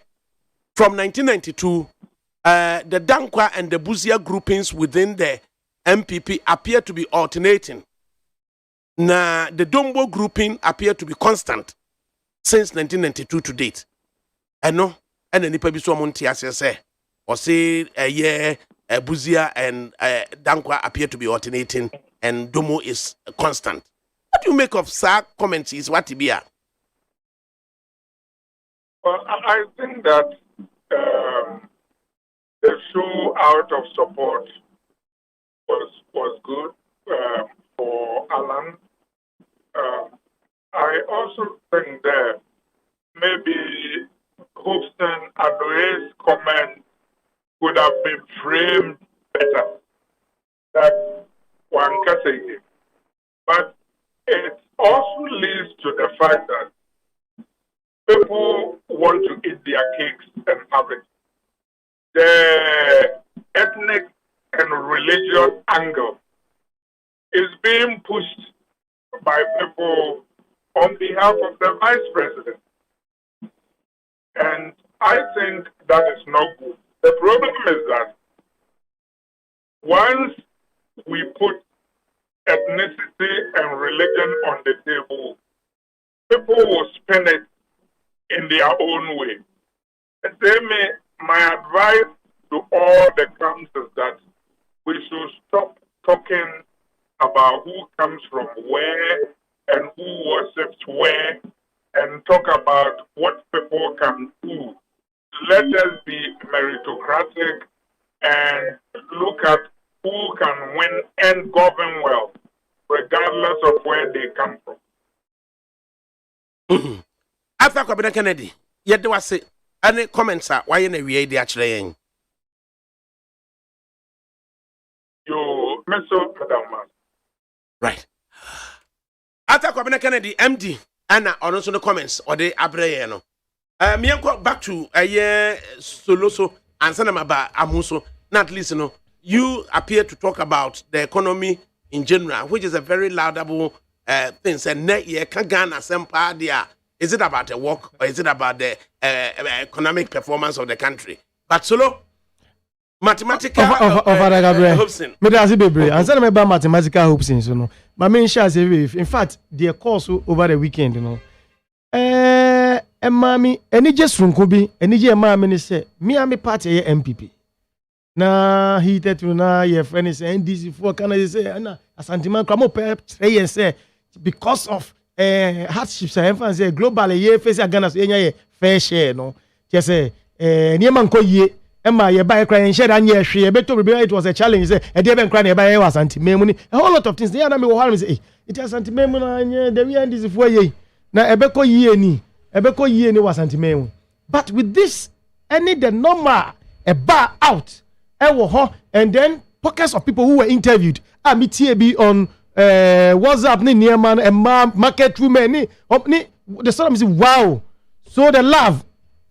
from 1992, the Dankwa and the Buzia groupings within the MPP appear to be alternating. Now, the Dombo grouping appear to be constant since 1992 to date. I know, and then Nipa Biso Monti say, or say Buzia and Dankwa appear to be alternating, and Domo is constant. What do you make of Sir comments? Is what to be? Well, I think that the show out of support was good for Alan. I also think that maybe Hobson Adoe's comment could have been framed better. That one can say, but it also leads to the fact that people want to eat their cakes and have it. The ethnic and religious angle is being pushed by people on behalf of the vice president. And I think that is not good. The problem is that once we put ethnicity and religion on the table, people will spin it in their own way. And my advice to all the camps is that we should stop talking about who comes from where and who worships where and talk about what people can do. Let us be meritocratic and look at who can win and govern well, regardless of where they come from. After Kwabena Kennedy, yet there was any comments why in a way they actually You MANSO Madam. Right. After Kwabena Kennedy, MD, and also the comments or the Abrayano. Me back to a year Soloso and Sanamaba Amuso. Not listen, you appear to talk about the economy in general, which is a very laudable thing. And net year can Ghana sempa dia. Is it about the work or is it about the economic performance of the country? But solo mathematical Hobson. Me da bebre. And say me ba mathematical Hobson so no. My main share say in fact the course over the weekend you know. Mami eni je sunko bi eni je mami ni say me am party ye MPP. Na he tetu na your friend is NDC for can I say na asantiman kramo pe say say because of hardships and fans say globally ye face Ghana so ye fair share no just say niema nko ye Emma ye buy cry and share and ye hwe e beto be it was a challenge say e dey ben cry na e buy was anti-memu ni a whole lot of things dey na me wo harm say it is anti-memu na nye the we NDC for ye na e be ko ye ni was anti-memu but with this any the normal a bar out and then pockets of people who were interviewed me TB on WhatsApp ni nearman and market women ni the sort of say wow so the love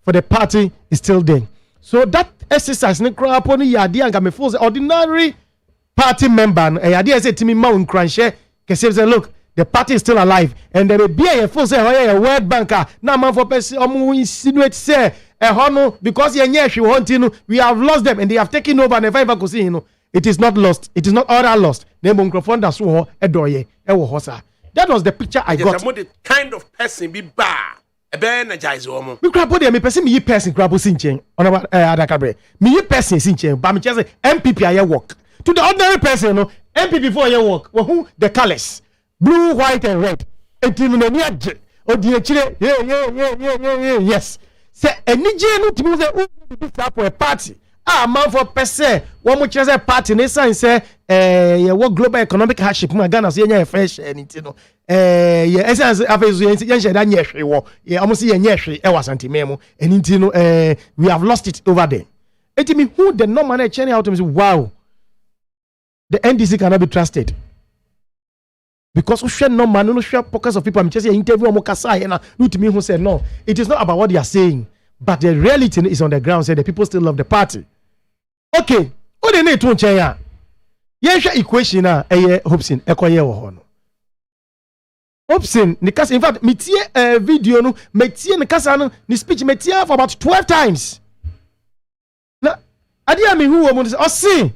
for the party is still there so that exercise ni crap on yadi and me force ordinary party member yadi say timi ma unkranche kese say look the party is still alive and there be a force say a World Banker na man for person omo insinuate say because we have lost them and they have taken over and if I ever go see it is not lost. It is not all lost. That was the picture I got. The kind of person be bad. Energize woman. Me crab body me person me person crab sinchen. On ADAKABRI. Me person sinchen. But me just MPP aye work. To the ordinary person no MPP for aye work. Who the colors blue, white and red. Yes. Say any no to move for a party. Man for per se, one much as a party, and say, what global economic hardship, my Ghana, say, fresh, and you know, essence of his almost a was anti-memo, and you know, we have lost it over there. It mean who the no man churning out to me, wow, the NDC cannot be trusted. Because we share no man, no share pockets of people. I'm just interview Mokasa and no to me who said no. It is not about what they are saying, but the reality is on the ground. Say the people still love the party. Okay, what they need to change? Yes, equation na Hobson. Ekoye wo no. Hobson, because in fact, me tie video no, me tie ne kasa no, ni speech me tie for about 12 times. Na adi ami who wo mo say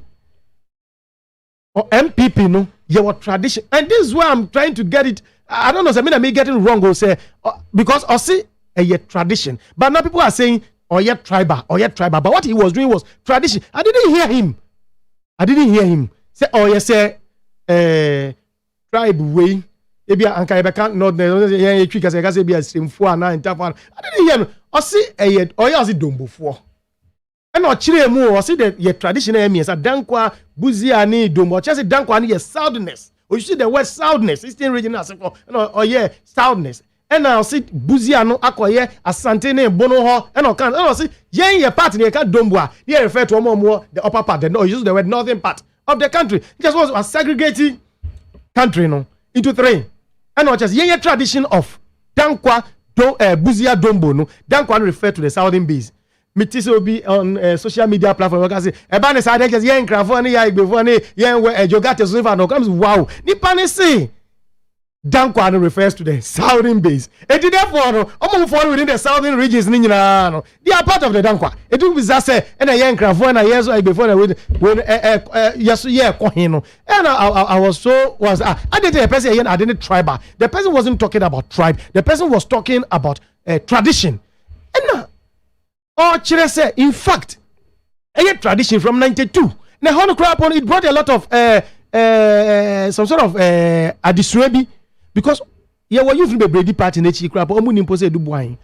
or MPP no. Your tradition, and this is where I'm trying to get it. I don't know, I may get it wrong. Or say because I see a tradition, but now people are saying tribal. But what he was doing was tradition. I didn't hear him say say tribe way. Maybe I can't not the I didn't hear him. Osi osi dombo for. And or chire mu osi the ye traditional means a dankwa buzia ni dombo. Chese dankwa ni ye soundness. Or you see the word soundness. Eastern region as for or yeah soundness. And now see buzia no akoye asante ne bono ho. And or can see yen ye part ni ka dombo. Ye refer to more the upper part. No use the word northern part of the country. Just was a segregating country no into three. And not just yen tradition of dankwa buzia dombo no dankwa refer to the southern base. Metis will be on social media platform. We can say, "Ebane sade just yen crafoni ya igbefoni yen we jogate so if no comes wow." Ni panisi dankwa refers to the southern base. And therefore, no, fall within the southern regions ni nyina no. They are part of the dankwa. It will be say and a yen crafoni na yeso igbefoni when yes yeah kohino. And I was so was I didn't a person yen I didn't tribal. The person wasn't talking about tribe. The person was talking about tradition. And or say, in fact, a tradition from 92. Now, it brought a lot of some sort of adisrebi because yeah, what you from the Brady party in the Chikrap, or Munim Pose Dubois,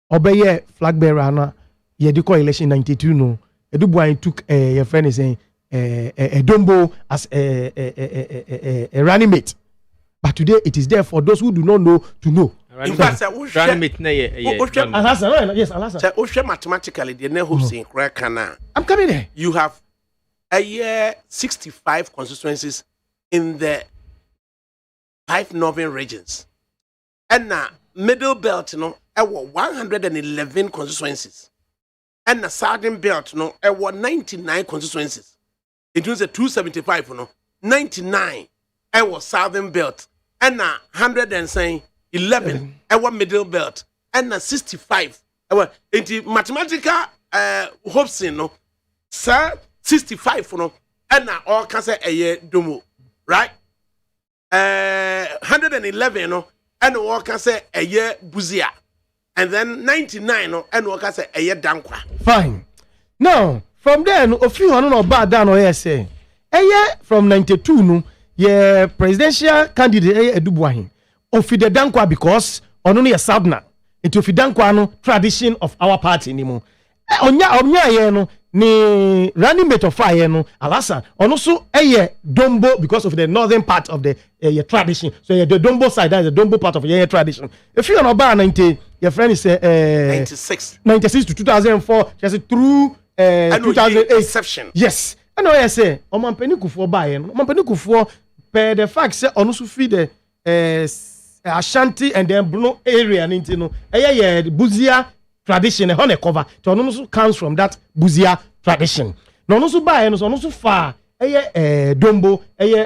obey flag bearer, na ye do election 92. No, a Dubois took your friend is saying a Dombo as a running mate. But today it is there for those who do not know to know. In fact, yes, mathematically, the neighborhoods in Krakana. I'm coming there. You have a year 65 constituencies in the 5 northern regions, and now middle belt, 111 constituencies, and the southern belt, 99 constituencies. It was a 275, 99. I was southern belt, and now 111 our middle belt and 65 our mathematical hopes no sir 65 no and now all can say a year domo right 111 no and all can say a year buzia and then 99 no and all can say a year dankwa. Fine. Now from there no a few no bad down or say a year from 92 no yeah presidential candidate Edubuahin ofi the dankwa because only a southerner into ofi dankwa no tradition of our party anymore onya ye no ni running mate of fire no alasa ono so dombo because of the northern part of the tradition so the dombo side that is the dombo part of your tradition if you are about 90 your friend is 96 to 2004 just through 2008 exception yes and I say omampeni kufuo bae no omampeni kufuo per the fact say ono so feed the Ashanti and then Bruno area ninti no buzia tradition e hone cover to ono so comes from that buzia tradition no ono so bae no so ono so far dombo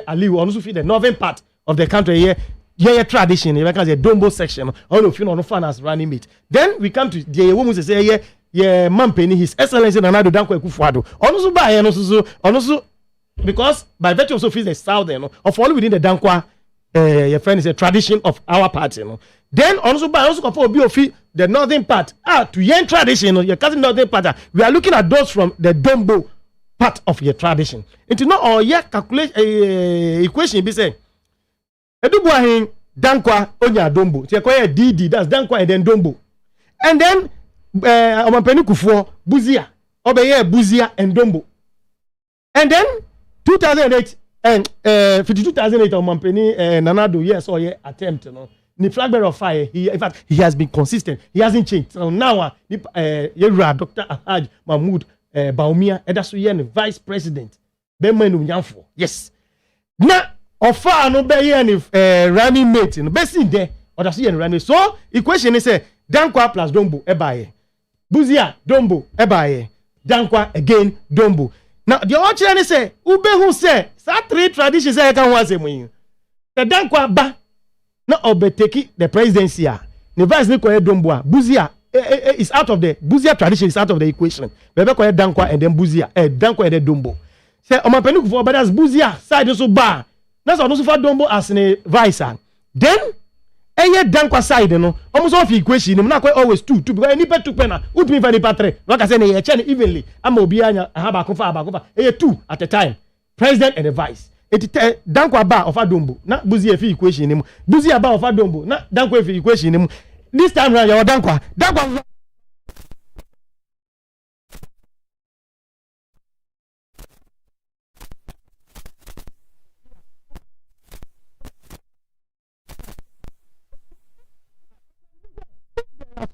aliwo ono so feed the northern part of the country tradition e can say dombo section all of you know no fun as running mate then we come to the woman say mampeni his excellency Nanado Dankwa Ekufuado ono so bae no so ono so because by virtue of so feed the southern no of all within the Dankwa your friend is a tradition of our party, Then also by also for the northern part to yen tradition, your cousin northern part. We are looking at those from the Dombo part of your tradition. Into not all yet calculate equation be say. Edubuahin Dankwa Onya Dombo. So you DD that's Dankwa and then Dombo. And then Omampeni Kufuor Buzia. Obeye Buzia and Dombo. And then 2008 and 52,008 on Mampeni Nanado yes or attempt the flag bearer of fire in fact he has been consistent he hasn't changed so now Dr. Alhaj Mahmoud Baumia and that's the vice president Bemenu Nyamfo yes now offer no be running mate no best in there or that's the running so equation is Dankwa plus Dombo ebaye Buzia Dombo ebaye Dankwa again Dombo. Now, the other say, Ube who say, that 3 traditions I can was him. The Dankwa ba, not obeteki the presidency. The vice Nicoya Domboa, Buzia is out of the Buzia tradition is out of the equation. Bebe Dankwa and then Buzia, Dankwa and then Dombo. Say, Omampeni for but that's Buzia side also ba. That's also for Dombo as a vice. Then, Dankwa side, almost off equation, not quite always 2 because any pet 2 penna, would be very patre. Like I said, a chain evenly. I'm Obianya, Habakofa, 2 at a time. President and the vice. It Dankwa bar of Adombo, not Buzia equation, Buzia bar of Adombo, not Dankwa equation. This time round, your Dankwa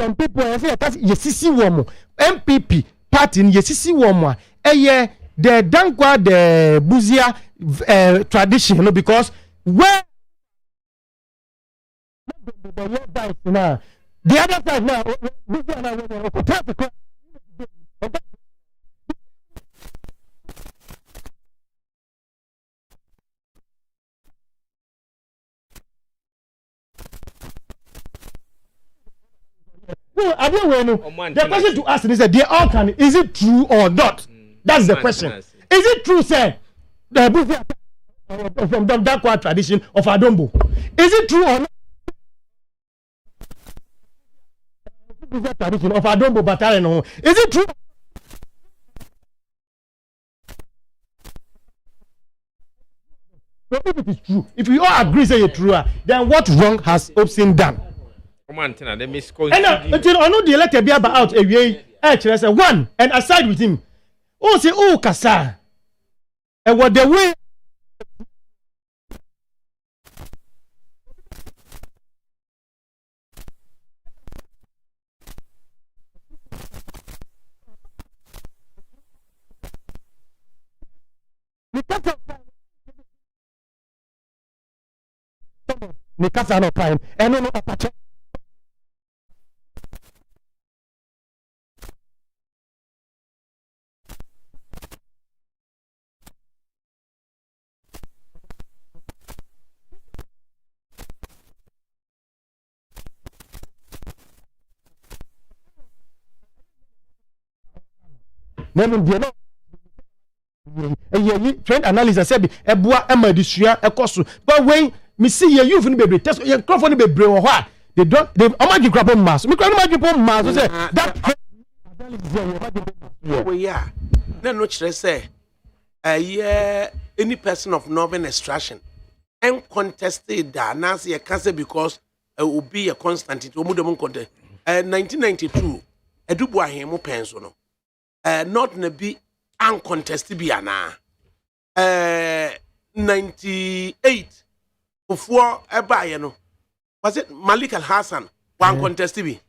some people say yesisi womo MPP party yesisi womo the dankwa the buzia tradition, you know, because where the other side now no, I don't know. The question to ask is that they all can. Is it true or not? That's the question. Is it true, sir? The from the Dakwa tradition of Adombo. Is it true or not? The tradition of Adombo Battalion. Is it true? So if it is true, if we all agree say it's true, then what wrong has Obsin done? They and I know the elected be about out a one and aside with him. Oh, say, oh, Kasa. And what the way Nikasa no prime and no apache. Trend analysis said ebua emadisua ekoso but when me see you even be test your microphone be brain ho they don't they imagine grab mass me crowd imagine mass say that we yeah na no chere say any person of northern extraction and contested that na say cancer because will be a constant it omudom contest 1992 edubu ahemu penso no not na be uncontested bi ana 98 before ebaye no was it Malik Al Hassan one contested bi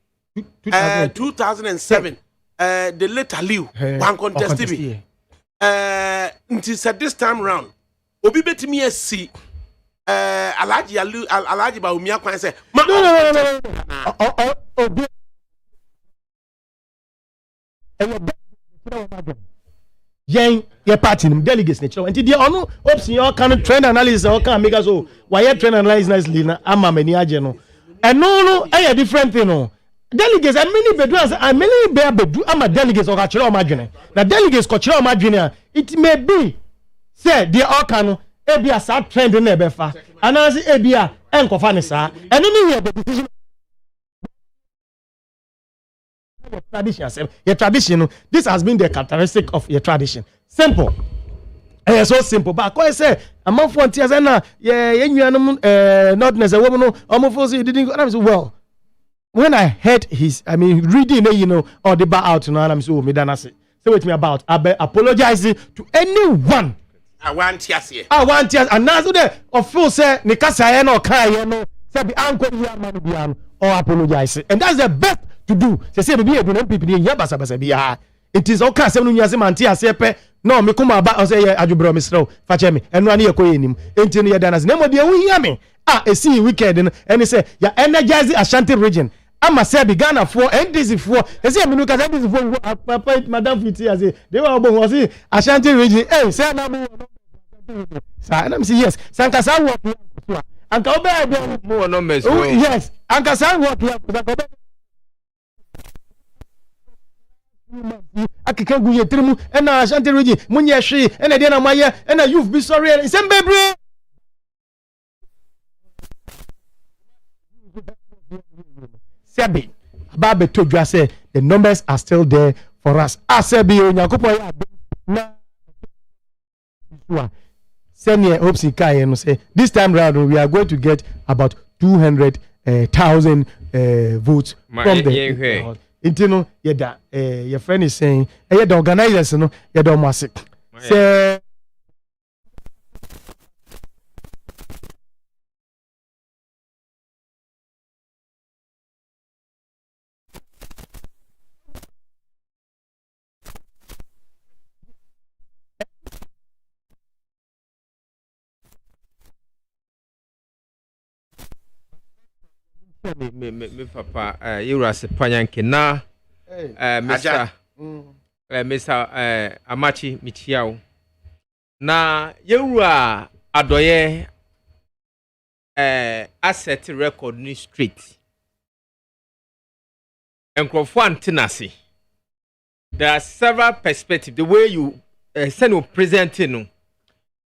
2007 the late Aliu one contested bi until said this time round obi betimi asi Alhaji Aliu Alhaji Bawumia kwan say your party delegates nature and the ono option your can trend analysis or can make us so why trend analysis nicely na ama mani age no and no a different thing no delegates and many bedrooms and many bedu ama delegates or kachira o madwene na delegates kachira o madwene it may be say they all can e be a sad trend na e be fa anansi e be a enkofa ne sa and no here the decision your tradition, this has been the characteristic of your tradition. Simple. So simple. But I say, a month for Tiazana, not necessarily woman, almost didn't go. Well, when I heard his, reading, or the bar out, I'm so say with me about, I apologize to anyone. I want yes, and now today, of course, say, Nikasa, no, Kayano, say, the uncle, Yaman, or apologize. And that's the best to do. Say be people here basa bia. It is okay say no nyase manti asepe no me kuma ba say adwubro misro fa che me eno ane yakoye enim enti no yeda nas na mo de wo hia me esi weekend no ene say ya energize Ashanti region ama say be Ghana for NDC for say me no ka NDC for papa madam fiti say they were obo say Ashanti region say na me sa na me say yes sanka sa work anka obe mo no mess yes anka sa work akeka guye trimu ena Ashanti region munye hwe ena de na maye ena youth be sorry sembebre sebi ababe todwa say the numbers are still there for us asebi onyakopo ya na senior hopes kai no say this time round we are going to get about 200,000 votes from the intino yeda your friend is saying the organizers no yeda omase say me papa you are sepanyanke na Mr. Amachi Michiao na yewura adoye asset record ni street enkrofo antenasi. There are several perspectives the way you send you presenting no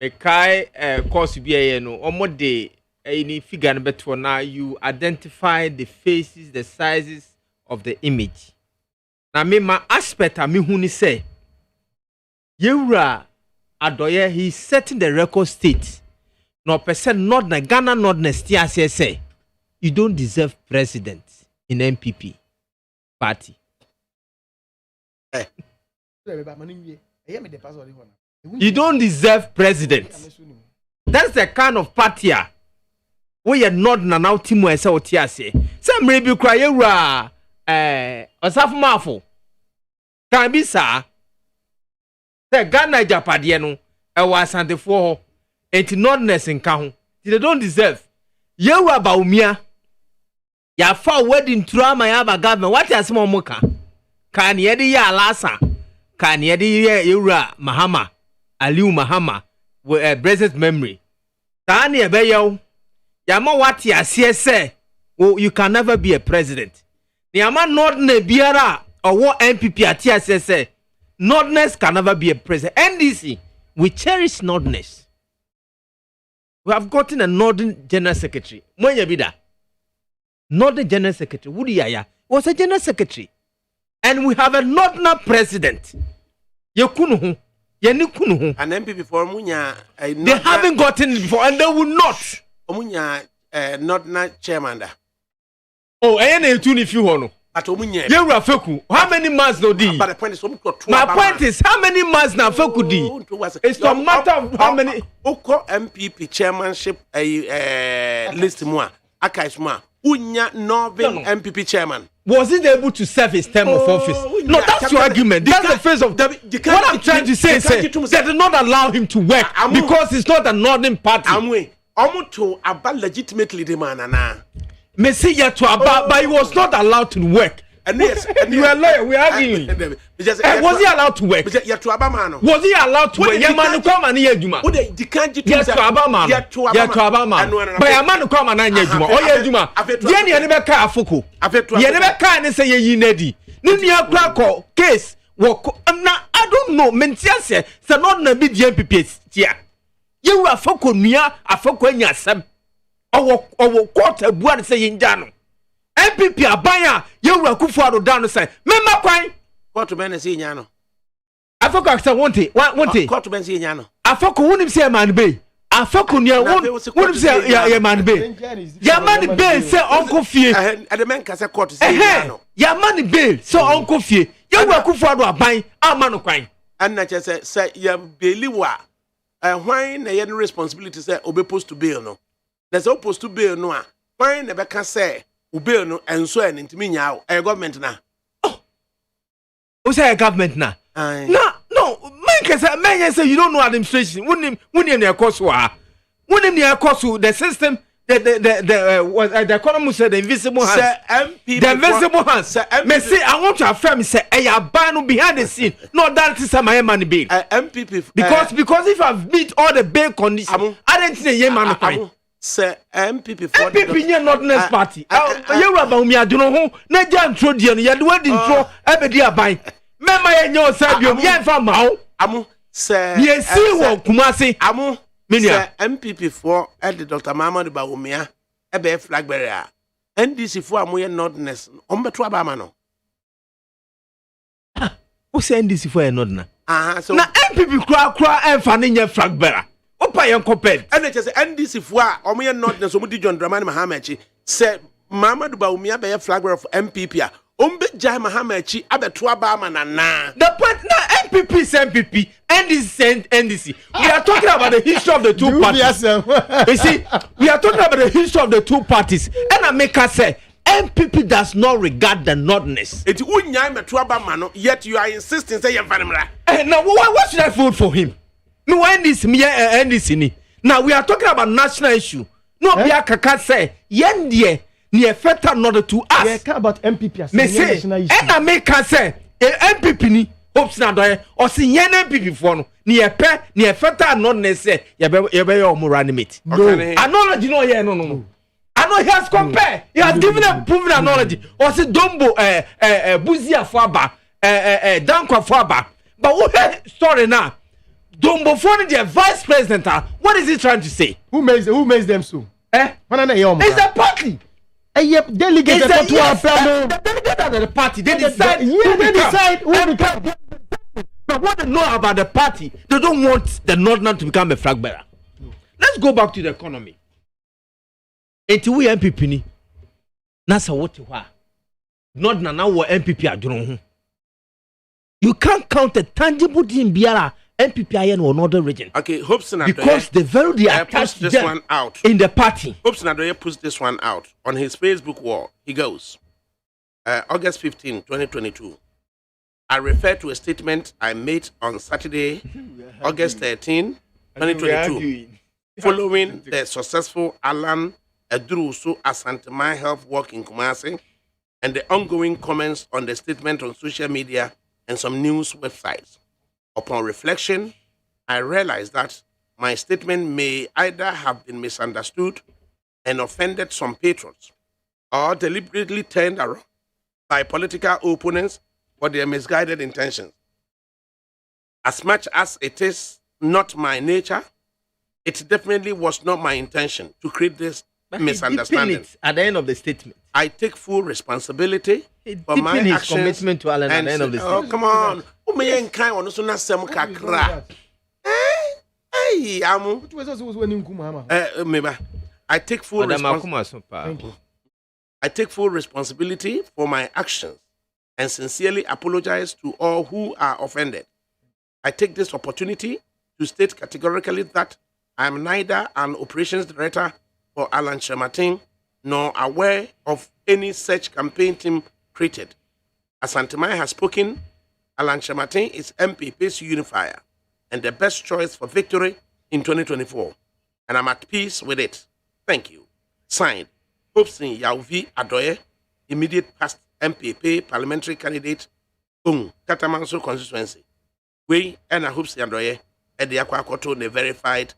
a kai course be no omode any figure no beto na you identify the faces, the sizes of the image. Na me ma aspect me hu ni say yewura adoye he setting the record state. No person not na Ghana not na say you don't deserve president in MPP party. You don't deserve president. That's the kind of party we are not now team where say what you say. Some maybe cry yewura Osafo Mafo can be sir. The Ghana Japade no e was and for enti nodness nka ho. They don't deserve. Yewura Baumia ya fa wedding trauma ya ba government what as mo muka kan ye de ya alasa kan ye de yewura Mahama Aliu Mahama with blessed memory. Tan ye be yo ya ma what ase say you can never be a president. The man not na biara or what MPP ati say nodness can never be a president. NDC we cherish nodness. We have gotten a northern general secretary. Mwenye bida. Northern general secretary Woody Yaya was a general secretary. And we have a northern president. Yekunuhu. Yenikunuhu. An MPP for Munya. They haven't gotten it before and they will not. Omunya northern chairman. Oh, I ain't tune if you want. At Omunya. Yewura Feku. How many months no di? But the point is, my point is, how many months now Feku di? It's a matter of how many. Oko MPP chairmanship list more. Akaisma. Unya Northern MPP chairman. Was he able to serve his term of office? No, that's your argument. That's the face of what I'm trying to say. They did not allow him to work because it's not a northern party. Omuto aba legitimately the man na. Messi yet to aba, but he was not allowed to work. And yes, you are lawyer. We are arguing. Was he allowed to work? Was he allowed to work? Yamanu come and hear Juma. Yes to Abama. Yes to Abama. But Yamanu come and hear Juma. Oh yeah, Juma. Then you never car Afoko. You never car and say you nedi. Nini akwa case. I don't know. Mentia say not na be the MPP here. You are Afoko nia Afoko nya sam. Owo court abuan say injano. MPP abaya yewura Kufuor down say memma kwan court ben say nyano Afoko say wonte court ben say nyano Afoko wonim say man be Afoko nia wonim say ya man be ya man be say onko fie the men ka say court say nyano ya man be say onko fie yewura Kufuor aban amano kwan anna che say ya beliwa hwan na ye responsibility say obe post to bail no there's opposed to bail no a hwan na be ka say Ubel no and so and intimi nya a government na. Oh. Who say a government na? No, man say you don't know administration. Wouldn't near course wa. Wouldn't near course the system the economy said the invisible hands. The invisible hands. Me say I want to affirm say I ban behind the scene. No, that is my money bill. MPP because if I've meet all the bail conditions, I didn't say ye man fine. Sir MPP for MPP nye not next party. Yewura Baumia aduno ho na ja intro die no ye de wadi intro ebedi aban. Mema ye nye osabiom ye fa mawo. Amu sir ye si wo Kumasi. Amu sir MPP for Dr. Muhammad Baumia ebe flag bearer. NDC for amu ye nordness. Ombeto abama no. Who say NDC for ye nordna? So na MPP kura enfa ne nye flag bearer. Opa yan compare. And say NDC for omo not na so mudi John Dramani Mahama chi say Muhammad Baumia be flag bearer of MPP a ombe jai Mahama chi abeto abama na. The point na MPP is MPP NDC NDC. We are talking about the history of the two parties. You see, we are talking about the history of the two parties. And I make us say MPP does not regard the nordness. It unyai meto abama no, yet you are insisting say yemfanimra. Now why should I vote for him? No NDC ni. Now we are talking about national issue. No be akaka say yen die near feta not to us. Yeah, care about MPP. Me say, and I make can say, MPP ni hopes na doye or see yen MPP for no near feta not necessary. Yabe or more animate. Acknowledge no yeah no. I know he has compared. He has given a proven knowledge. Or say Dombo Buzia Faba Dankwa Faba. But what story now? Dombo for the vice president. What is he trying to say? Who makes them so? It's the party. Delegate the delegate of the party. They decide. Who become. But what they know about the party, they don't want the Northern to become a flag bearer. Let's go back to the economy. Enti we MPP ni. Nasa what you are. Northern now what MPP are doing. You can't count a tangible thing biara MPP in another region. Okay, Hopes and because they very attached this one out in the party. Hopes and Adoye puts this one out on his Facebook wall. He goes, August 15, 2022. I refer to a statement I made on Saturday, August 13, 2022, following the successful Alan Edrusu Asantema Health Walk in Kumasi and the ongoing comments on the statement on social media and some news websites. Upon reflection, I realized that my statement may either have been misunderstood and offended some patrons, or deliberately turned around by political opponents for their misguided intentions. As much as it is not my nature, it definitely was not my intention to create this misunderstanding. At the end of the statement, I take full responsibility for my actions. Commitment to Alan at the end of the statement. Oh, come on. Hey, I take full responsibility. I take full responsibility for my actions and sincerely apologize to all who are offended. I take this opportunity to state categorically that I am neither an operations director for Alan Shematin nor aware of any such campaign team created. As Antimai has spoken, Alan Shematin is MPP's unifier and the best choice for victory in 2024. And I'm at peace with it. Thank you. Signed, Hopsin Yauvi Adoye, immediate past MPP parliamentary candidate, Katamanso constituency. We and a Hopsin Adoye at the Aquakoto, the verified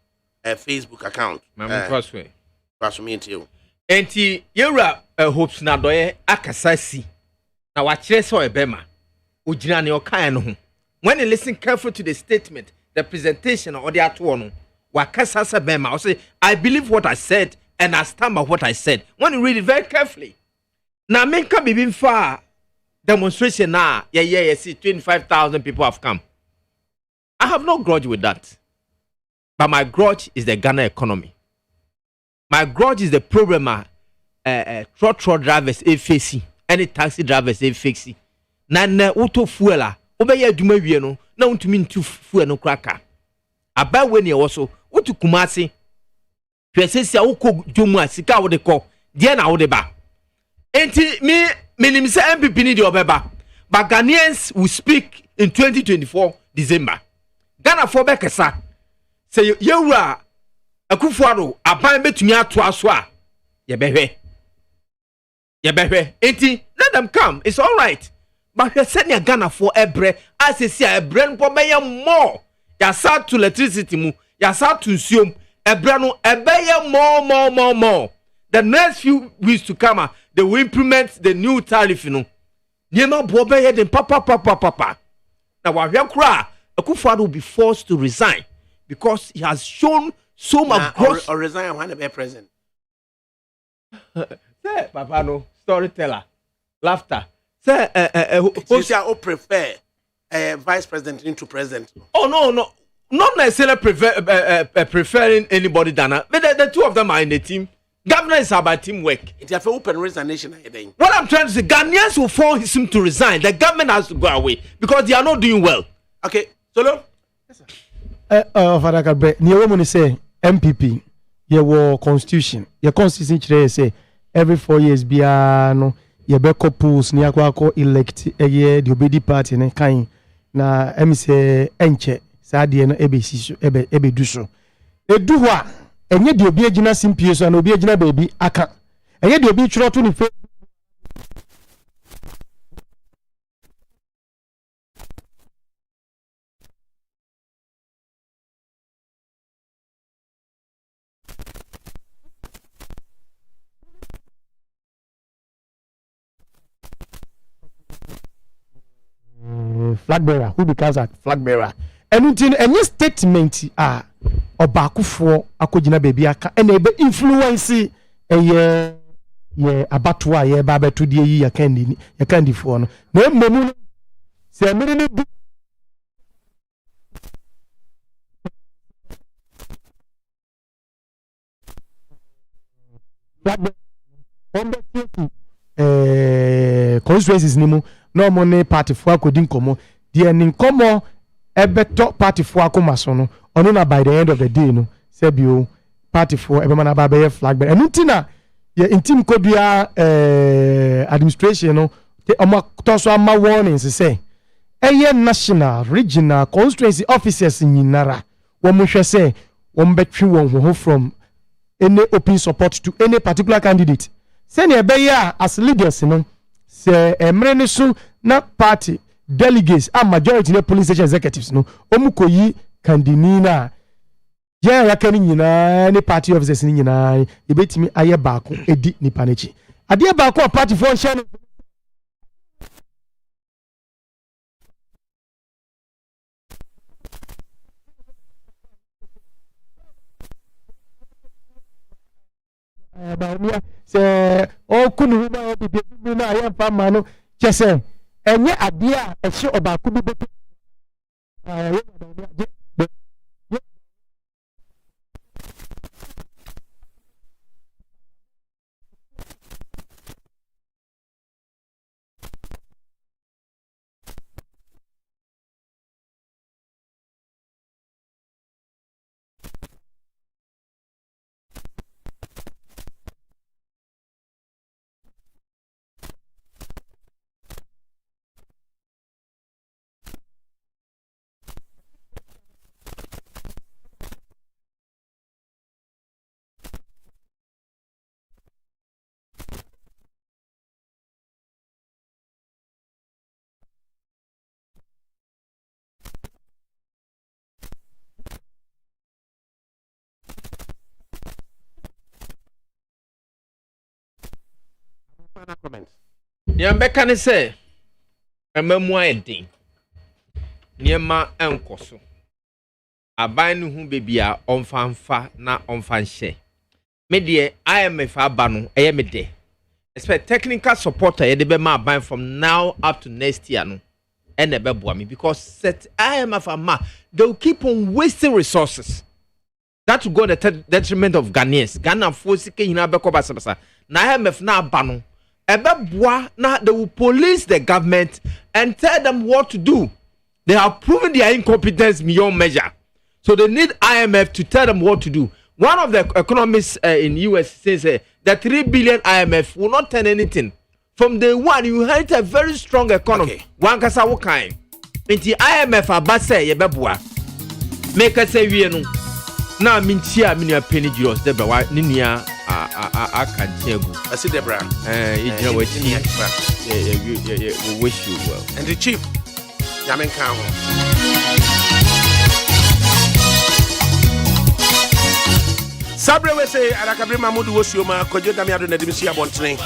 Facebook account. Crossway. Crossway into you. Enti yewra Hopsin Adoye akasasi. Na wachire so ebema. Ujina ne okan no ho. When you listen carefully to the statement, the presentation or the atono, wakasasa bema, I say I believe what I said and I stand by what I said. When you read it very carefully. Now men can be far demonstration now. Yeah, see 25,000 people have come. I have no grudge with that. But my grudge is the Ghana economy. My grudge is the problem truck drivers facing. Any taxi drivers facing. Na auto fuela obeye adwuma wie no na untumi ntu fuel no kraka aba we ne woso utu kumase hwesesi a wokọ dwomu asika wo de kọ de na wo de ba enti minim se MPP ni de obeba but Ghanaians will speak in 2024 December Ghana for bekesa se yewura akufuado aban betumi ato aso a ye behwe enti let them come, it's all right. But we send your Ghana for ebre. As you see, ebre no be more. Ya start to electricity mu. Ya start to consume. Ebre no ebe more. The next few weeks to come, they will implement the new tariff. You know. Niema bobe ye den papa. Now while we are Akufo-Addo will be forced to resign because he has shown so much growth. Or resign when be president. Say, Papa no storyteller, laughter. Say, who prefer vice president into president? Oh no, not necessarily preferring anybody than but the two of them are in the team. Governor is about teamwork. It's a open resignation. What I'm trying to say, Ghanaians will force him to resign. The government has to go away because they are not doing well. Okay, Solo. Yes, sir. ADAKABRI, near woman say MPP, your constitution, your constitution say every 4 years biano. Yebeko pools ni akwako elect eye the obedi party ne kan na emise enche saade no ebe du so edu ho a enye de obi agina simpie so na obi agina baby aka ɛyɛ de obi twerɛ to ne face flag bearer who becomes a flag bearer and any statement ọbaakofoɔ akɔgyina baabi aka ɛna ebe influence ɛyɛ abatoa a yɛba abɛto deɛ yi yɛkandifoɔ no na mmom no sɛ mmere no bi flag bearer wɔn bɛtie constituencies ni mu na ɔmo ne partyfoɔ akɔdi nkɔmmɔ deɛ ne nkɔmmɔ ɛbɛtɔ partyfoɔ akoma so no ɔno na by the end of the day no sɛ bio partyfoɔ ɛbɛma na ba bɛyɛ flag bearer ɛno nti na yɛ ntim kodua administration no ɔmo tɔ so ama warnings sɛ ɛyɛ national regional constituency officers nyinara wɔn hwɛ sɛ wɔn bɛtwe wɔn ho from any open support to any particular candidate sɛnea ɛbɛyɛ a as leaders no sɛ ɛmmerɛ ne so na party delegates a majority ne police station executives no ɔmu kɔyi kandini na yɛn a yɛaka no nyinaa ne party officers no nyinaa yɛbɛtumi ayɛ baako ɛdi nipa no akyi adeɛ baako a partyfoɔ nhyɛ no sɛ ɔku ne ho ma ɔbibi no a yɛmfa ma no kyɛ sɛ ɛnyɛ adeɛ a ɛhyɛ ɔbaako bi bɛtɔ Niambeka ne sɛ ɛmamu ayɛ den nneɛma ɛnkɔ so aban no ho bebi a ɔmfa na ɔmfa nhyɛ me deɛ IMF aba no ɛyɛ me de expect technical support a yɛde bɛma aban from now up to next year no ɛna ɛbɛboa me because set IMF ama they will keep on wasting resources that will go the detriment of Ghanaians Ghana fo sike nyina bɛkɔ basabasa na IMF na aba no now they will police the government and tell them what to do. They have proven their incompetence beyond measure. So they need IMF to tell them what to do. One of the economists in US says the 3 billion IMF will not turn anything. From day one, you inherit a very strong economy. One kasa kind. Inti IMF abase yebebua. Make us say we no. Na mintia minia penny euros deba wa ninia I can't tell you. I see Debra. You know what? We wish you well. And the chief, Yamen Kamo. Sabre we say ADAKABRI Mamudu was your man, Kojo Damiado Nedimisia Bontane.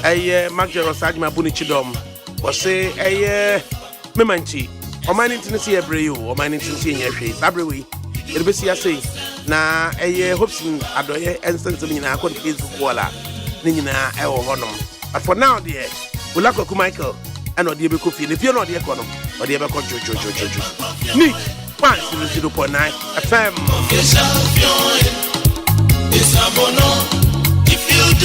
A Magero Sajma Bunichidom was say a Memanchi, or mine intimacy every you, or mine intimacy in your face. Sabre we, it'll be say. Na hoping adoye instance in our Facebook wala nina ewo honum but for now dear we like Michael and or the Kofi if you're not the economy or the ever ni 100.9 FM